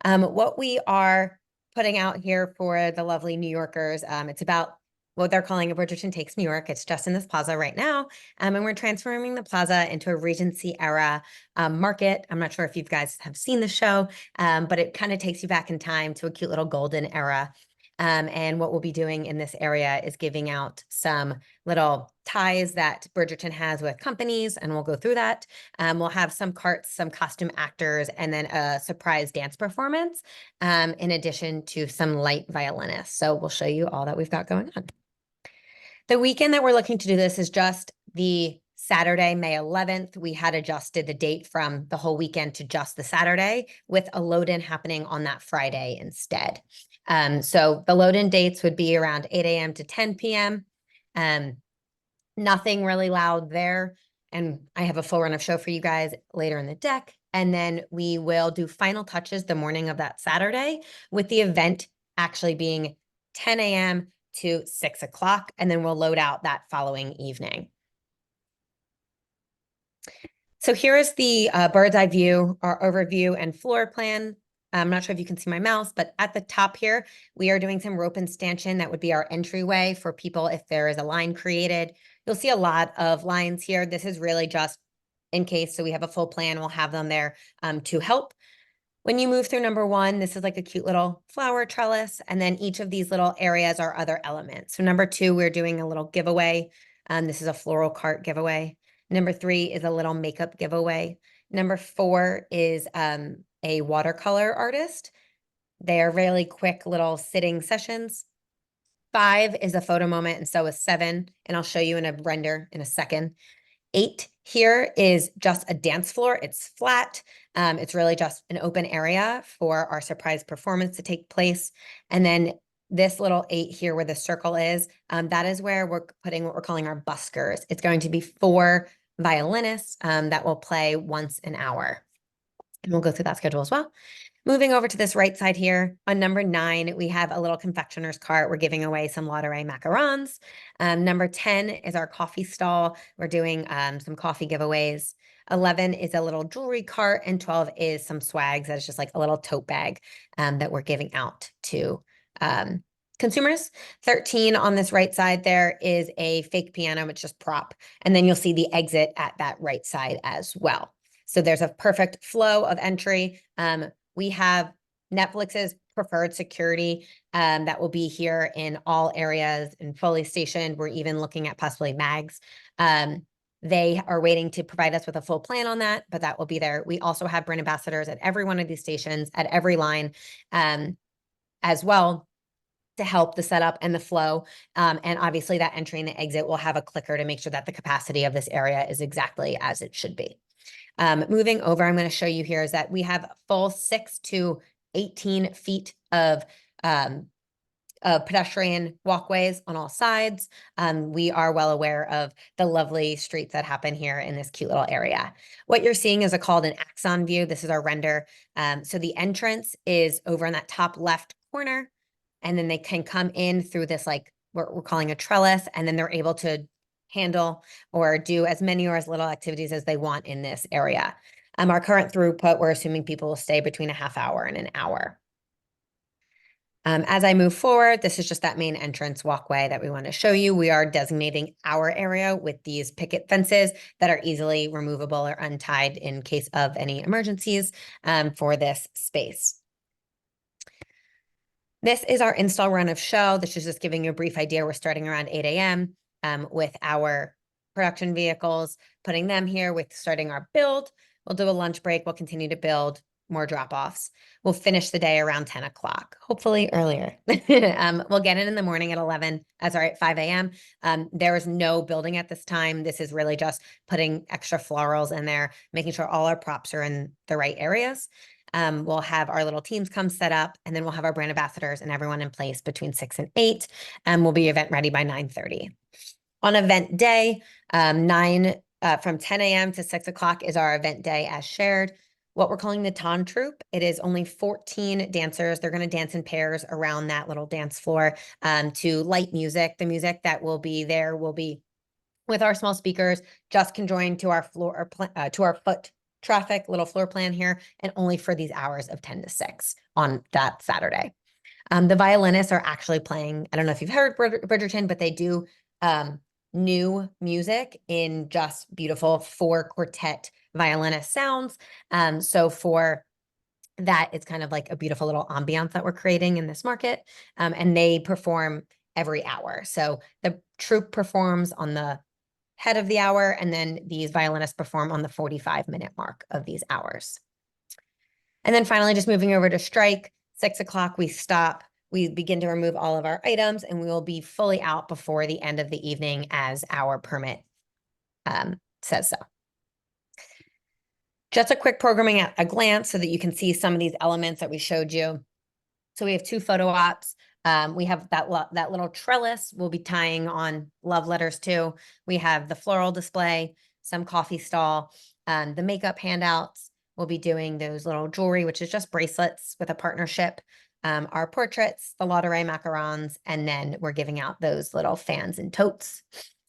What we are putting out here for the lovely New Yorkers, it's about what they're calling a Bridgerton Takes New York. It's just in this plaza right now. And we're transforming the plaza into a Regency era market. I'm not sure if you guys have seen the show, but it kind of takes you back in time to a cute little golden era And what we'll be doing in this area is giving out some little ties that Bridgerton has with companies, and we'll go through that. We'll have some carts, some costume actors, and then a surprise dance performance, in addition to some light violinists. So we'll show you all that we've got going on. The weekend that we're looking to do this is just the Saturday, May 11th. We had adjusted the date from the whole weekend to just the Saturday, with a load-in happening on that Friday instead. So the load-in dates would be around 8 a.m. to 10 p.m. Nothing really loud there. And I have a full run of show for you guys later in the deck. And then we will do final touches the morning of that Saturday, with the event actually being 10 a.m. to 6 o'clock, and then we'll load out that following evening. So here is the bird's eye view, our overview and floor plan. I'm not sure if you can see my mouse, but at the top here, we are doing some rope and stanchion. That would be our entryway for people if there is a line created. You'll see a lot of lines here. This is really just in case, so we have a full plan. We'll have them there to help. When you move through number one, this is like a cute little flower trellis, and then each of these little areas are other elements. So number two, we're doing a little giveaway. This is a floral cart giveaway. Number three is a little makeup giveaway. Number four is a watercolor artist. They are really quick little sitting sessions. 5 is a photo moment, and so is 7, and I'll show you in a render in a second. 8 here is just a dance floor. It's flat. It's really just an open area for our surprise performance to take place. And then this little 8 here where the circle is, that is where we're putting what we're calling our buskers. It's going to be 4 violinists that will play once an hour. And we'll go through that schedule as well. Moving over to this right side here, on number 9, we have a little confectioner's cart. We're giving away some Lauderay macarons. Number 10 is our coffee stall. We're doing some coffee giveaways. 11 is a little jewelry cart, and 12 is some swags. That is just like a little tote bag that we're giving out to consumers. 13 on this right side there is a fake piano, which is prop. And then you'll see the exit at that right side as well. So there's a perfect flow of entry. We have Netflix's preferred security that will be here in all areas and fully stationed. We're even looking at possibly mags. They are waiting to provide us with a full plan on that, but that will be there. We also have brand ambassadors at every one of these stations, at every line as well, to help the setup and the flow. And obviously that entry and the exit will have a clicker to make sure that the capacity of this area is exactly as it should be. Moving over, I'm going to show you here is that we have full 6 to 18 feet of pedestrian walkways on all sides. We are well aware of the lovely streets that happen here in this cute little area. What you're seeing is called an axon view. This is our render. So the entrance is over in that top left corner, and then they can come in through this, like what we're calling a trellis, and then they're able to handle or do as many or as little activities as they want in this area. Our current throughput, we're assuming people will stay between a half hour and an hour. As I move forward, this is just that main entrance walkway that we want to show you. We are designating our area with these picket fences that are easily removable or untied in case of any emergencies for this space. This is our install run of show. This is just giving you a brief idea. We're starting around 8 a.m. With our production vehicles, putting them here with starting our build. We'll do a lunch break. We'll continue to build more drop-offs. We'll finish the day around 10 o'clock, hopefully earlier. We'll get in the morning at 5 a.m. There is no building at this time. This is really just putting extra florals in there, making sure all our props are in the right areas. We'll have our little teams come set up, and then we'll have our brand ambassadors and everyone in place between 6 and 8, and we'll be event ready by 9:30. On event day, from 10 a.m. to 6 o'clock is our event day as shared. What we're calling the Ton Troupe. It is only 14 dancers. They're going to dance in pairs around that little dance floor to light music. The music that will be there will be with our small speakers, just conjoined to our to our foot traffic little floor plan here, and only for these hours of 10 to 6 on that Saturday. The violinists are actually playing, I don't know if you've heard Bridgerton, but they do new music in just beautiful 4 quartet violinist sounds. So for that is kind of like a beautiful little ambiance that we're creating in this market. And they perform every hour. So the troupe performs on the head of the hour, and then these violinists perform on the 45-minute mark of these hours. And then finally, just moving over to strike, 6 o'clock, we stop. We begin to remove all of our items, and we will be fully out before the end of the evening as our permit says so. Just a quick programming at a glance so that you can see some of these elements that we showed you. So we have 2 photo ops. We have that little trellis we'll be tying on love letters to. We have the floral display, some coffee stall, the makeup handouts. We'll be doing those little jewelry, which is just bracelets with a partnership, our portraits, the Lauderay macarons, and then we're giving out those little fans and totes.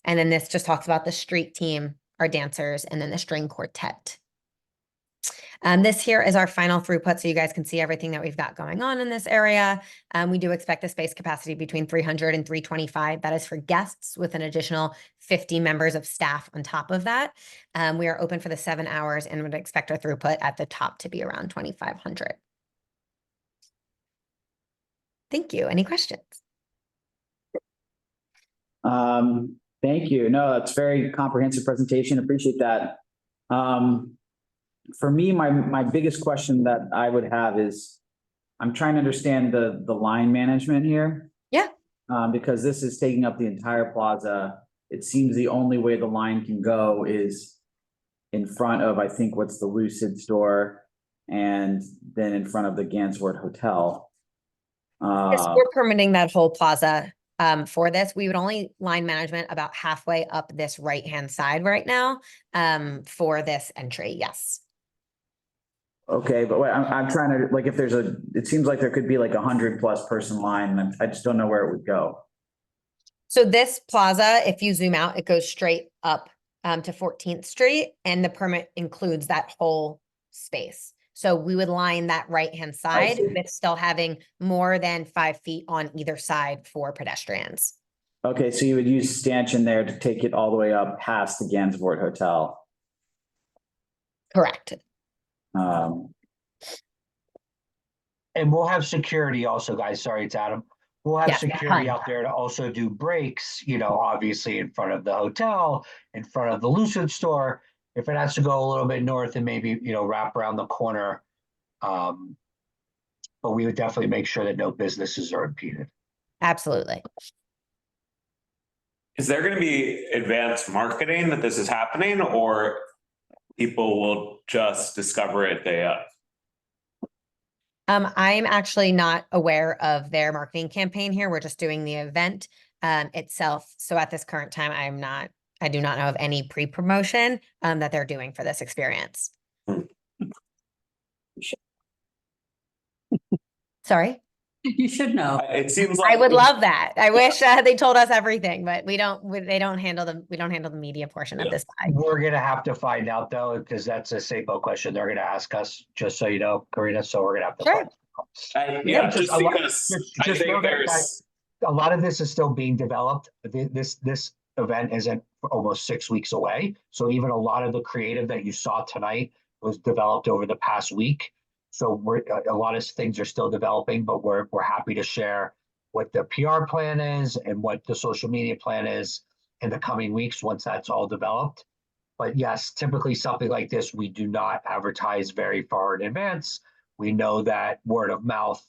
And then this just talks about the street team, our dancers, and then the string quartet. This here is our final throughput, so you guys can see everything that we've got going on in this area. We do expect a space capacity between 300 and 325. That is for guests, with an additional 50 members of staff on top of that. We are open for the 7 hours and would expect our throughput at the top to be around 2,500. Thank you. Any questions? Thank you. No, that's very comprehensive presentation. Appreciate that. For me, my biggest question that I would have is, I'm trying to understand the line management here. Yeah. Because this is taking up the entire plaza. It seems the only way the line can go is in front of, I think, what's the Lucid store, and then in front of the Ganswort Hotel. Yes, we're permitting that whole plaza. For this, we would only line management about halfway up this right-hand side right now, for this entry. Yes. Okay, but wait, I'm trying to, like, if there's it seems like there could be like 100+ person line, and I just don't know where it would go. So this plaza, if you zoom out, it goes straight up to 14th Street, and the permit includes that whole space. So we would line that right-hand side with still having more than 5 feet on either side for pedestrians. Okay, so you would use stanchion there to take it all the way up past the Ganswort Hotel. Correct. And we'll have security also, guys. Sorry, it's Adam. We'll have security out there to also do breaks, you know, obviously in front of the hotel, in front of the Lucid store. If it has to go a little bit north and maybe, you know, wrap around the corner. But we would definitely make sure that no businesses are impeded. Absolutely. Is there going to be advanced marketing that this is happening, or people will just discover it day of? I'm actually not aware of their marketing campaign here. We're just doing the event itself. So at this current time, I do not know of any pre-promotion that they're doing for this experience. Sorry? You should know. It seems like I would love that. I wish they told us everything, but we don't handle the media portion of this side. We're gonna have to find out though, because that's a SAPO question they're gonna ask us, just so you know, Karina. So we're gonna have to find out. just because know that, there's guys, a lot of this is still being developed. This event isn't almost 6 weeks away. So even a lot of the creative that you saw tonight was developed over the past week. So a lot of things are still developing, but we're happy to share what the PR plan is and what the social media plan is in the coming weeks once that's all developed. But yes, typically something like this, we do not advertise very far in advance. We know that word of mouth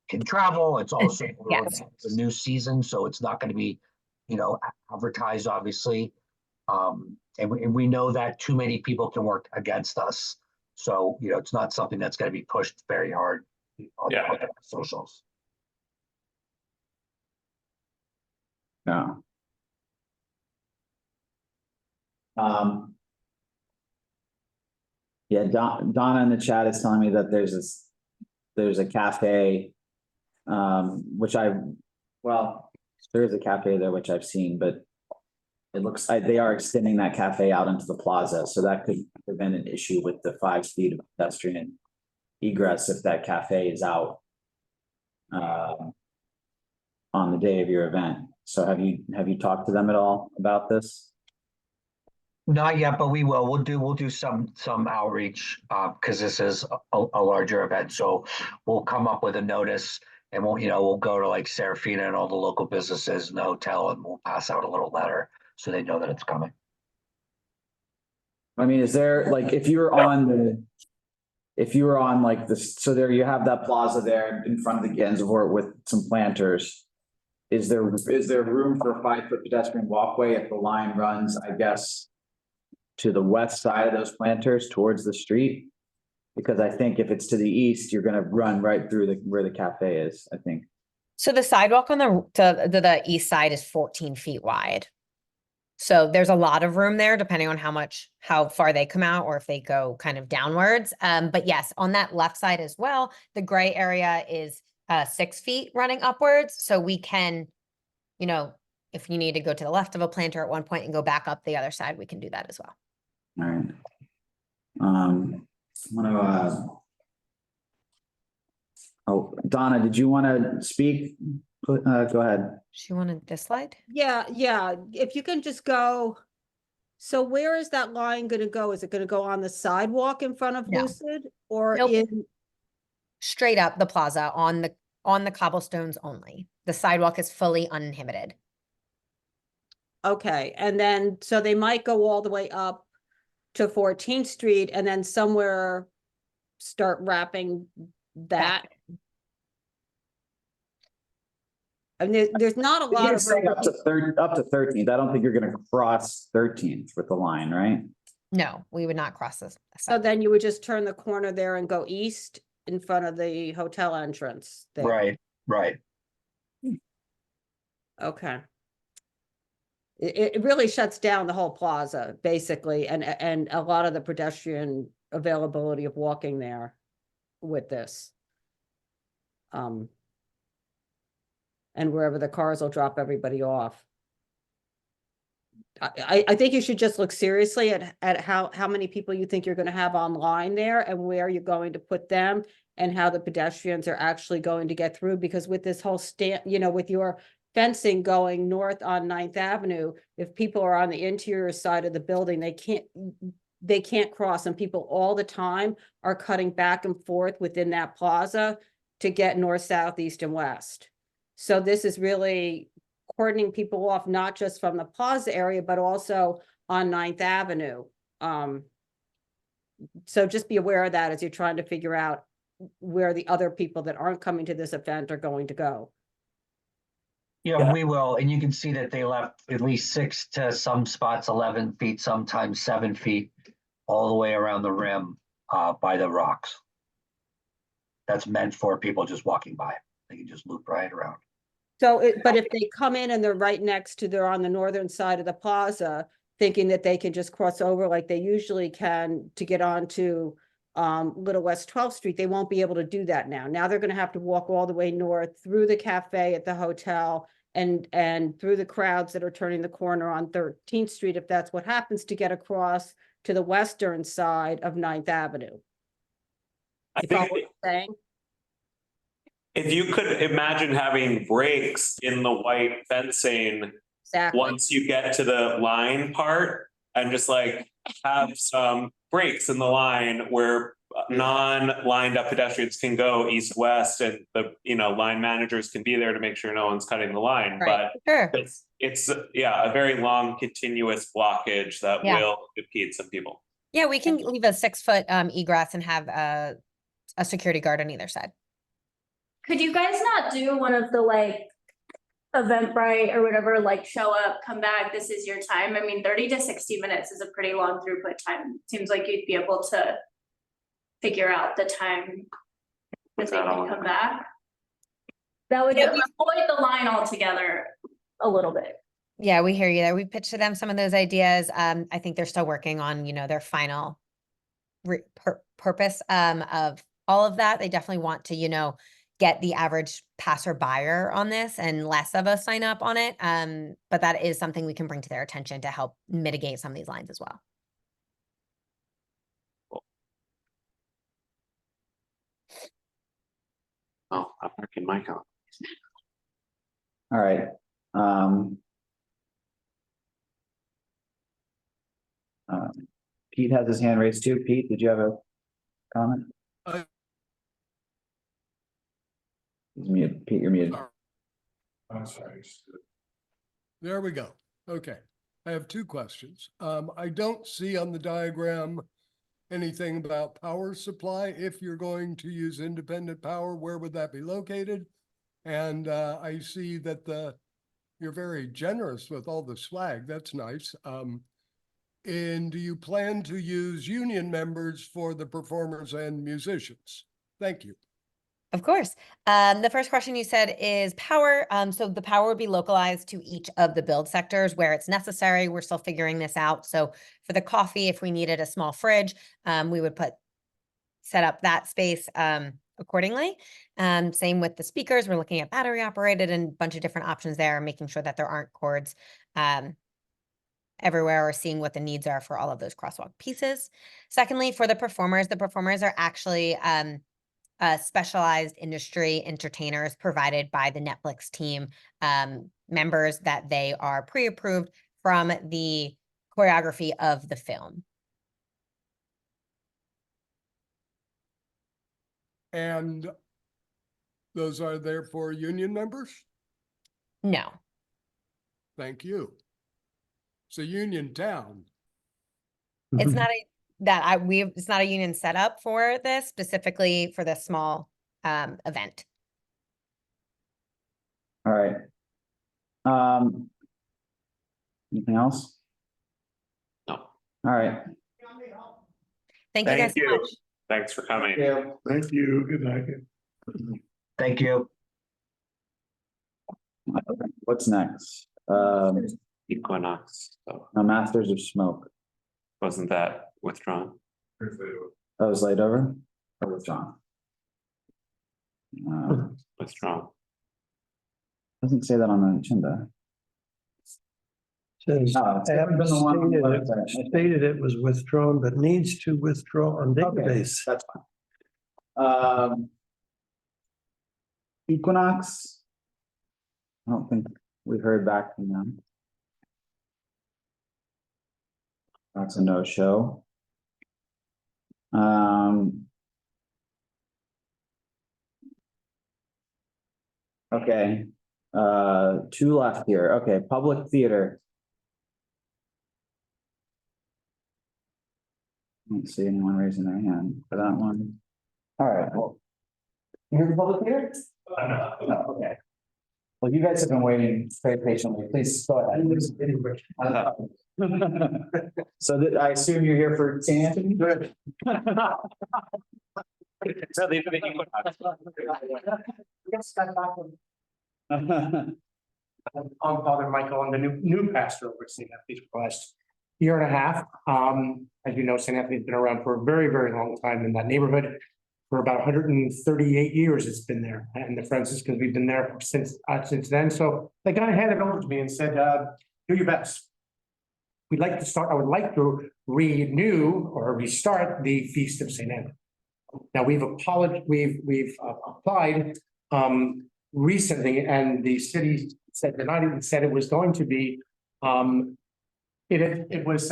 can travel. It's also the new season, so it's not going to be, you know, advertised obviously. And we know that too many people can work against us. So, you know, it's not something that's going to be pushed very hard on the socials. No. Yeah, Donna in the chat is telling me that there's a cafe, there is a cafe there, which I've seen, but it looks like they are extending that cafe out into the plaza. So that could prevent an issue with the 5 feet of pedestrian egress if that cafe is out on the day of your event. So have you talked to them at all about this? Not yet, but we will. We'll do some outreach, because this is a larger event. So we'll come up with a notice and we'll go to like Serafina and all the local businesses in the hotel and we'll pass out a little letter so they know that it's coming. I mean, is there, like, if you were on like this, so there you have that plaza there in front of the Gansevoort with some planters. Is there room for a 5-foot pedestrian walkway if the line runs, I guess, to the west side of those planters towards the street? Because I think if it's to the east, you're gonna run right through where the cafe is, I think. So the sidewalk on the east side is 14 feet wide. So there's a lot of room there, depending on how far they come out or if they go kind of downwards. But yes, on that left side as well, the gray area is 6 feet running upwards. So we can, if you need to go to the left of a planter at one point and go back up the other side, we can do that as well. All right. I'm gonna, Donna, did you want to speak? Go ahead. She wanted this slide? Yeah, if you can just go. So where is that line gonna go? Is it gonna go on the sidewalk in front of No. Lucid or Nope. in? Straight up the plaza on the cobblestones only. The sidewalk is fully uninhibited. Okay, and then, so they might go all the way up to 14th Street and then somewhere start wrapping that. I mean, there's not a You lot can of. say up to 13th. I don't think you're gonna cross 13th with the line, right? No, we would not cross this. So then you would just turn the corner there and go east in front of the hotel entrance there. Right. Okay. It really shuts down the whole plaza, basically, and a lot of the pedestrian availability of walking there with this. And wherever the cars will drop everybody off. I think you should just look seriously at how many people you think you're gonna have online there and where you're going to put them and how the pedestrians are actually going to get through, because with this whole with your fencing going north on 9th Avenue, if people are on the interior side of the building, they can't cross, and people all the time are cutting back and forth within that plaza to get north, south, east, and west. So this is really cordoning people off, not just from the plaza area, but also on 9th Avenue. So just be aware of that as you're trying to figure out where the other people that aren't coming to this event are going to go. Yeah, we will. And you can see that they left at least 6 to some spots, 11 feet, sometimes 7 feet, all the way around the rim by the rocks. That's meant for people just walking by. They can just loop right around. So, but if they come in and they're right next to, they're on the northern side of the plaza, thinking that they can just cross over like they usually can to get onto Little West 12th Street, they won't be able to do that now. Now they're going to have to walk all the way north through the cafe at the hotel and through the crowds that are turning the corner on 13th Street, if that's what happens, to get across to the western side of 9th Avenue. I think if you could imagine having breaks in the white fencing, exactly, once you get to the line part, and just like have some breaks in the line where non-lined up pedestrians can go east-west, and the line managers can be there to make sure no one's cutting the line. Right. But Sure. it's a very long continuous blockage that will impede some people. Yeah, we can leave a 6-foot egress and have a security guard on either side. Could you guys not do one of the Eventbrite or whatever, show up, come back, this is your time? I mean, 30 to 60 minutes is a pretty long throughput time. Seems like you'd be able to figure out the time that they can come back. That would avoid the line altogether a little bit. Yeah, we hear you there. We pitched to them some of those ideas. I think they're still working on, their final purpose of all of that. They definitely want to, get the average passerby on this and less of a sign up on it. But that is something we can bring to their attention to help mitigate some of these lines as well. Oh, I'm marking my count. All right. Pete has his hand raised too. Pete, did you have a comment? He's mute. Pete, you're muted. I'm sorry. There we go. Okay. I have two questions. I don't see on the diagram anything about power supply. If you're going to use independent power, where would that be located? And I see that you're very generous with all the swag. That's nice. And do you plan to use union members for the performers and musicians? Thank you. Of course. The first question you said is power. So the power would be localized to each of the build sectors where it's necessary. We're still figuring this out. So for the coffee, if we needed a small fridge, we would set up that space accordingly. Same with the speakers. We're looking at battery operated and a bunch of different options there, making sure that there aren't cords everywhere, or seeing what the needs are for all of those crosswalk pieces. Secondly, for the performers are actually specialized industry entertainers provided by the Netflix team, members that they are pre-approved from the choreography of the film. And those are therefore union members? No. Thank you. It's a union town. It's not it's not a union setup for this, specifically for this small event. All right. Anything else? No. All right. Thank you guys so much. Thanks for coming. Thank you. Good night. Thank you. What's next? Equinox. So No, Masters of Smoke. wasn't that withdrawn? That was laid over or withdrawn? Withdrawn. Doesn't say that on the agenda. Says, No, it's never been the one on the website. stated it was withdrawn, but needs to withdraw on Okay, database. that's fine. Equinox. I don't think we heard back from them. That's a no-show. Okay, two left here. Okay, public theater. I don't see anyone raising their hand for that one. All right, well. You hear the public theater? No, okay. Well, you guys have been waiting very patiently. Please go ahead. So I assume you're here for St. Anthony? Good. So leave the Equinox. I'm Father Michael. I'm the new pastor over at St. Anthony's for the last year and a half. As you know, St. Anthony's been around for a very, very long time in that neighborhood. For about 138 years, it's been there, and the Franciscans, we've been there since then. So they kind of handed it over to me and said, "Do your best." We'd like to start. I would like to renew or restart the Feast of St. Anthony. Now we've applied recently, and the city said said it was going to be. It was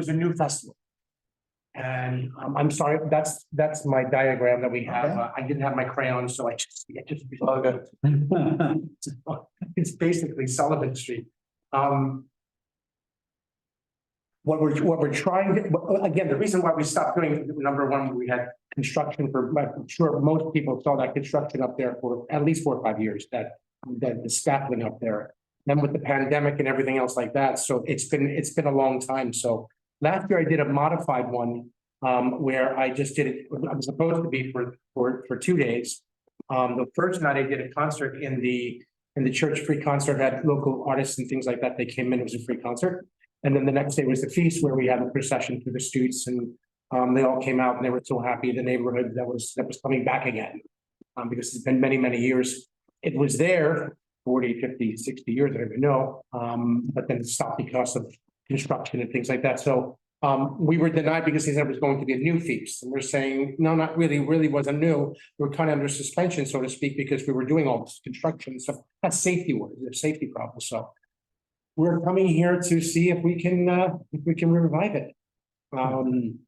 a new festival. And I'm sorry, that's my diagram that we have. I didn't have my crayon, so I just it's basically Sullivan Street. What we're trying to, again, the reason why we stopped doing, number one, we had construction I'm sure most people saw that construction up there for at least 4 or 5 years, that the scaffolding up there. Then with the pandemic and everything else like that, so it's been a long time. So last year I did a modified one where I just did it. I was supposed to be for 2 days. The first night I did a concert in the church, free concert, had local artists and things like that. They came in, it was a free concert. And then the next day was the feast where we had a procession through the streets, and they all came out and they were so happy. The neighborhood that was coming back again, because it's been many, many years. It was there 40, 50, 60 years, I don't even know. But then it stopped because of construction and things like that. So we were denied because they said it was going to be a new feast. And we're saying, no, not really, wasn't new. We were kind of under suspension, so to speak, because we were doing all this construction and stuff. That's safety work, there's safety problems. So we're coming here to see if we can revive it.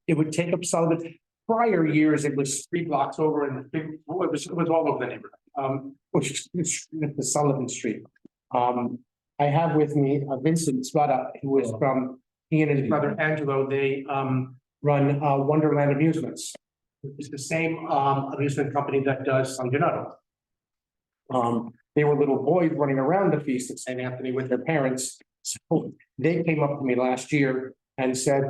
It would take up Sullivan. Prior years, it was 3 blocks over and it was all over the neighborhood, which is the Sullivan Street. I have with me Vincent Svada, who is from, he and his brother Angelo, they run Wonderland Amusements. It's the same amusement company that does San Gennaro. They were little boys running around the feast at St. Anthony with their parents. So they came up to me last year and said,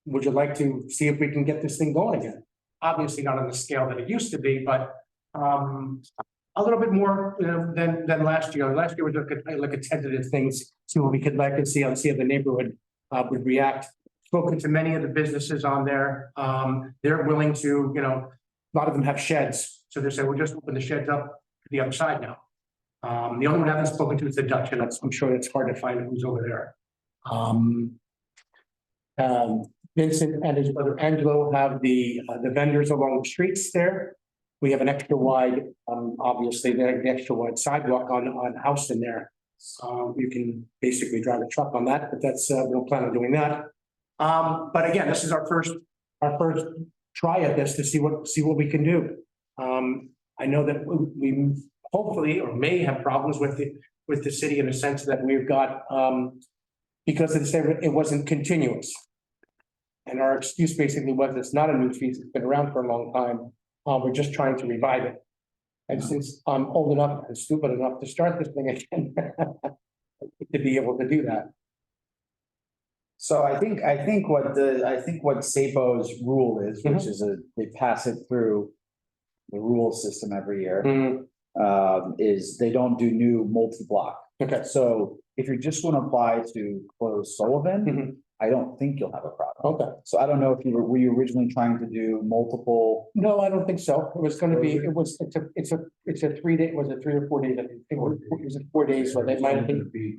would you like to see if we can get this thing going again? Obviously not on the scale that it used to be, but a little bit more than last year. Last year was like a tentative things, see what we could like and see how the neighborhood would react. Spoken to many of the businesses on there. They're willing to, a lot of them have sheds. So they say, we'll just open the sheds up to the other side now. The only one I haven't spoken to is the Dutch, and I'm sure it's hard to find who's over there. Vincent and his brother Angelo have the vendors along the streets there. We have an extra wide, obviously the extra wide sidewalk on Houston there. You can basically drive a truck on that, but that's we don't plan on doing that. But again, this is our first try at this to see what we can do. I know that we hopefully or may have problems with the city in the sense that we've got because it wasn't continuous. And our excuse basically was it's not a new feast, it's been around for a long time. We're just trying to revive it. And since I'm old enough and stupid enough to start this thing again, to be able to do that. So I think what SAPO's rule is, which is they pass it through the rule system every year, is they don't do new multi-block. Okay. So if you're just going to apply to close Sullivan, I don't think you'll have a problem. Okay. So I don't know if were you originally trying to do multiple? No, I don't think so. It was going to be, it's a 3 day, was it 3 or 4 days? I think it was 4 days, so they might be.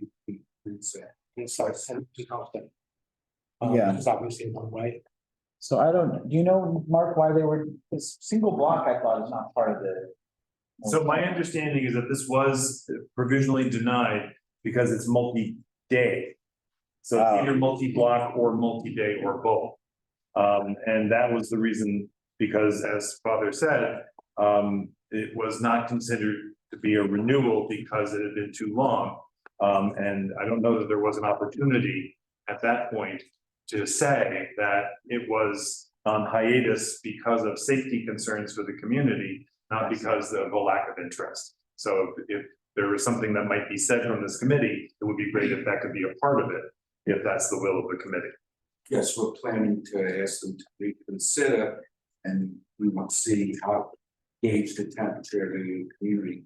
Yeah. It's obviously one way. So do you know, Mark, why they were, this single block I thought is not part of the. So my understanding is that this was provisionally denied because it's multi-day. So it's either multi-block or multi-day or both. And that was the reason, because as Father said, it was not considered to be a renewal because it had been too long. And I don't know that there was an opportunity at that point to say that it was on hiatus because of safety concerns for the community, not because of a lack of interest. So if there was something that might be said from this committee, it would be great if that could be a part of it, if that's the will of the committee. Yes, we're planning to ask them to reconsider, and we want to see how gauge the temperature of the community.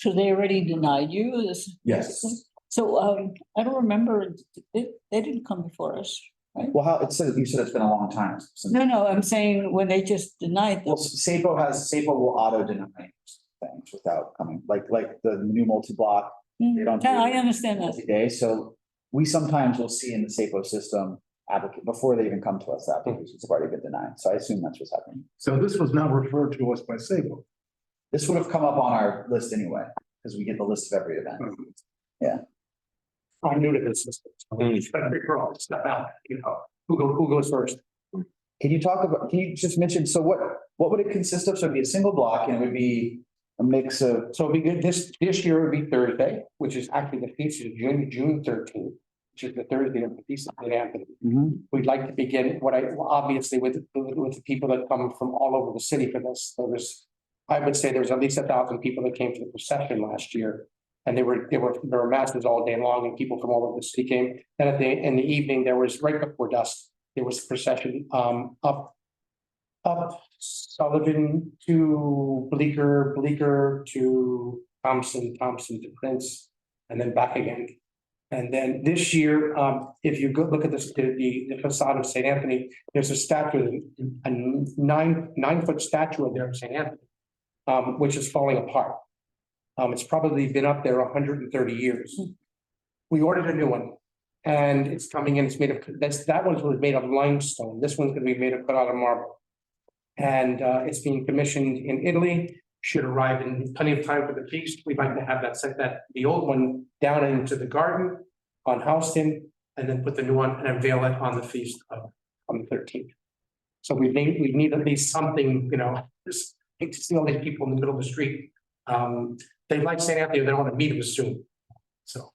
So they already denied you this? Yes. So I don't remember, they didn't come before us, right? Well, you said it's been a long time. No, I'm saying when they just denied. Well, SAPO will auto deny things without coming, like the new multi-block. They don't. I understand that. Multi-day, so we sometimes will see in the SAPO system applicant before they even come to us, applications have already been denied. So I assume that's what's happening. So this was not referred to us by SAPO. This would have come up on our list anyway, because we get the list of every event. Yeah. I'm new to this system. So better figure all this stuff out, who goes first? Can you just mention, so what would it consist of? So it'd be a single block and it would be a mix of. So it'd be good, this year would be Thursday, which is actually the feast of June 13th, which is the Thursday of the feast of St. Anthony. We'd like to begin obviously with the people that come from all over the city for this. I would say there was at least 1,000 people that came to the procession last year. And there were masses all day long, and people from all over the city came. Then in the evening, there was right before dusk, there was a procession up Sullivan to Bleecker to Thompson to Prince, and then back again. And then this year, if you go look at the facade of St. Anthony, there's a statue, a 9-foot statue of there of St. Anthony, which is falling apart. It's probably been up there 130 years. We ordered a new one, and it's coming in. It's made of that one was made of limestone. This one's going to be made of cut out of marble, and it's being commissioned in Italy. Should arrive in plenty of time for the feast. We'd like to have the old one down into the garden on Houston, and then put the new one and unveil it on the feast on the 13th. So we need at least something, just hate to see all these people in the middle of the street. They like St. Anthony, they don't want to meet them soon. So.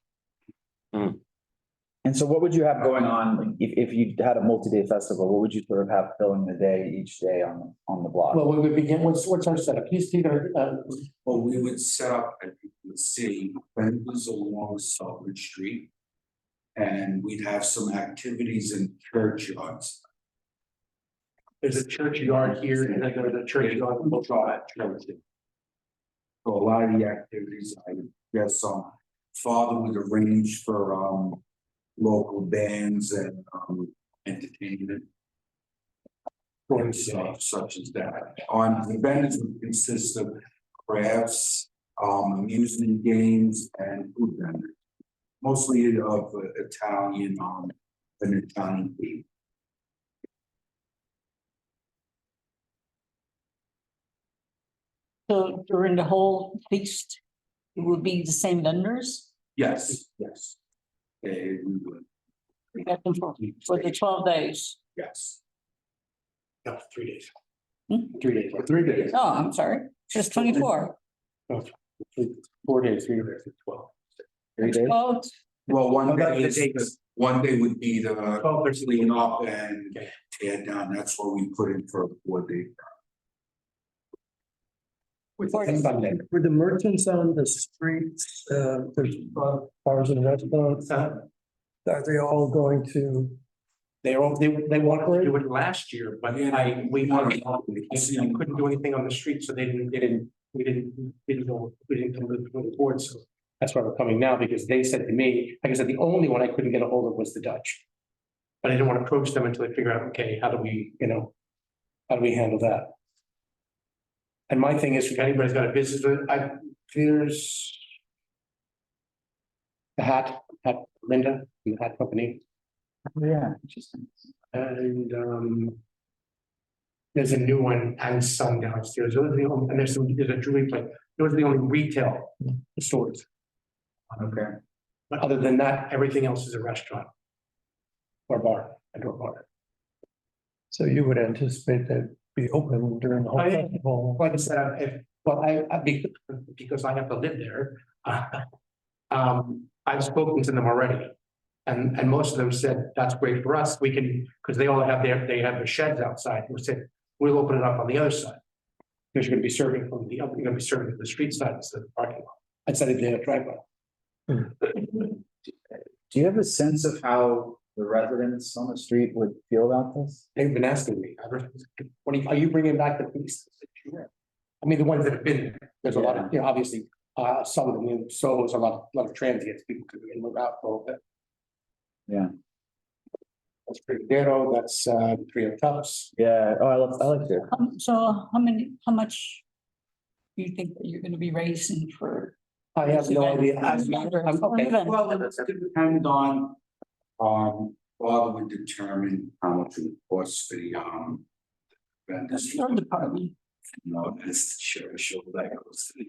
And so what would you have going on, like, if you had a multi-day festival, what would you sort of have filling the day each day on the block? Well, we would begin, what's our setup? Please take Well, we would set up, as you would see, vendors along Southbridge Street. And we'd have some activities in churchyards. There's a churchyard here, and then there's a churchyard. We'll draw that church. So a lot of the activities, I guess, Father would arrange for local bands and entertainment. And stuff such as that. The vendors would consist of crafts, amusement games, and food vendors. Mostly of Italian, an Italian theme. So during the whole feast, it would be the same vendors? Yes, yes. We would. We got them for the 12 days. Yes. No, 3 days. 3 days. 3 days. Oh, I'm sorry, just 24. No, 4 days, 3 days, 12. 3 days? Oh, Well, one Oh, that's day the is, date. one day would be the 12, clean up and tear down. That's what we put in for a 4-day. Sunday. Were the merchants on the streets, there's bars and restaurants, are they all going to? They wanted to do it last year, but I couldn't do anything on the street, so we didn't come to the board, so that's why we're coming now, because they said to me, like I said, the only one I couldn't get a hold of was the Dutch. But I didn't want to approach them until I figure out, okay, how do we handle that? And my thing is, if anybody's got a business, there's the hat Linda, from the hat company. Yeah, interesting. And there's a new one and Sun downstairs. Those are the only, and there's a jewelry place. Those are the only retail stores. Okay. But other than that, everything else is a restaurant or bar, indoor bar. So you would anticipate that be open during the whole festival? Like I said, because I have to live there, I've spoken to them already. And most of them said, that's great for us. We can, because they have their sheds outside. We said, we'll open it up on the other side. Because you're gonna be serving from you're gonna be serving to the street side instead of the parking lot. Instead of the driveway. Do you have a sense of how the residents on the street would feel about this? They've been asking me, are you bringing back the police? I said, sure. I mean, the ones that have been there, there's a lot of, obviously, some of them, so there's a lot of transients, people could be in and out for a little bit. Yeah. That's pretty ghetto, that's 3 of Cups. Yeah, oh, I like it. so how much do you think that you're gonna be raising for? I have no idea. Okay. Well, it's gonna depend on, Father would determine how much it costs for the, vendors. Your department. No, that's the sheriff show that goes to the.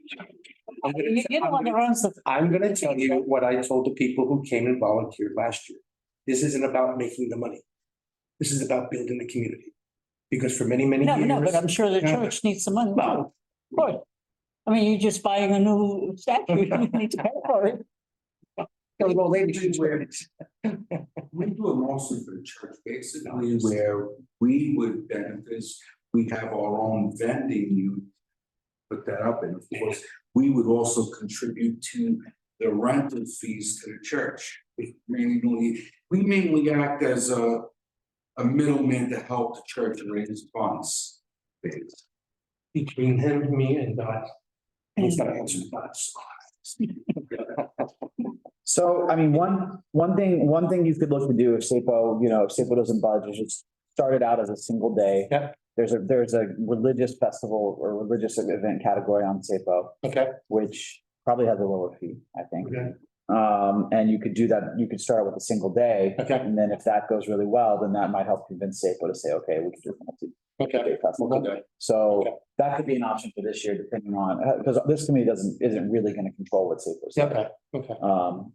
I'm gonna tell you what I told the people who came and volunteered last year. This isn't about making the money. This is about building the community. Because for many years. No, but I'm sure the church needs some money. Well, of course. I mean, you're just buying a new statue, you need to pay for it. We do it mostly for the church, basically where we would benefit, we have our own vending unit. Put that up, and of course, we would also contribute to the rental fees to the church. We mainly act as a middleman to help the church raise funds. Between him, me, and God. And he's gotta answer the thoughts. So, I mean, one thing you could look to do if SAPO doesn't budge is just start it out as a single day. Yeah. There's a religious festival or religious event category on SAPO. Okay. Which probably has a lower fee, I think. Okay. And you could do that, you could start with a single day. Okay. And then if that goes really well, then that might help convince SAPO to say, okay, we can do a multi-day festival. Okay. So that could be an option for this year, depending on, because this committee isn't really going to control what SAPO says. Okay.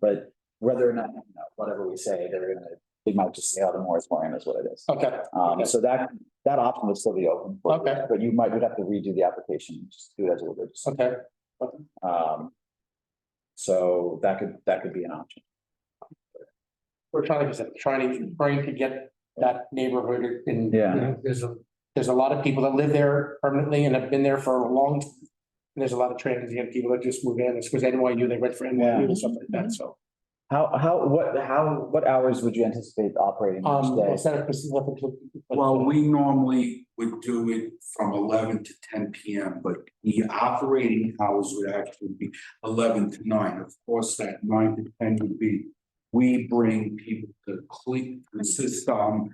But whether or not, whatever we say, they're gonna they might just say, oh, the moratorium is what it is. Okay. Okay. So that option would still be open. for you, Okay. But you might, would have to redo the application, just do it as a religious. Okay. So that could be an option. We're trying to get that neighborhood in, Yeah. you know, there's a lot of people that live there permanently and have been there for a long time. And there's a lot of transient people that just move in. It's because NYU, they went for NYU and stuff like that, so. What hours would you anticipate operating each day? Instead of Pacific. Well, we normally would do it from 11 to 10 p.m., but the operating hours would actually be 11 to 9. Of course, that 9 to 10 would be, we bring people to clean the system,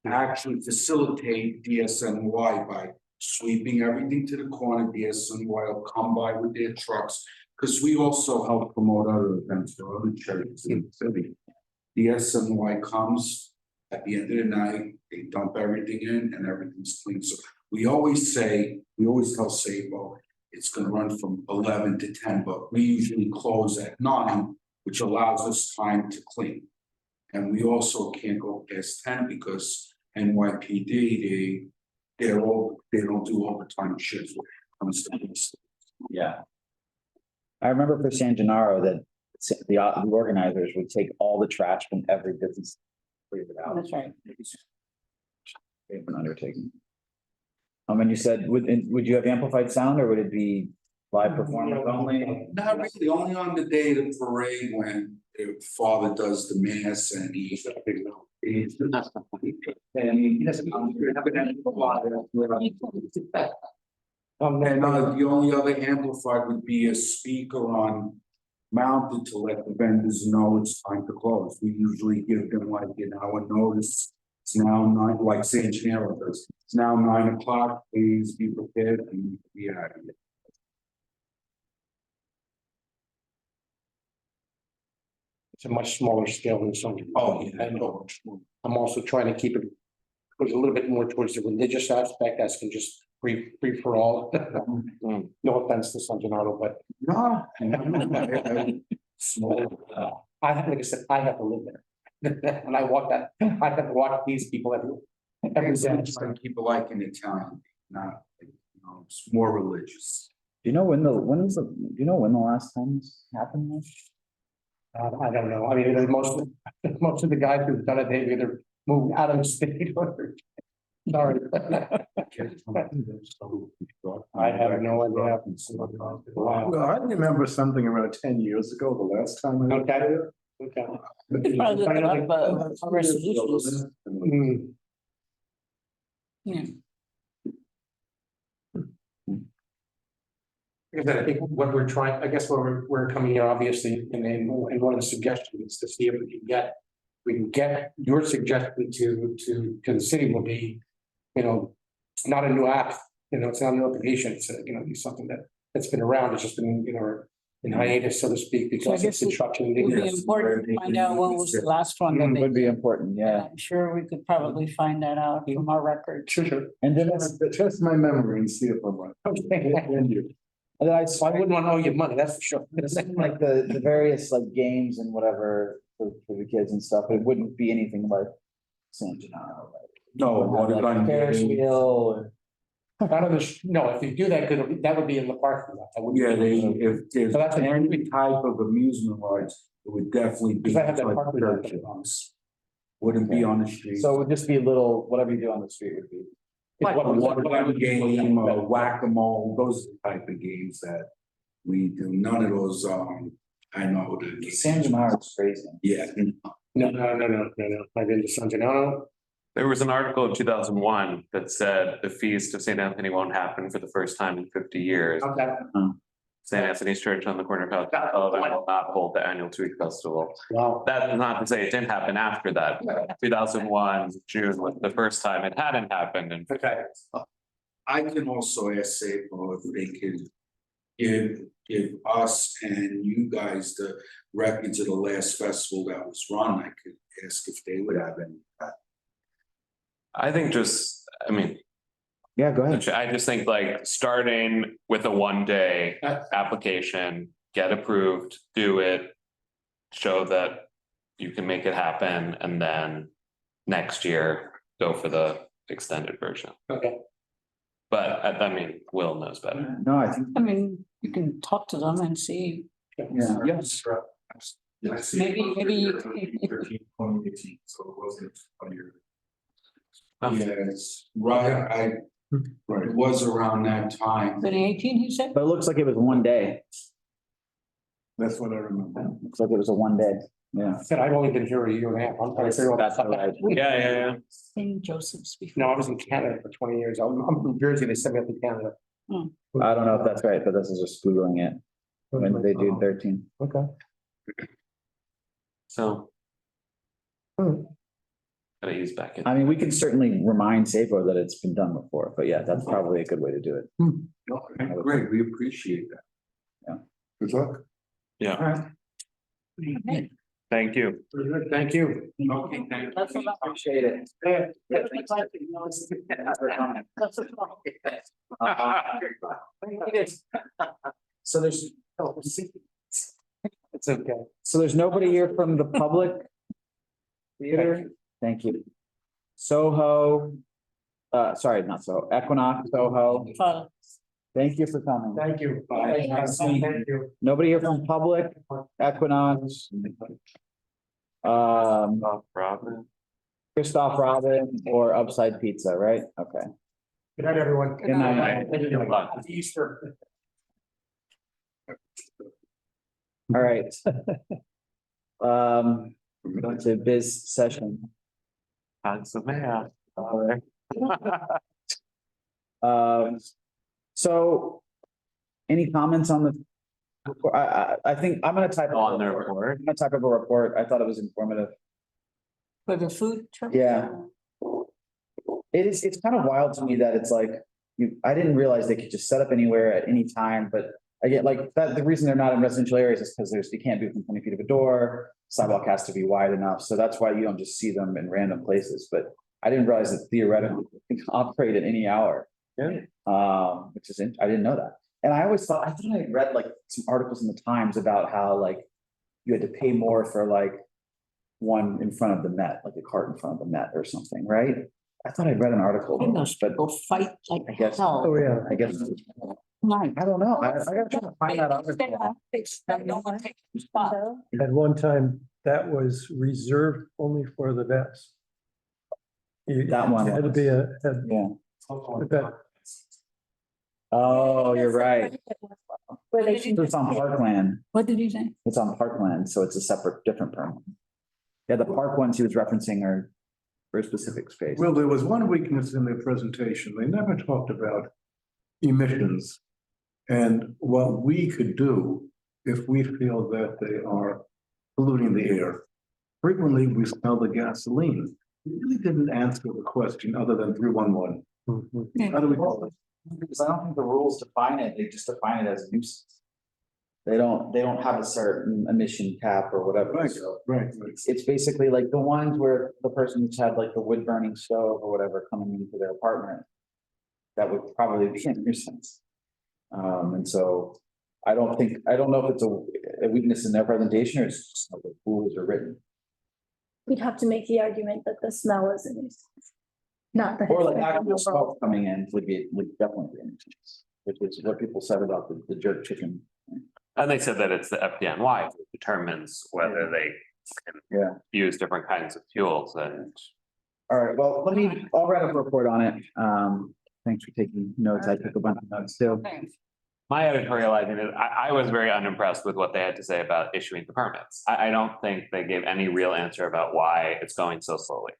actually facilitate DSNY by sweeping everything to the corner. DSNY will come by with their trucks, because we also help promote other events for other churches in the city. DSNY comes at the end of the night, they dump everything in and everything's clean. So we always tell Sabo, it's gonna run from 11 to 10, but we usually close at 9, which allows us time to clean. And we also can't go past 10 because NYPD, they don't do overtime shifts when it comes to this. Yeah. I remember for San Gennaro that the organizers would take all the trash from every business. Clear it out. That's right. An undertaking. And you said, would you have amplified sound or would it be live performance only? Not really, only on the day of the parade when the father does the mass and he doesn't. And the only other amplified would be a speaker mounted to let the vendors know it's time to close. We usually give them like an hour notice. It's now 9, like San Gennaro does. It's now 9 o'clock. Please be prepared and be out of here. It's a much smaller scale than something. Oh, yeah. I know. I'm also trying to keep it goes a little bit more towards the religious aspect, as can just free for all. No offense to San Gennaro, but. No. I have, like I said, I have to live there. When I walk that, I have to walk these people every day. Some people like in Italian, not, it's more religious. Do you know when the last time this happened? I don't know. I mean, most of the guys who've done it, they've either moved out of the state or. Sorry. I have no idea. Wow. Well, I remember something around 10 years ago, the last time I was there. Okay. We could probably look it up, resolutions. Yeah. Like I said, I think what we're trying, I guess we're coming here obviously, and one of the suggestions is to see if we can get your suggestion to the city will be, it's not a new app, it's not a new application, it's it's something that's been around, it's just been, in hiatus, so to speak, So I because of guess it construction. would be important to find out what was the last one that they. Would be important, yeah. I'm sure we could probably find that out from our records. Sure. And then Test my memory and see if I'm right. And then I wouldn't want to owe you money, that's for sure. like the various like games and whatever for the kids and stuff, it wouldn't be anything like San Gennaro. No, what like I'm Ferris getting- wheel. No, if you do that, that would be in the parking lot. That wouldn't Yeah, be- if there's So that's any type of amusement rides, it would definitely be. Because I have that like parking lot. churches. Wouldn't be on the street. So it would just be little, whatever you do on the street would be. Like one game, whack-a-mole, those are the type of games that we do. None of those, I know the. San Gennaro is crazy. Yeah. No. I've been to San Gennaro. There was an article in 2001 that said the feast of St. Anthony won't happen for the first time in 50 years. Okay. St. Anthony's Church on the corner of Pelican will not hold the annual Tweed Festival. Wow. That's not to say it didn't happen after that. 2001, June was the first time it hadn't happened. And Okay. I can also ask Sabo if they could give us and you guys the records of the last festival that was run. I could ask if they would have any. I think yeah, go ahead. I just think like starting with a 1-day application, get approved, do it, show that you can make it happen, and then next year, go for the extended version. Okay. But I mean, Will knows better. No, I think, I mean, you can talk to them and see. yeah. Yes. Maybe you- 2018, so it wasn't a year. Yes, right, it was around that time. 2018, he said? But it looks like it was one day. That's what I remember. Looks like it was a one day, yeah. I said I've only been here a year and a half. I'm trying to figure all that stuff out. Yeah. St. Joseph's before. No, I was in Canada for 20 years. I'm from Jersey. They sent me up to Canada. I don't know if that's right, but this is just Googling it. When they do 13. Okay. So. Gotta use back in. I mean, we can certainly remind Safeco that it's been done before, but yeah, that's probably a good way to do it. Okay, great, we appreciate that. Yeah. Good luck. Yeah. All right. Thank you. Thank you. Okay, thank you. Appreciate it. So there's, It's okay. so there's nobody here from the public theater? Thank you. Soho, sorry, not Soho, Equinox, Soho. Thank you for coming. Thank you. Bye. Thank you. Nobody here from public, Equinox. Robin. Christoph Robin or Upside Pizza, right? Okay. Good night, everyone. Good night. Happy Easter. All right. Going to biz session. Handsome. So any comments on the? I think I'm gonna type On the report. I'm gonna type up a report. I thought it was informative. For the food truck? Yeah. It's kind of wild to me that it's like, I didn't realize they could just set up anywhere at any time, but I get like that, the reason they're not in residential areas is because you can't do it from 20 feet of a door, sidewalk has to be wide enough, so that's why you don't just see them in random places, but I didn't realize that theoretically they can operate at any hour. Yeah. Which is, I didn't know that. And I thought I read like some articles in the Times about how like you had to pay more for like one in front of the Met, like a cart in front of the Met or something, right? I thought I'd read an article. And those people fight like I guess, hell. Oh, yeah. I guess, I don't know. I gotta try to find that article. At one time, that was reserved only for the vets. That one It had to be Yeah. a vet. Oh, you're right. Where they It's on parkland. What did you say? It's on parkland, so it's a separate, different permit. Yeah, the park ones he was referencing are for a specific space. Well, there was one weakness in their presentation. They never talked about emissions and what we could do if we feel that they are polluting the air. Frequently, we smell the gasoline. We really didn't answer the question other than 311. How do we call it? Because I don't think the rules define it, they just define it as a nuisance. They don't have a certain emission cap or whatever, Right, so. right. It's basically like the ones where the person's had like the wood burning stove or whatever coming into their apartment. That would probably be a nuisance. And so I don't know if it's a weakness in their presentation or it's just how the rules are written. We'd have to make the argument that the smell is a nuisance. Not that. Or like actual smoke coming in would definitely be a nuisance, which is what people said about the jerk chicken. And they said that it's the FDNY who determines whether they can use different kinds of fuels and. All right, well, I'll write up a report on it. Thanks for taking notes. I took a bunch of notes too. My editorializing is, I was very unimpressed with what they had to say about issuing the permits. I don't think they gave any real answer about why it's going so slowly.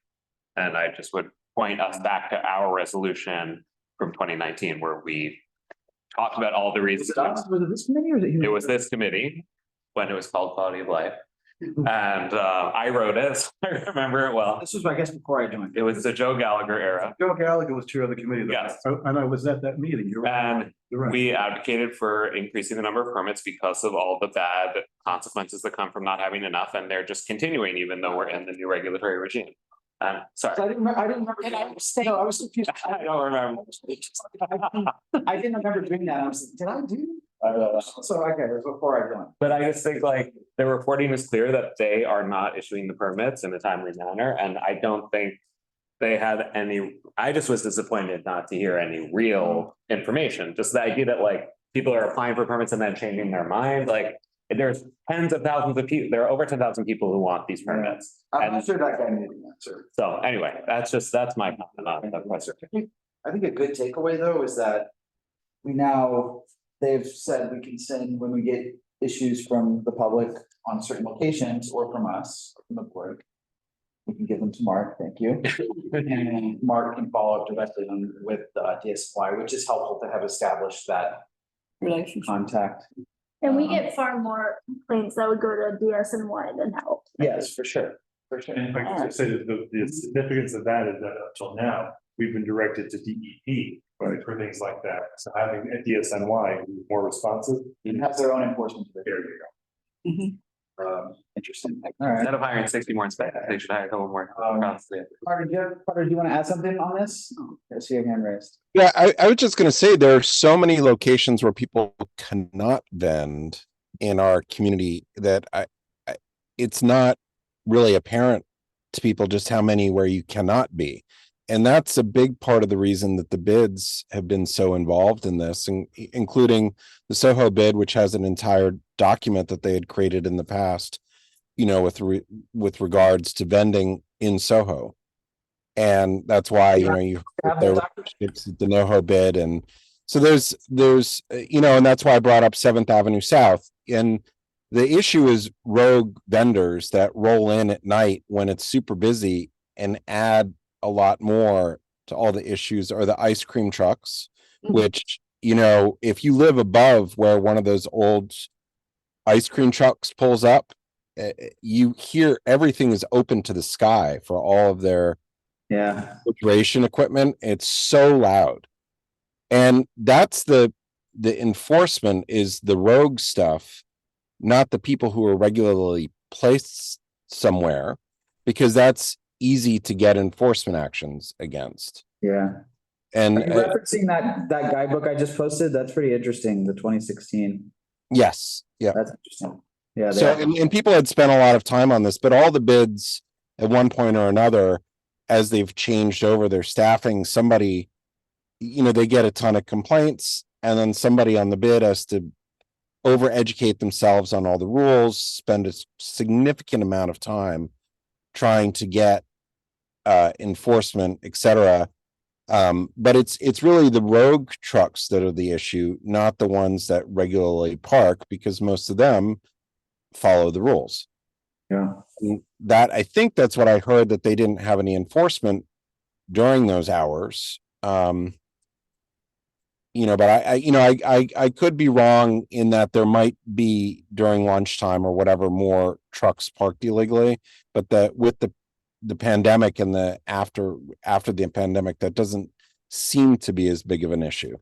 And I just would point us back to our resolution from 2019 where we talked about all the reasons. Was it this committee or It was this committee when it was called Quality of Life. And I wrote it, so I remember it well. This was, I guess, before I joined. It was the Joe Gallagher era. Joe Gallagher was chair of the committee. Yes. And I was at that meeting. You're right. And You're right. we advocated for increasing the number of permits because of all the bad consequences that come from not having enough, and they're just continuing even though we're in the new regulatory regime. Sorry. I didn't remember. No, I was confused. I don't remember. I didn't remember doing that. I was like, did I do? So, okay, before I go. But I just think like the reporting is clear that they are not issuing the permits in a timely manner, and I don't think they have any, I just was disappointed not to hear any real information, just the idea that like people are applying for permits and then changing their mind, like there's tens of thousands of people, there are over 10,000 people who want these permits. I'm not And sure that guy made an answer. so anyway, that's my comment on that question. I think a good takeaway though is that we now, they've said we can send when we get issues from the public on certain locations or from us, or from the board. We can give them to Mark, thank you. And Mark can follow up directly with DSY, which is helpful to have established that relationship contact. And we get far more complaints that would go to DSNY than help. Yes, for sure, for sure. And if I could just say that the significance of that is that up till now, we've been directed to DEP, right, for things like that. So having a DSNY more responsive. You have their own enforcement. There you go. Interesting. All right. Instead of hiring 60 more inspectors, they should hire a couple more. Carter, do you want to add something on this? I see your hand raised. Yeah, I was just going to say there are so many locations where people cannot vend in our community that it's not really apparent to people just how many where you cannot be. And that's a big part of the reason that the bids have been so involved in this, including the Soho bid, which has an entire document that they had created in the past, you know, with regards to vending in Soho. And that's why, you know, you have the NoHo bid. And so there's, you know, and that's why I brought up 7th Avenue South. And the issue is rogue vendors that roll in at night when it's super busy and add a lot more to all the issues, or the ice cream trucks, which, you know, if you live above where one of those old ice cream trucks pulls up, you hear everything is open to the sky for all of their refrigeration equipment. It's so loud. And that's the enforcement is the rogue stuff, not the people who are regularly placed somewhere, because that's easy to get enforcement actions against. Yeah. And referencing that guidebook I just posted, that's pretty interesting, the 2016. Yes. Yeah. That's interesting. Yeah. So, and people had spent a lot of time on this, but all the bids at one point or another, as they've changed over their staffing, somebody, you know, they get a ton of complaints, and then somebody on the bid has to over-educate themselves on all the rules, spend a significant amount of time trying to get enforcement, etc. But it's really the rogue trucks that are the issue, not the ones that regularly park, because most of them follow the rules. Yeah. And that, I think that's what I heard, that they didn't have any enforcement during those hours. You know, but I could be wrong in that there might be during lunchtime or whatever more trucks parked illegally, but that with the pandemic and the after the pandemic, that doesn't seem to be as big of an issue.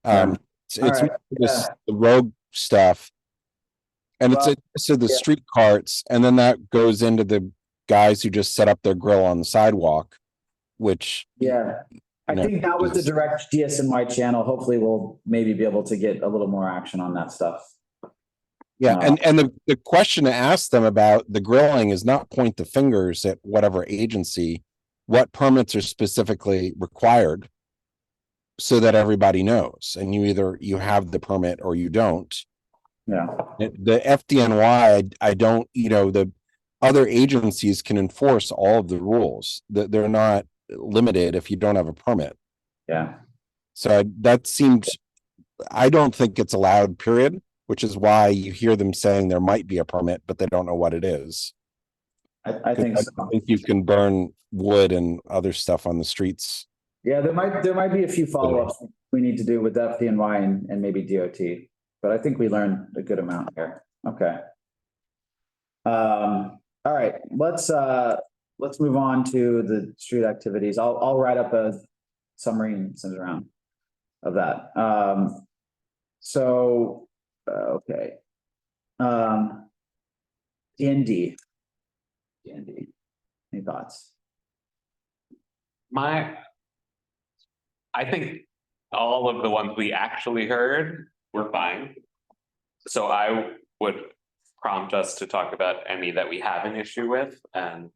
It's right. just the rogue stuff, and so the street carts, and then that goes into the guys who just set up their grill on the sidewalk, which I think now with the direct DSNY channel, hopefully we'll maybe be able to get a little more action on that stuff. Yeah, and the question to ask them about the grilling is not point the fingers at whatever agency, what permits are specifically required, so that everybody knows, and you have the permit or you don't. Yeah. The FDNY, I don't, you know, the other agencies can enforce all of the rules, that they're not limited if you don't have a permit. Yeah. So that seemed, I don't think it's allowed, period, which is why you hear them saying there might be a permit, but they don't know what it is. I think so. I think you can burn wood and other stuff on the streets. Yeah, there might be a few follow-ups we need to do with FDNY and maybe DOT, but I think we learned a good amount here. Okay. All right, let's move on to the street activities. I'll write up a summary and send it around of that. Okay. D&D. Any thoughts? I think all of the ones we actually heard were fine. So I would prompt us to talk about any that we have an issue with and.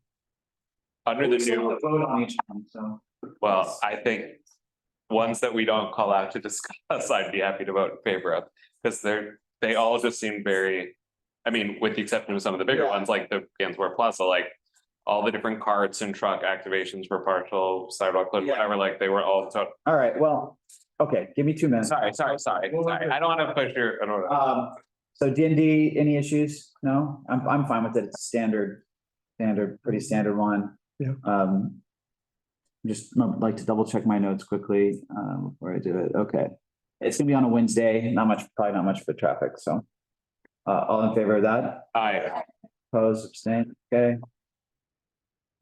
Under the new, Vote on each one, so. well, I think ones that we don't call out to discuss, I'd be happy to vote in favor of, because they all just seem very. I mean, with the exception of some of the bigger ones, like the Gansmore Plaza, like all the different carts and truck activations for partial sidewalk, whatever, like they were all so. All right, well, okay, give me 2 minutes. Sorry. I don't wanna push your, I don't know. So D&D, any issues? No, I'm fine with it. It's standard, pretty standard one. Yeah. Just like to double check my notes quickly, before I do it. Okay. It's gonna be on a Wednesday, probably not much for traffic, so. All in favor of that? Aye. Opposed, abstain, okay.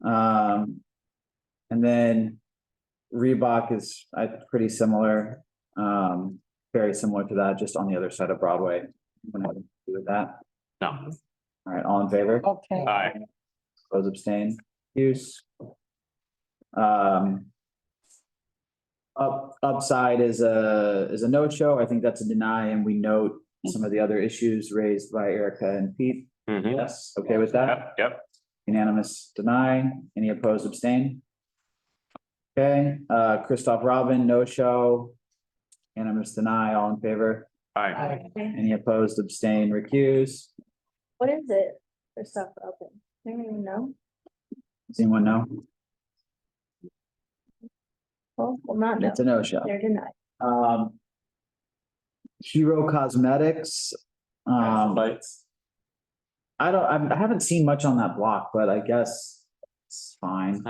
And then Reebok is pretty similar, very similar to that, just on the other side of Broadway. What do with that? No. All right, all in favor? Okay. Aye. Opposed, abstain, use. Upside is a no-show. I think that's a deny, and we note some of the other issues raised by Erica and Pete. Mhm. Yes, okay with that? Yep. Unanimous deny. Any opposed, abstain? Okay, Christoph Robin, no show. Unanimous deny, all in favor? Aye. Any opposed, abstain, recuse? What is it for stuff open? I don't even know. Does anyone know? Well, not know. It's a no show. They're denied. Hero Cosmetics. Lights. I haven't seen much on that block, but I guess it's fine.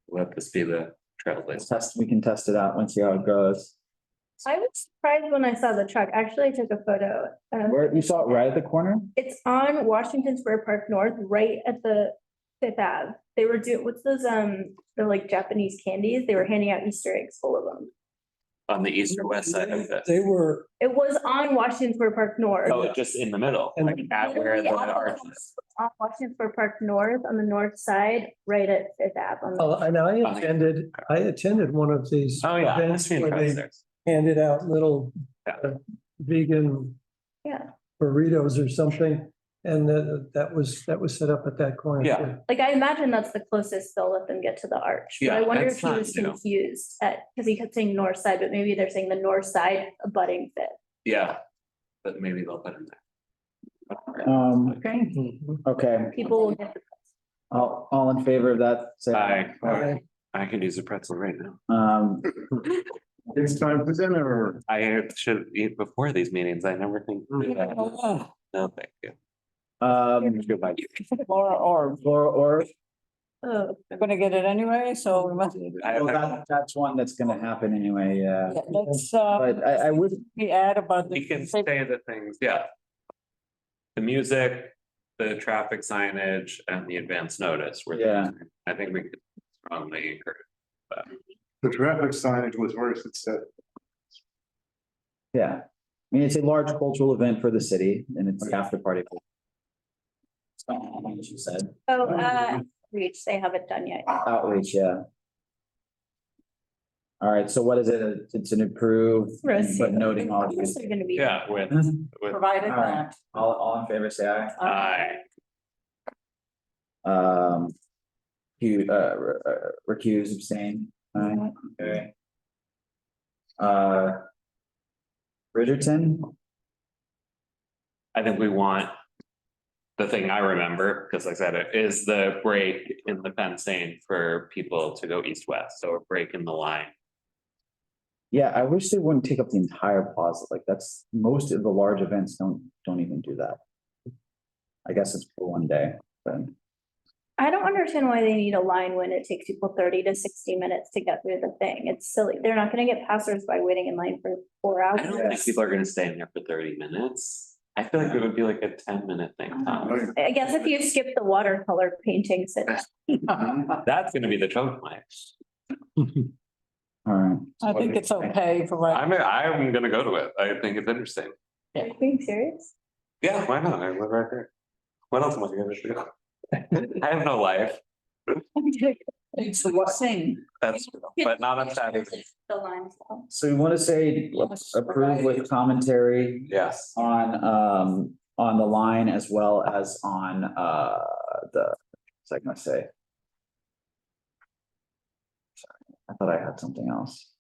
Let this be the trailblazer. We can test it out and see how it goes. I was surprised when I saw the truck. Actually, I took a photo. Where, you saw it right at the corner? It's on Washington Square Park North, right at the Fifth Ave. They were doing, what's those, they're like Japanese candies. They were handing out Easter eggs full of them. On the east or west side of this. They were, It was on Washington Square Park North. Oh, just in the middle, like at where the arches. On Washington Square Park North, on the north side, right at Fifth Ave. on the- and I attended one of these. Oh, yeah. events I've seen where they trucks handed out little Yeah. vegan Yeah, burritos or something. And that was set up at that corner. Yeah. too. like I imagine that's the closest they'll let them get to the arch. But Yeah, I wonder that's if he not was new. confused because he kept saying north side, but maybe they're saying the north side abutting Fifth. Yeah, but maybe they'll put it there. Okay, People will get the. all in favor of that, say aye. Aye. I could use a pretzel right now. It's time for dinner. I should eat before these meetings. I never think. No, thank you. Goodbye. Laura Orb. They're gonna get it anyway, so we must. That's one that's gonna happen anyway, yeah. Let's, But I would, we add about the. We can say the things, yeah. The music, the traffic signage and the advance notice were. Yeah. I think we could strongly encourage that. The traffic signage was very successful. yeah, I mean, it's a large cultural event for the city and it's the after party. Like you said, Oh, reach, they haven't done yet. outreach, yeah. All right, so what is it? It's an approved, but noting all of these. They're gonna be. Yeah, with. Provided All right, that. all in favor, say aye. Aye. Recuse, abstain, aye, okay. Bridgerton, I think we want. The thing I remember, because like I said, it is the break in the fencing for people to go east-west, so a break in the line. yeah, I wish they wouldn't take up the entire plaza, like that's, most of the large events don't even do that. I guess it's for one day, but. I don't understand why they need a line when it takes people 30 to 60 minutes to get through the thing. It's silly. They're not gonna get passersby waiting in line for 4 hours. I don't think people are gonna stay in there for 30 minutes. I feel like it would be like a 10-minute thing. I guess if you skip the watercolor paintings, That's gonna be the choke point. All right. I think it's okay for right. I'm gonna go to it. I think it's interesting. are you being serious? Yeah, why not? I live right there. What else am I gonna do? I have no life. It's the same. That's, but not on Saturday. The lines. So we want to say approve with commentary Yes. on the line as well as on the, what's I gonna say? Sorry, I thought I had something else.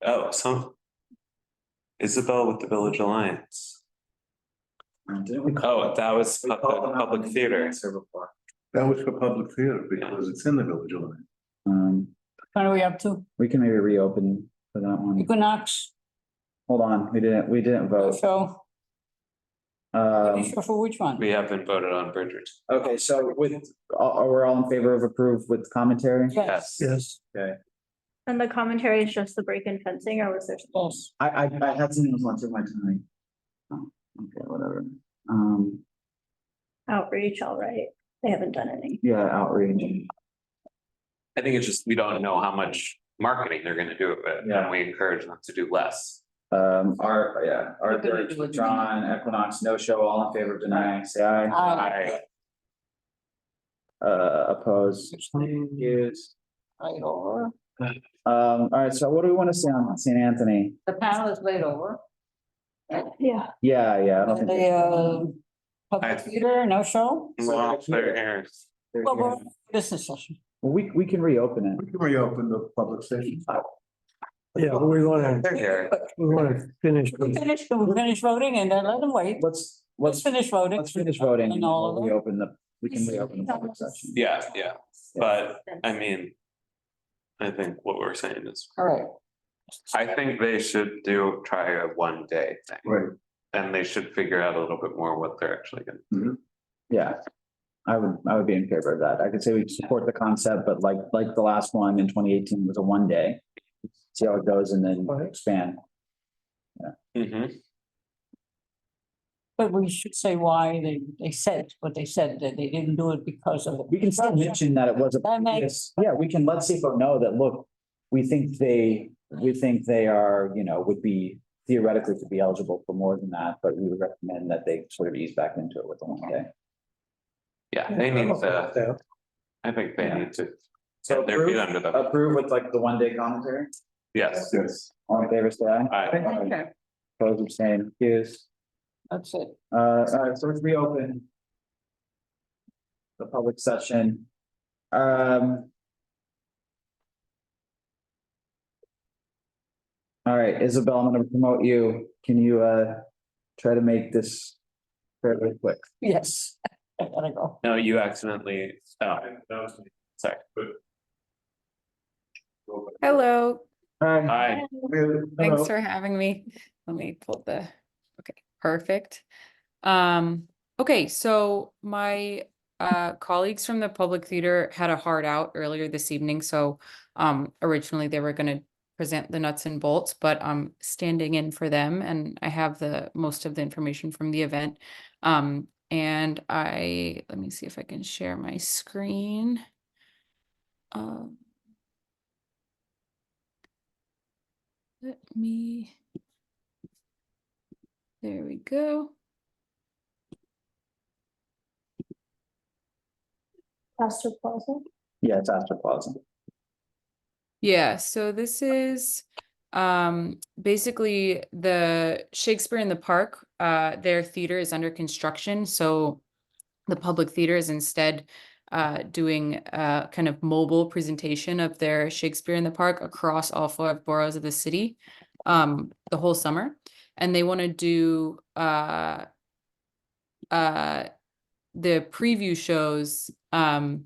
Oh, Isabel with the Village Alliance. Oh, that was public theater. That was for public theater because it's in the Village Line. What are we up to? We can maybe reopen for that one. Equinox, Hold on, we didn't vote. so, sure for which one? We haven't voted on Bridgerton. Okay, so we're all in favor of approve with commentary? Yes. Yes. Okay, And the commentary is just the break-in fencing, or was there? Yes. I had something else on to my tonight. Oh, okay, whatever. Outreach, all right. They haven't done any. Yeah, outreach. I think it's just, we don't know how much marketing they're gonna do of it, and we encourage them to do less. Arthur, John, Equinox, no show, all in favor of denying, say aye. Aye. Opposed, excused. Right over. All right, so what do we want to say on St. Anthony? The panel is laid over. Yeah. Yeah, I don't think. The public theater, no show? Well, they're here. Well, we're business session. We can reopen it. We can reopen the public session. Yeah, we wanna, They're here. we wanna finish. We finish voting and then let them wait. Let's finish voting. Let's finish voting And and all of we'll them. we can reopen the public session. Yeah, but I mean, I think what we're saying is, All right. I think they should try a 1 day thing. Right. And they should figure out a little bit more what they're actually gonna. Yeah, I would be in favor of that. I could say we support the concept, but like the last one in 2018 was a 1 day. See how it goes and then expand. But we should say why they said what they said, that they didn't do it because of. We can still mention that it was a That previous, yeah, we can let CFO know that, look, we think they are, would be theoretically to be eligible for more than that, but we would recommend that they sort of ease back into it with the 1 day. Yeah, they need to, I think they need to get their feet under them. Approve with like the 1 day commentary? Yes. All in favor, say aye. Aye. Okay, Opposed, abstained, excused. that's it. All right, so let's reopen the public session. All right, Isabel, I'm gonna promote you. Can you try to make this fairly quick? Yes, I gotta go. No, you accidentally, sorry. Hello, Hi. thanks for having me. Let me pull okay, perfect. Okay, so my colleagues from the Public Theater had a hard out earlier this evening, so originally they were gonna present the nuts and bolts, but I'm standing in for them and I have most of the information from the event. And let me see if I can share my screen. There we go. Astor Plaza. Yeah, it's Astor Plaza. Yeah, so this is basically the Shakespeare in the Park. Their theater is under construction, so the Public Theater is instead doing a kind of mobile presentation of their Shakespeare in the Park across all 5 boroughs of the city the whole summer. And they want to do the preview shows at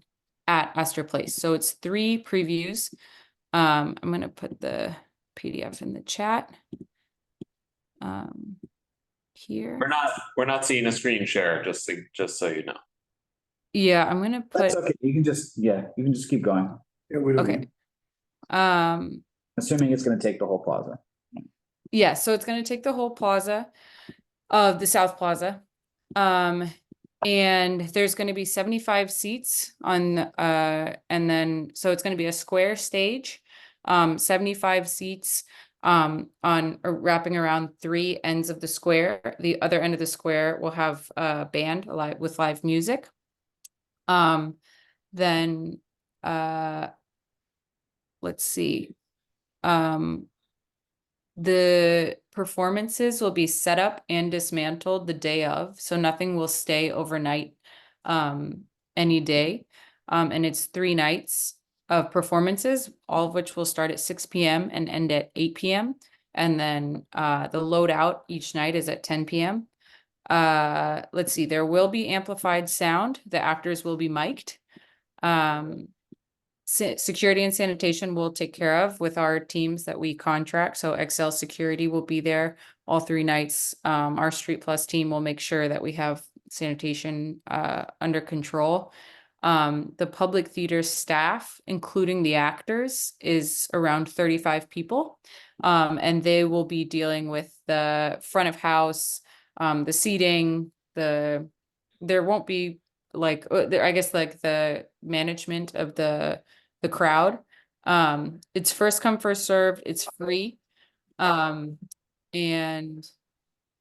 Astor Place. So it's 3 previews. I'm going to put the PDF in the chat here. We're not seeing a screen share, just so you know. Yeah, I'm going to put. That's okay. You can just keep going. Okay. Assuming it's going to take the whole plaza. Yeah, so it's going to take the whole plaza of the South Plaza. And there's going to be 75 seats on, and then, so it's going to be a square stage, 75 seats wrapping around 3 ends of the square. The other end of the square will have a band with live music. Then, let's see. The performances will be set up and dismantled the day of, so nothing will stay overnight, any day. And it's 3 nights of performances, all of which will start at 6 p.m. and end at 8 p.m. And then, the loadout each night is at 10 p.m. Let's see, there will be amplified sound. The actors will be mic'd. Security and sanitation will take care of with our teams that we contract. So Excel Security will be there all 3 nights. Our Street Plus team will make sure that we have sanitation under control. The public theater staff, including the actors, is around 35 people. And they will be dealing with the front of house, the seating, there won't be like, I guess like the management of the crowd. It's first come, first served, it's free. And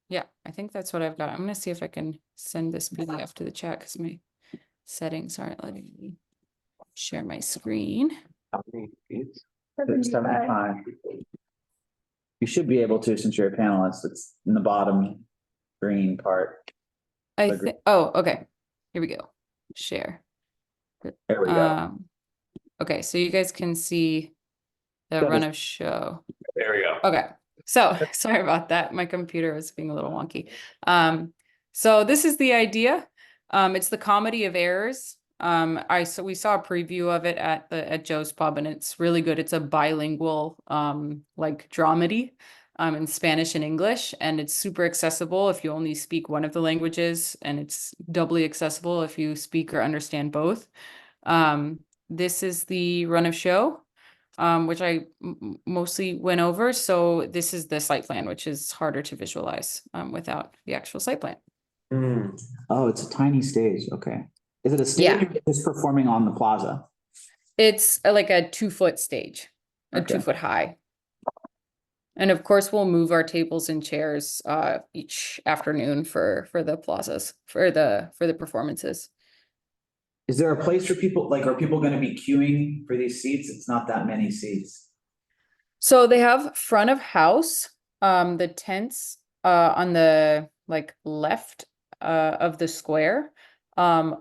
yeah, I think that's what I've got. I'm gonna see if I can send this PDF to the chat because my settings aren't letting me share my screen. 75. You should be able to, since you're a panelist. It's in the bottom green part. I think, oh, okay. Here we go. Share. There we go. Okay, so you guys can see the run of show. There we go. Okay, so sorry about that. My computer was being a little wonky. So this is the idea. It's the Comedy of Errors. We saw a preview of it at Joe's Pub, and it's really good. It's a bilingual like dramedy in Spanish and English, and it's super accessible if you only speak one of the languages, and it's doubly accessible if you speak or understand both. This is the run of show, which I mostly went over. So this is the site plan, which is harder to visualize without the actual site plan. Oh, it's a tiny stage. Okay. Is it a stage or just performing on the plaza? It's like a 2-foot stage, a 2-foot high. And of course, we'll move our tables and chairs each afternoon for the plazas, for the performances. Is there a place for people, like, are people going to be queuing for these seats? It's not that many seats. So they have front of house, the tents on the like left of the square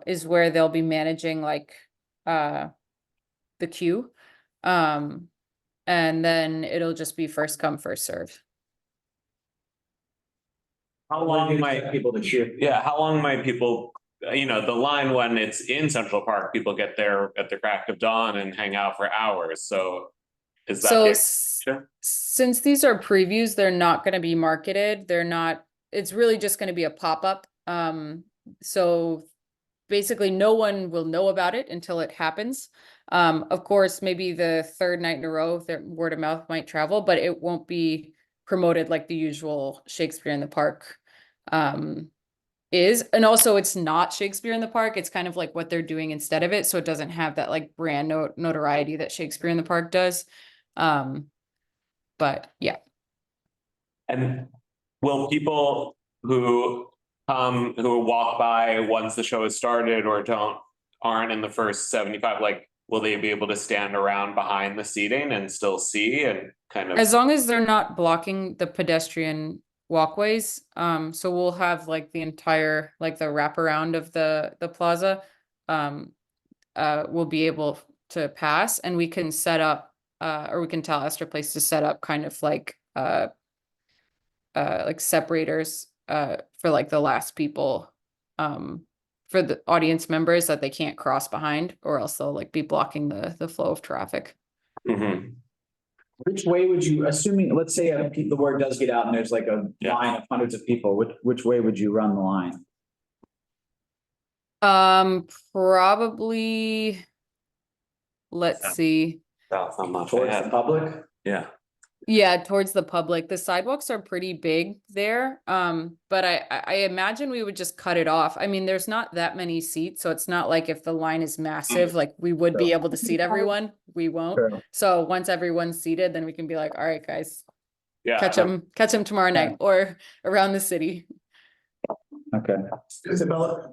is where they'll be managing like the queue. And then it'll just be first come, first serve. How long might people to queue? Yeah, how long might people, the line when it's in Central Park, people get there at the crack of dawn and hang out for hours. So is that since these are previews, they're not going to be marketed. It's really just going to be a pop-up. So basically no one will know about it until it happens. Of course, maybe the 3rd night in a row, their word of mouth might travel, but it won't be promoted like the usual Shakespeare in the Park is. And also it's not Shakespeare in the Park. It's kind of like what they're doing instead of it. So it doesn't have that like brand notoriety that Shakespeare in the Park does. But yeah. And will people who walk by once the show has started or aren't in the first 75, like, will they be able to stand around behind the seating and still see and kind of? As long as they're not blocking the pedestrian walkways. So we'll have like the entire, like the wraparound of the plaza, we'll be able to pass, and we can set up, or we can tell Esther Place to set up kind of like separators, for like the last people, for the audience members that they can't cross behind, or else they'll like be blocking the flow of traffic. Which way would you, assuming, let's say the word does get out and there's like a line of hundreds of people, which way would you run the line? Probably, let's see. Towards the public? Yeah. Yeah, towards the public. The sidewalks are pretty big there. But I imagine we would just cut it off. I mean, there's not that many seats, so it's not like if the line is massive, like we would be able to seat everyone. We won't. Sure. So once everyone's seated, then we can be like, all right, guys, Yeah. catch them tomorrow night or around the city. Okay. Isabella,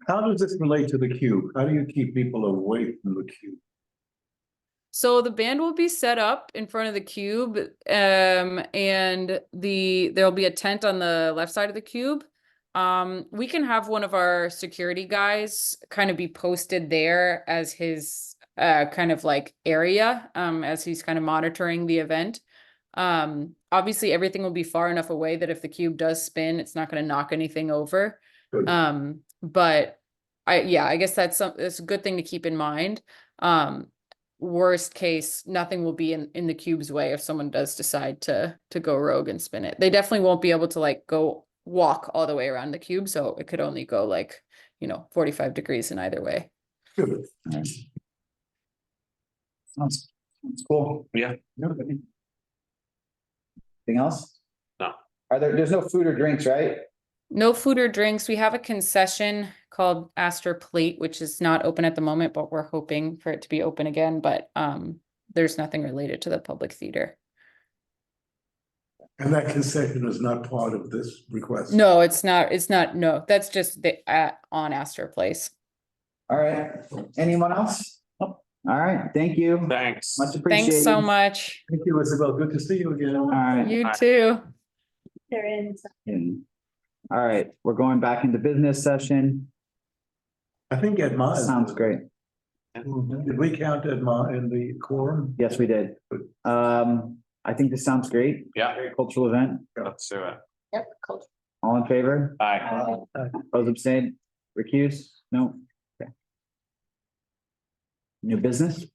how does this relate to the cube? How do you keep people away from the cube? So the band will be set up in front of the cube, and there'll be a tent on the left side of the cube. We can have one of our security guys kind of be posted there as his kind of like area, as he's kind of monitoring the event. Obviously everything will be far enough away that if the cube does spin, it's not going to knock anything over. Good. But I guess that's a good thing to keep in mind. Worst case, nothing will be in the cube's way if someone does decide to go rogue and spin it. They definitely won't be able to like go walk all the way around the cube, so it could only go like, 45 degrees in either way. Good. Sounds cool. Yeah. Anything else? No. There's no food or drinks, right? No food or drinks. We have a concession called Astor Plate, which is not open at the moment, but we're hoping for it to be open again. But there's nothing related to the public theater. And that concession is not part of this request? No, it's not. No, that's just on Astor Place. All right. Anyone else? All right. Thank you. Thanks. Much appreciated. Thanks so much. Thank you, Isabel. Good to see you again. All right. You too. They're in. All right. We're going back into business session. I think Edma. Sounds great. Did we count Edma in the quorum? Yes, we did. I think this sounds great. Yeah. Very cultural event. Let's do it. Yep, culture. All in favor? Aye. Those abstain? Recuse? No? Okay. New business?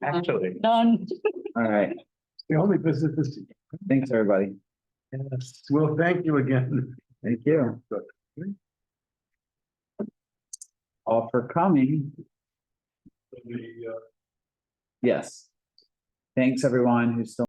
Actually. None. All right. The only business is. Thanks, everybody. Yes. Well, thank you again. Thank you. All for coming. Yes. Thanks, everyone who's still